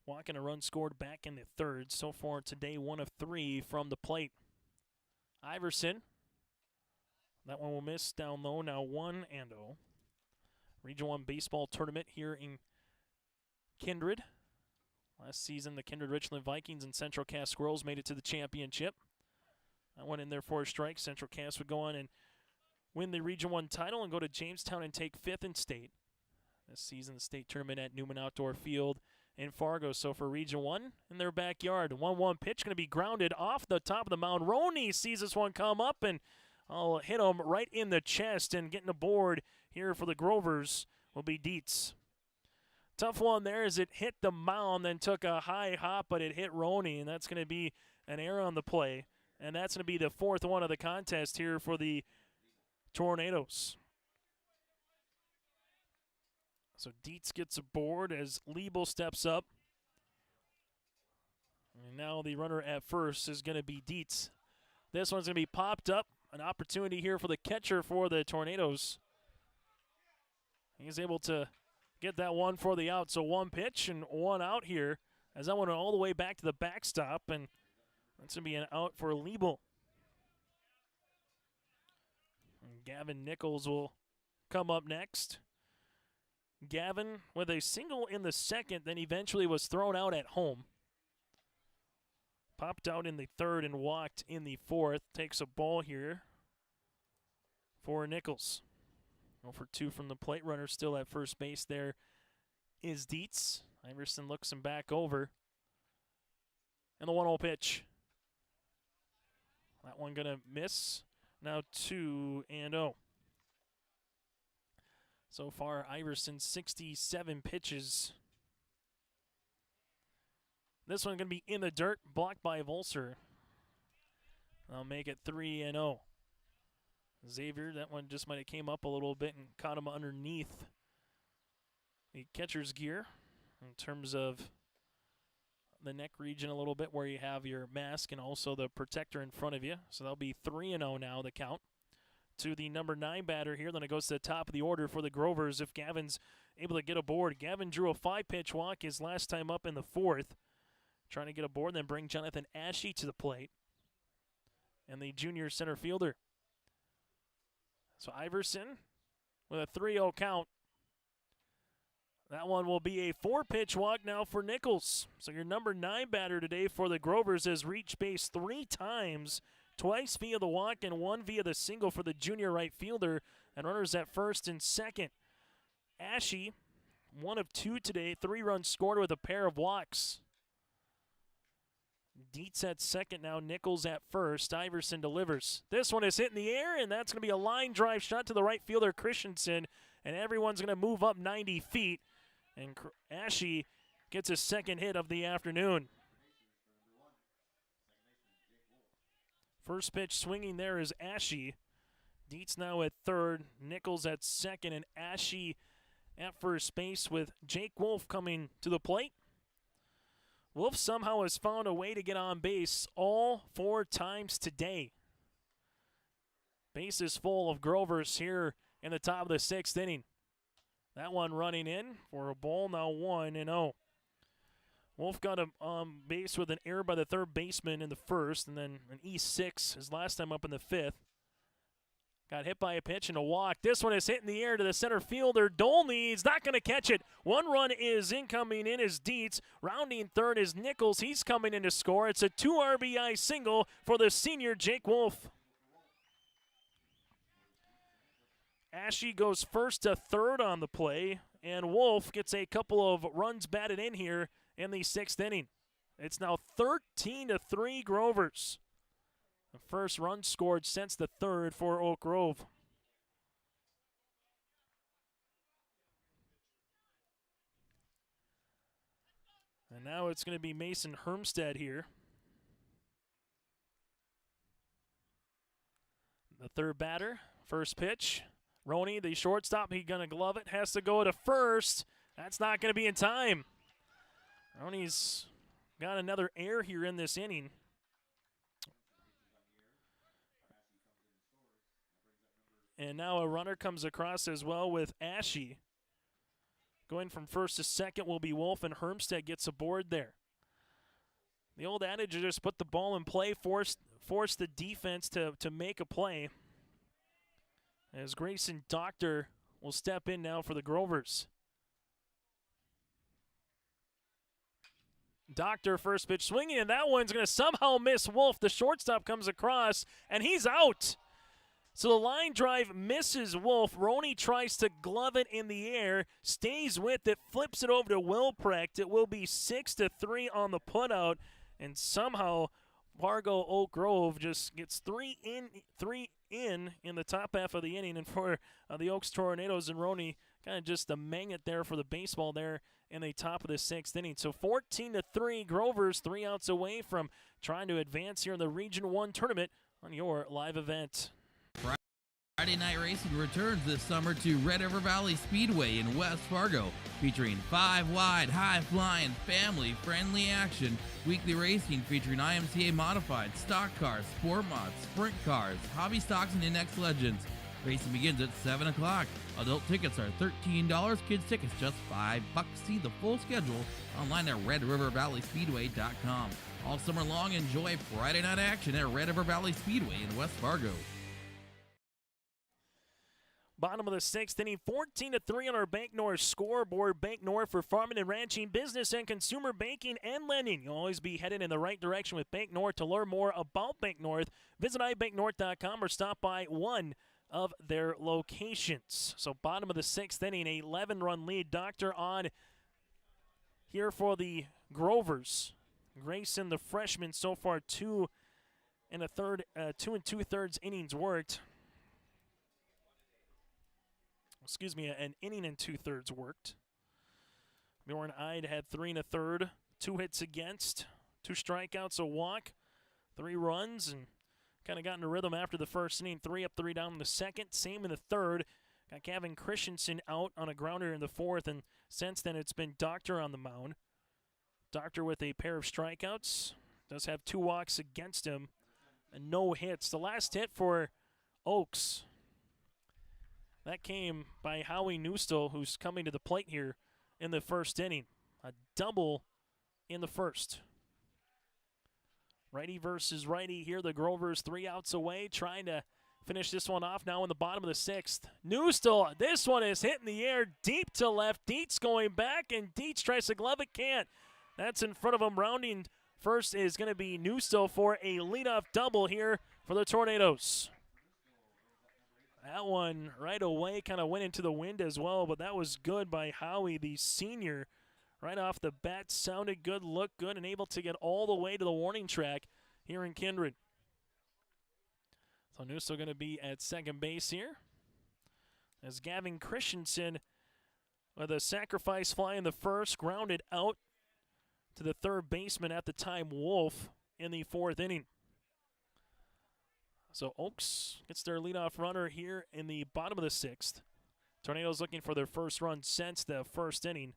walk and a run scored back in the 3rd. So far today, 1 of 3 from the plate. Iverson. That one will miss down low, now 1-0. Region 1 baseball tournament here in Kindred. Last season, the Kindred Richland Vikings and Central Cass Squirrels made it to the championship. That one in there for a strike. Central Cass would go on and win the Region 1 title and go to Jamestown and take 5th in state. This season, the state tournament at Newman Outdoor Field in Fargo. So for Region 1 in their backyard, 1-1 pitch going to be grounded off the top of the mound. Roney sees this one come up and I'll hit him right in the chest, and getting aboard here for the Grovers will be Dietz. Tough one there as it hit the mound, then took a high hop, but it hit Roney, and that's going to be an error on the play. And that's going to be the 4th one of the contest here for the Tornadoes. So Dietz gets aboard as Liebel steps up. And now the runner at first is going to be Dietz. This one's going to be popped up. An opportunity here for the catcher for the Tornadoes. He's able to get that one for the out. So 1 pitch and 1 out here as that one went all the way back to the backstop, and that's going to be an out for Liebel. And Gavin Nichols will come up next. Gavin with a single in the 2nd, then eventually was thrown out at home. Popped out in the 3rd and walked in the 4th. Takes a ball here for Nichols. 0-for-2 from the plate. Runner still at first base there is Dietz. Iverson looks him back over. And the 1-0 pitch. That one going to miss. Now 2-0. So far, Iverson 67 pitches. This one going to be in the dirt, blocked by Volser. I'll make it 3-0. Xavier, that one just might have came up a little bit and caught him underneath the catcher's gear in terms of the neck region a little bit where you have your mask and also the protector in front of you. So that'll be 3-0 now, the count. To the number 9 batter here. Then it goes to the top of the order for the Grovers if Gavin's able to get aboard. Gavin drew a 5-pitch walk his last time up in the 4th. Trying to get aboard and then bring Jonathan Ashe to the plate. And the junior center fielder. So Iverson with a 3-0 count. That one will be a 4-pitch walk now for Nichols. So your number 9 batter today for the Grovers has reached base 3 times, twice via the walk and 1 via the single for the junior right fielder, and runners at first and second. Ashe, 1 of 2 today, 3 runs scored with a pair of walks. Dietz at second now, Nichols at first. Iverson delivers. This one is hit in the air, and that's going to be a line drive shot to the right fielder, Christensen, and everyone's going to move up 90 feet. And Ashe gets his second hit of the afternoon. First pitch swinging there is Ashe. Dietz now at third, Nichols at second, and Ashe at first base with Jake Wolf coming to the plate. Wolf somehow has found a way to get on base all 4 times today. Base is full of Grovers here in the top of the 6th inning. That one running in for a ball, now 1-0. Wolf got him on base with an error by the third baseman in the 1st, and then an E6 his last time up in the 5th. Got hit by a pitch and a walk. This one is hit in the air to the center fielder. Dolney is not going to catch it. 1 run is incoming in is Dietz. Rounding third is Nichols. He's coming in to score. It's a 2 RBI single for the senior Jake Wolf. Ashe goes first to third on the play, and Wolf gets a couple of runs batted in here in the 6th inning. It's now 13-3 Grovers. The first run scored since the 3rd for Oak Grove. And now it's going to be Mason Hermstead here. The 3rd batter, first pitch. Roney, the shortstop, he's going to glove it, has to go to first. That's not going to be in time. Roney's got another error here in this inning. And now a runner comes across as well with Ashe. Going from first to second will be Wolf, and Hermstead gets aboard there. The old adage is just put the ball in play, force the defense to make a play. As Grayson Doctor will step in now for the Grovers. Doctor first pitch swinging, and that one's going to somehow miss Wolf. The shortstop comes across, and he's out. So the line drive misses Wolf. Roney tries to glove it in the air, stays with it, flips it over to Wilprecht. It will be 6-3 on the putout, and somehow Fargo Oak Grove just gets 3 in the top half of the inning. And for the Oaks Tornadoes and Roney, kind of just a magnet there for the baseball there in the top of the 6th inning. So 14-3 Grovers, 3 outs away from trying to advance here in the Region 1 tournament on your live event. Friday Night Racing returns this summer to Red River Valley Speedway in West Fargo, featuring 5-wide, high-flying, family-friendly action. Weekly racing featuring IMCA modified, stock cars, sport mods, sprint cars, hobby stocks, and index legends. Racing begins at 7 o'clock. Adult tickets are $13, kids tickets just $5. See the full schedule online at RedRiverValleySpeedway.com. All summer long, enjoy Friday night action at Red River Valley Speedway in West Fargo. Bottom of the 6th inning, 14-3 on our Bank North scoreboard. Bank North for farming and ranching, business and consumer banking and lending. You'll always be headed in the right direction with Bank North. To learn more about Bank North, visit ibanknorth.com or stop by one of their locations. So bottom of the 6th inning, a 11-run lead. Doctor on here for the Grovers. Grayson, the freshman, so far 2 in a third, 2 2/3 innings worked. Excuse me, an inning and 2/3 worked. Bjorn Eid had 3 1/3, 2 hits against, 2 strikeouts, a walk, 3 runs, and kind of got into rhythm after the first inning. 3 up, 3 down in the second. Same in the third. Got Gavin Christensen out on a grounder in the fourth, and since then it's been Doctor on the mound. Doctor with a pair of strikeouts. Does have 2 walks against him and no hits. The last hit for Oaks, that came by Howie Newstill, who's coming to the plate here in the first inning. A double in the first. Righty versus righty here. The Grovers 3 outs away, trying to finish this one off now in the bottom of the 6th. Newstill, this one is hit in the air deep to left. Dietz going back, and Dietz tries to glove it, can't. That's in front of him. Rounding first is going to be Newstill for a leadoff double here for the Tornadoes. That one right away kind of went into the wind as well, but that was good by Howie, the senior. Right off the bat, sounded good, looked good, and able to get all the way to the warning track here in Kindred. So Newstill going to be at second base here, as Gavin Christensen with a sacrifice fly in the first, grounded out to the third baseman at the time, Wolf, in the 4th inning. So Oaks gets their leadoff runner here in the bottom of the 6th. Tornadoes looking for their first run since the first inning.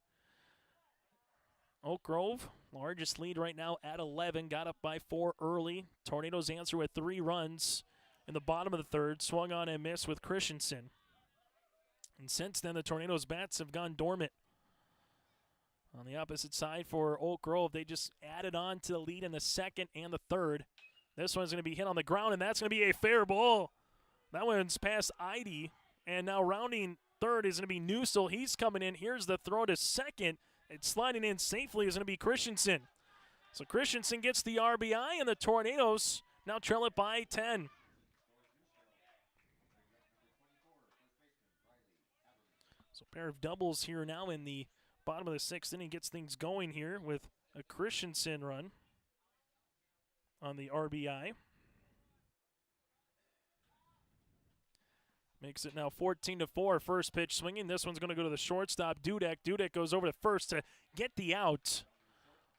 Oak Grove, largest lead right now at 11, got up by 4 early. Tornadoes answer with 3 runs in the bottom of the 3rd, swung on and missed with Christensen. And since then, the Tornadoes' bats have gone dormant. On the opposite side for Oak Grove, they just added on to the lead in the 2nd and the 3rd. This one's going to be hit on the ground, and that's going to be a fair ball. That one's past Eide, and now rounding third is going to be Newstill. He's coming in. Here's the throw to second. It's sliding in safely is going to be Christensen. So Christensen gets the RBI, and the Tornadoes now trail it by 10. So a pair of doubles here now in the bottom of the 6th inning. Gets things going here with a Christensen run on the RBI. Makes it now 14-4. First pitch swinging. This one's going to go to the shortstop, Dudek. Dudek goes over to first to get the out.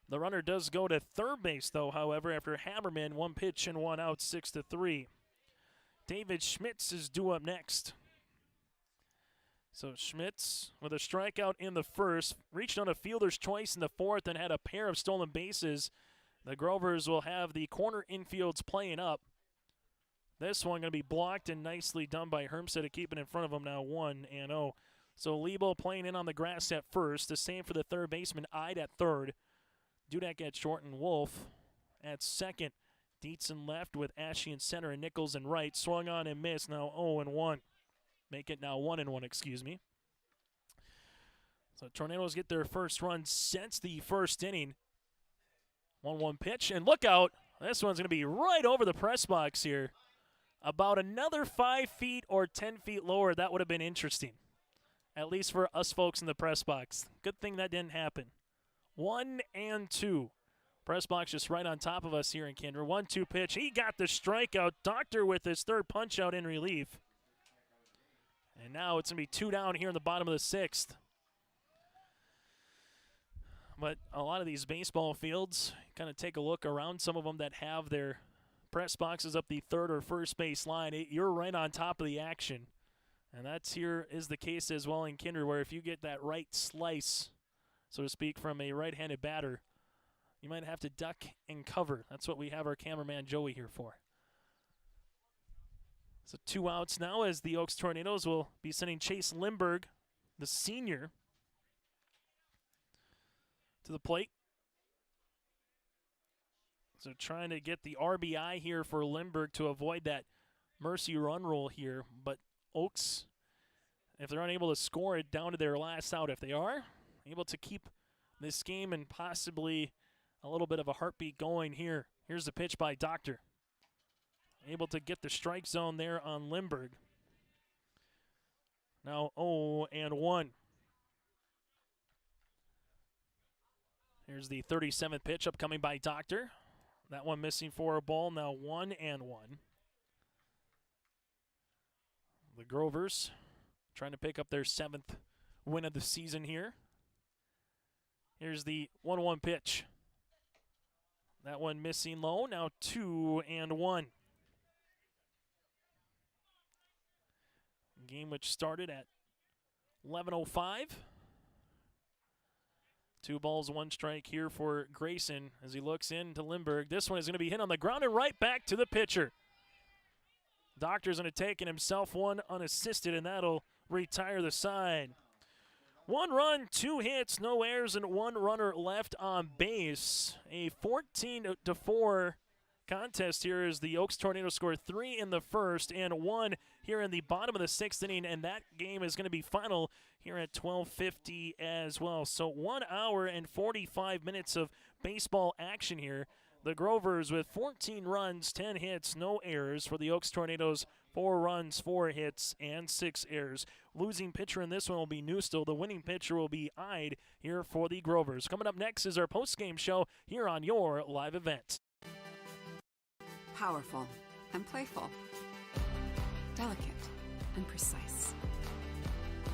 The runner does go to third base, though, however, after Hammerman, 1 pitch and 1 out, 6-3. David Schmitz is due up next. So Schmitz, with a strikeout in the first, reached on a fielder's choice in the 4th and had a pair of stolen bases. The Grovers will have the corner infields playing up. This one going to be blocked and nicely done by Hermstead to keep it in front of him now 1-0. So Lebo playing in on the grass at first. The same for the third baseman, Eid at third. Dudek at short and Wolf at second. Dietz in left with Ashe in center and Nichols in right. Swung on and missed, now 0-1. Make it now 1-1, excuse me. So Tornadoes get their first run since the first inning. 1-1 pitch, and look out. This one's going to be right over the press box here. About another 5 feet or 10 feet lower, that would have been interesting. At least for us folks in the press box. Good thing that didn't happen. 1-2. Press box just right on top of us here in Kinder. 1-2 pitch. He got the strikeout. Doctor with his third punch out in relief. And now it's going to be 2 down here in the bottom of the 6th. But a lot of these baseball fields, kind of take a look around some of them that have their press boxes up the third or first base line. You're right on top of the action. And that's here is the case as well in Kinder, where if you get that right slice, so to speak, from a right-handed batter, you might have to duck and cover. That's what we have our cameraman Joey here for. So 2 outs now as the Oaks Tornadoes will be sending Chase Lindberg, the senior, to the plate. So trying to get the RBI here for Lindbergh to avoid that mercy run rule here. But Oaks, if they're unable to score it, down to their last out. If they are able to keep this game and possibly a little bit of a heartbeat going here. Here's the pitch by Doctor. Able to get the strike zone there on Lindbergh. Now 0-1. Here's the 37th pitch upcoming by Doctor. That one missing for a ball, now 1-1. The Grovers trying to pick up their 7th win of the season here. Here's the 1-1 pitch. That one missing low, now 2-1. Game which started at 11:05. 2 balls, 1 strike here for Grayson as he looks into Lindbergh. This one is going to be hit on the ground and right back to the pitcher. Doctor's going to take himself one unassisted, and that'll retire the side. 1 run, 2 hits, no errors, and 1 runner left on base. A 14-4 contest here as the Oaks Tornadoes score 3 in the first and 1 here in the bottom of the 6th inning, and that game is going to be final here at 12:50 as well. So 1 hour and 45 minutes of baseball action here. The Grovers with 14 runs, 10 hits, no errors. For the Oaks Tornadoes, 4 runs, 4 hits, and 6 errors. Losing pitcher in this one will be Newstill. The winning pitcher will be Ide here for the Grovers. Coming up next is our post-game show here on your live event. Powerful and playful. Delicate and precise.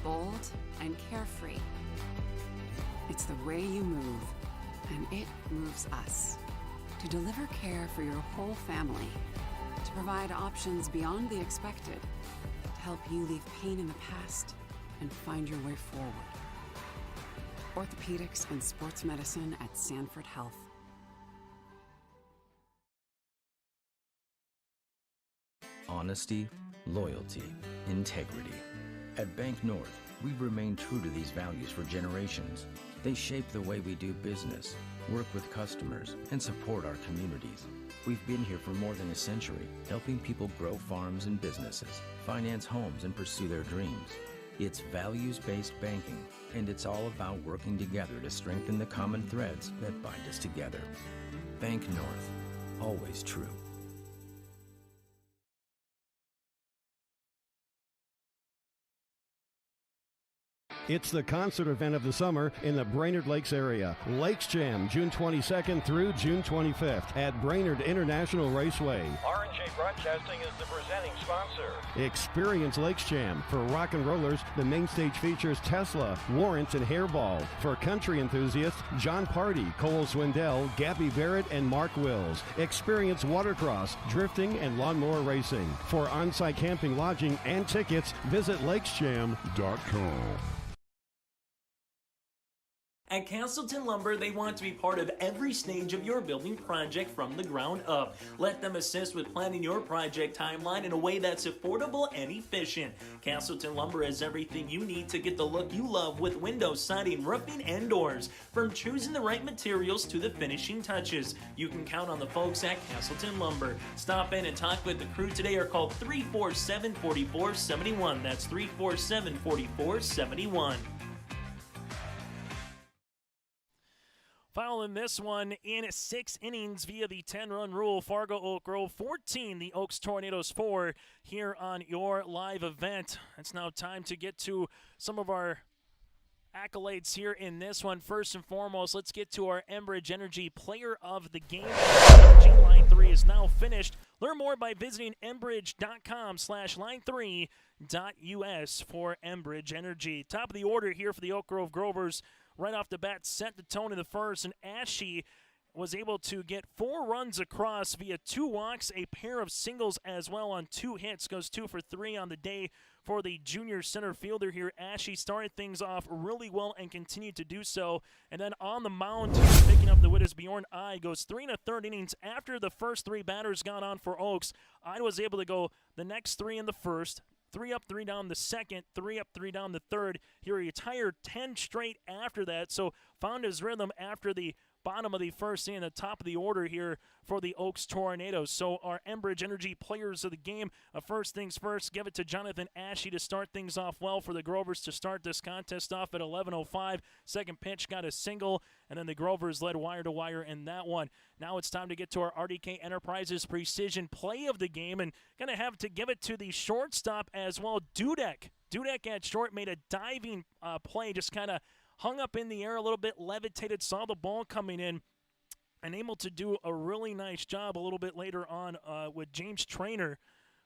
Bold and carefree. It's the way you move, and it moves us. To deliver care for your whole family. To provide options beyond the expected. To help you leave pain in the past and find your way forward. Orthopedics and sports medicine at Sanford Health. Honesty, loyalty, integrity. At Bank North, we've remained true to these values for generations. They shape the way we do business, work with customers, and support our communities. We've been here for more than a century, helping people grow farms and businesses, finance homes, and pursue their dreams. It's values-based banking, and it's all about working together to strengthen the common threads that bind us together. Bank North, always true. It's the concert event of the summer in the Brainerd Lakes area. Lakes Jam, June 22nd through June 25th at Brainerd International Raceway. R&J Broadcasting is the presenting sponsor. Experience Lakes Jam. For rock and rollers, the main stage features Tesla, Warrants, and Hairball. For country enthusiasts, John Party, Cole Swindell, Gabby Barrett, and Mark Wills. Experience watercross, drifting, and lawnmower racing. For on-site camping, lodging, and tickets, visit lakesjam.com. At Castleton Lumber, they want to be part of every stage of your building project from the ground up. Let them assist with planning your project timeline in a way that's affordable and efficient. Castleton Lumber has everything you need to get the look you love with windows, siding, roofing, and doors. From choosing the right materials to the finishing touches, you can count on the folks at Castleton Lumber. Stop in and talk with the crew today or call 347-4471. That's 347-4471. Following this one in 6 innings via the 10-run rule, Fargo Oak Grove 14, the Oaks Tornadoes 4 here on your live event. It's now time to get to some of our accolades here in this one. First and foremost, let's get to our Enbridge Energy Player of the Game. Energy Line 3 is now finished. Learn more by visiting enbridge.com/line3.us for Enbridge Energy. Top of the order here for the Oak Grove Grovers. Right off the bat, set the tone in the first, and Ashe was able to get 4 runs across via 2 walks, a pair of singles as well on 2 hits. Goes 2 for 3 on the day for the junior center fielder here. Ashe started things off really well and continued to do so. And then on the mound, picking up the wit is Bjorn Ide. Goes 3 1/3 innings after the first 3 batters got on for Oaks. Ide was able to go the next 3 in the first, 3 up, 3 down the second, 3 up, 3 down the third. He retired 10 straight after that, so found his rhythm after the bottom of the first inning, the top of the order here for the Oaks Tornadoes. So our Enbridge Energy Players of the Game, first things first, give it to Jonathan Ashe to start things off well for the Grovers to start this contest off at 11:05. Second pitch got a single, and then the Grovers led wire to wire in that one. Now it's time to get to our RDK Enterprises Precision Play of the Game, and going to have to give it to the shortstop as well, Dudek. Dudek at short made a diving play, just kind of hung up in the air a little bit, levitated, saw the ball coming in, and able to do a really nice job a little bit later on with James Traynor,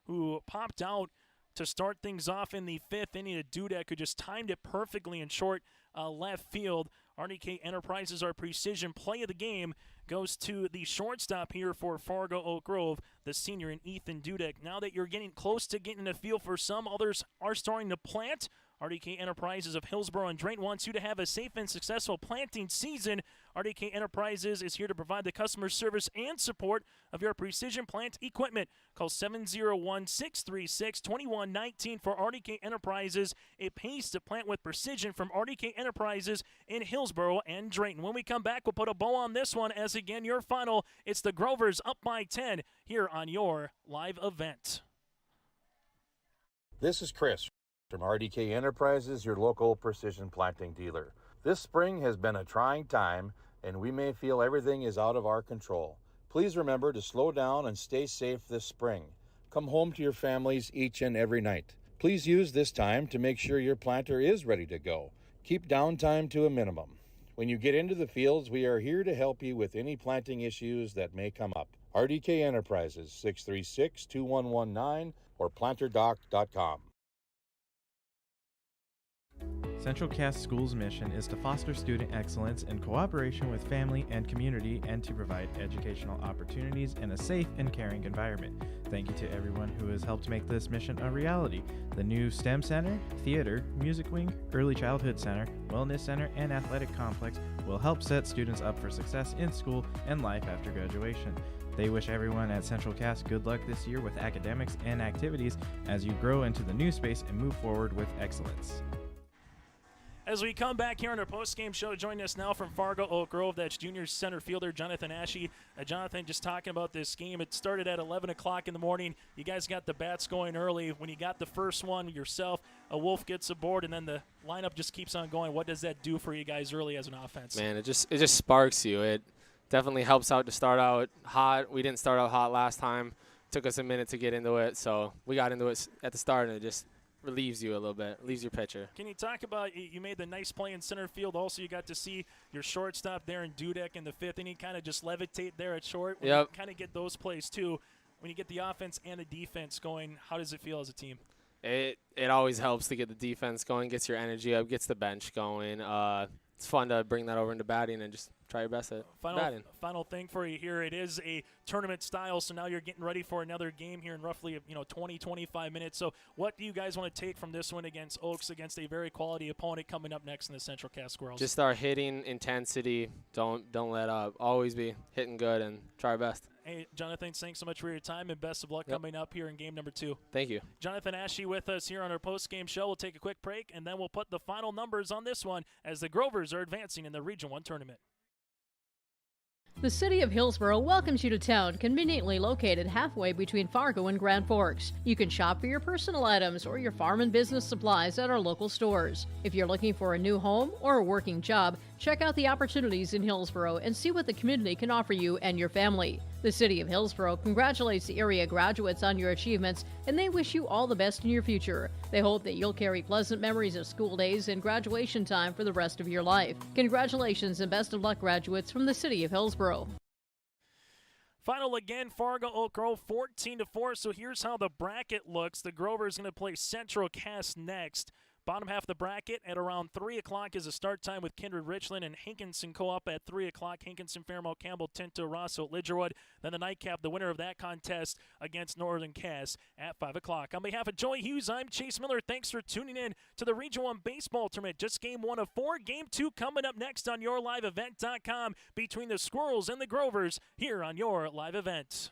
who popped out to start things off in the 5th inning. A Dudek who just timed it perfectly in short left field. RDK Enterprises, our precision play of the game, goes to the shortstop here for Fargo Oak Grove, the senior in Ethan Dudek. Now that you're getting close to getting a feel for some, others are starting to plant. RDK Enterprises of Hillsborough and Drayton wants you to have a safe and successful planting season. RDK Enterprises is here to provide the customer service and support of your precision plant equipment. Call 701-636-2119 for RDK Enterprises. It pays to plant with precision from RDK Enterprises in Hillsborough and Drayton. When we come back, we'll put a bow on this one as, again, your final. It's the Grovers up by 10 here on your live event. This is Chris from RDK Enterprises, your local precision planting dealer. This spring has been a trying time, and we may feel everything is out of our control. Please remember to slow down and stay safe this spring. Come home to your families each and every night. Please use this time to make sure your planter is ready to go. Keep downtime to a minimum. When you get into the fields, we are here to help you with any planting issues that may come up. RDK Enterprises, 636-2119 or planterdoc.com. Central Cass School's mission is to foster student excellence in cooperation with family and community and to provide educational opportunities in a safe and caring environment. Thank you to everyone who has helped make this mission a reality. The new STEM Center, Theater, Music Wing, Early Childhood Center, Wellness Center, and Athletic Complex will help set students up for success in school and life after graduation. They wish everyone at Central Cass good luck this year with academics and activities as you grow into the new space and move forward with excellence. As we come back here on our post-game show, joining us now from Fargo Oak Grove, that's junior center fielder Jonathan Ashe. Jonathan, just talking about this game, it started at 11 o'clock in the morning. You guys got the bats going early. When you got the first one yourself, a Wolf gets aboard, and then the lineup just keeps on going. What does that do for you guys early as an offense? Man, it just sparks you. It definitely helps out to start out hot. We didn't start out hot last time. Took us a minute to get into it, so we got into it at the start, and it just relieves you a little bit, relieves your pitcher. Can you talk about, you made the nice play in center field. Also, you got to see your shortstop there in Dudek in the 5th inning kind of just levitate there at short. When you kind of get those plays too, when you get the offense and the defense going, how does it feel as a team? It always helps to get the defense going, gets your energy up, gets the bench going. It's fun to bring that over into batting and just try your best at batting. Final thing for you here. It is a tournament style, so now you're getting ready for another game here in roughly 20, 25 minutes. So what do you guys want to take from this one against Oaks, against a very quality opponent coming up next in the Central Cass Squirrels? Just our hitting intensity. Don't let up. Always be hitting good and try our best. Hey, Jonathan, thanks so much for your time, and best of luck coming up here in game number 2. Thank you. Jonathan Ashe with us here on our post-game show. We'll take a quick break, and then we'll put the final numbers on this one as the Grovers are advancing in the Region 1 tournament. The City of Hillsborough welcomes you to town, conveniently located halfway between Fargo and Grand Forks. You can shop for your personal items or your farm and business supplies at our local stores. If you're looking for a new home or a working job, check out the opportunities in Hillsborough and see what the community can offer you and your family. The City of Hillsborough congratulates the area graduates on your achievements, and they wish you all the best in your future. They hope that you'll carry pleasant memories of school days and graduation time for the rest of your life. Congratulations and best of luck, graduates from the City of Hillsborough. Final again, Fargo Oak Grove 14-4. So here's how the bracket looks. The Grovers going to play Central Cass next. Bottom half of the bracket at around 3 o'clock is a start time with Kindred Richland and Hankinson Co-op at 3 o'clock. Hankinson, Fairmount, Campbell, Tinto, Rosso, Lidgerwood. Then the nightcap, the winner of that contest against Northern Cass at 5 o'clock. On behalf of Joey Hughes, I'm Chase Miller. Thanks for tuning in to the Region 1 Baseball Tournament. Just game 1 of 4. Game 2 coming up next on YourLiveEvent.com between the Squirrels and the Grovers here on Your Live Event.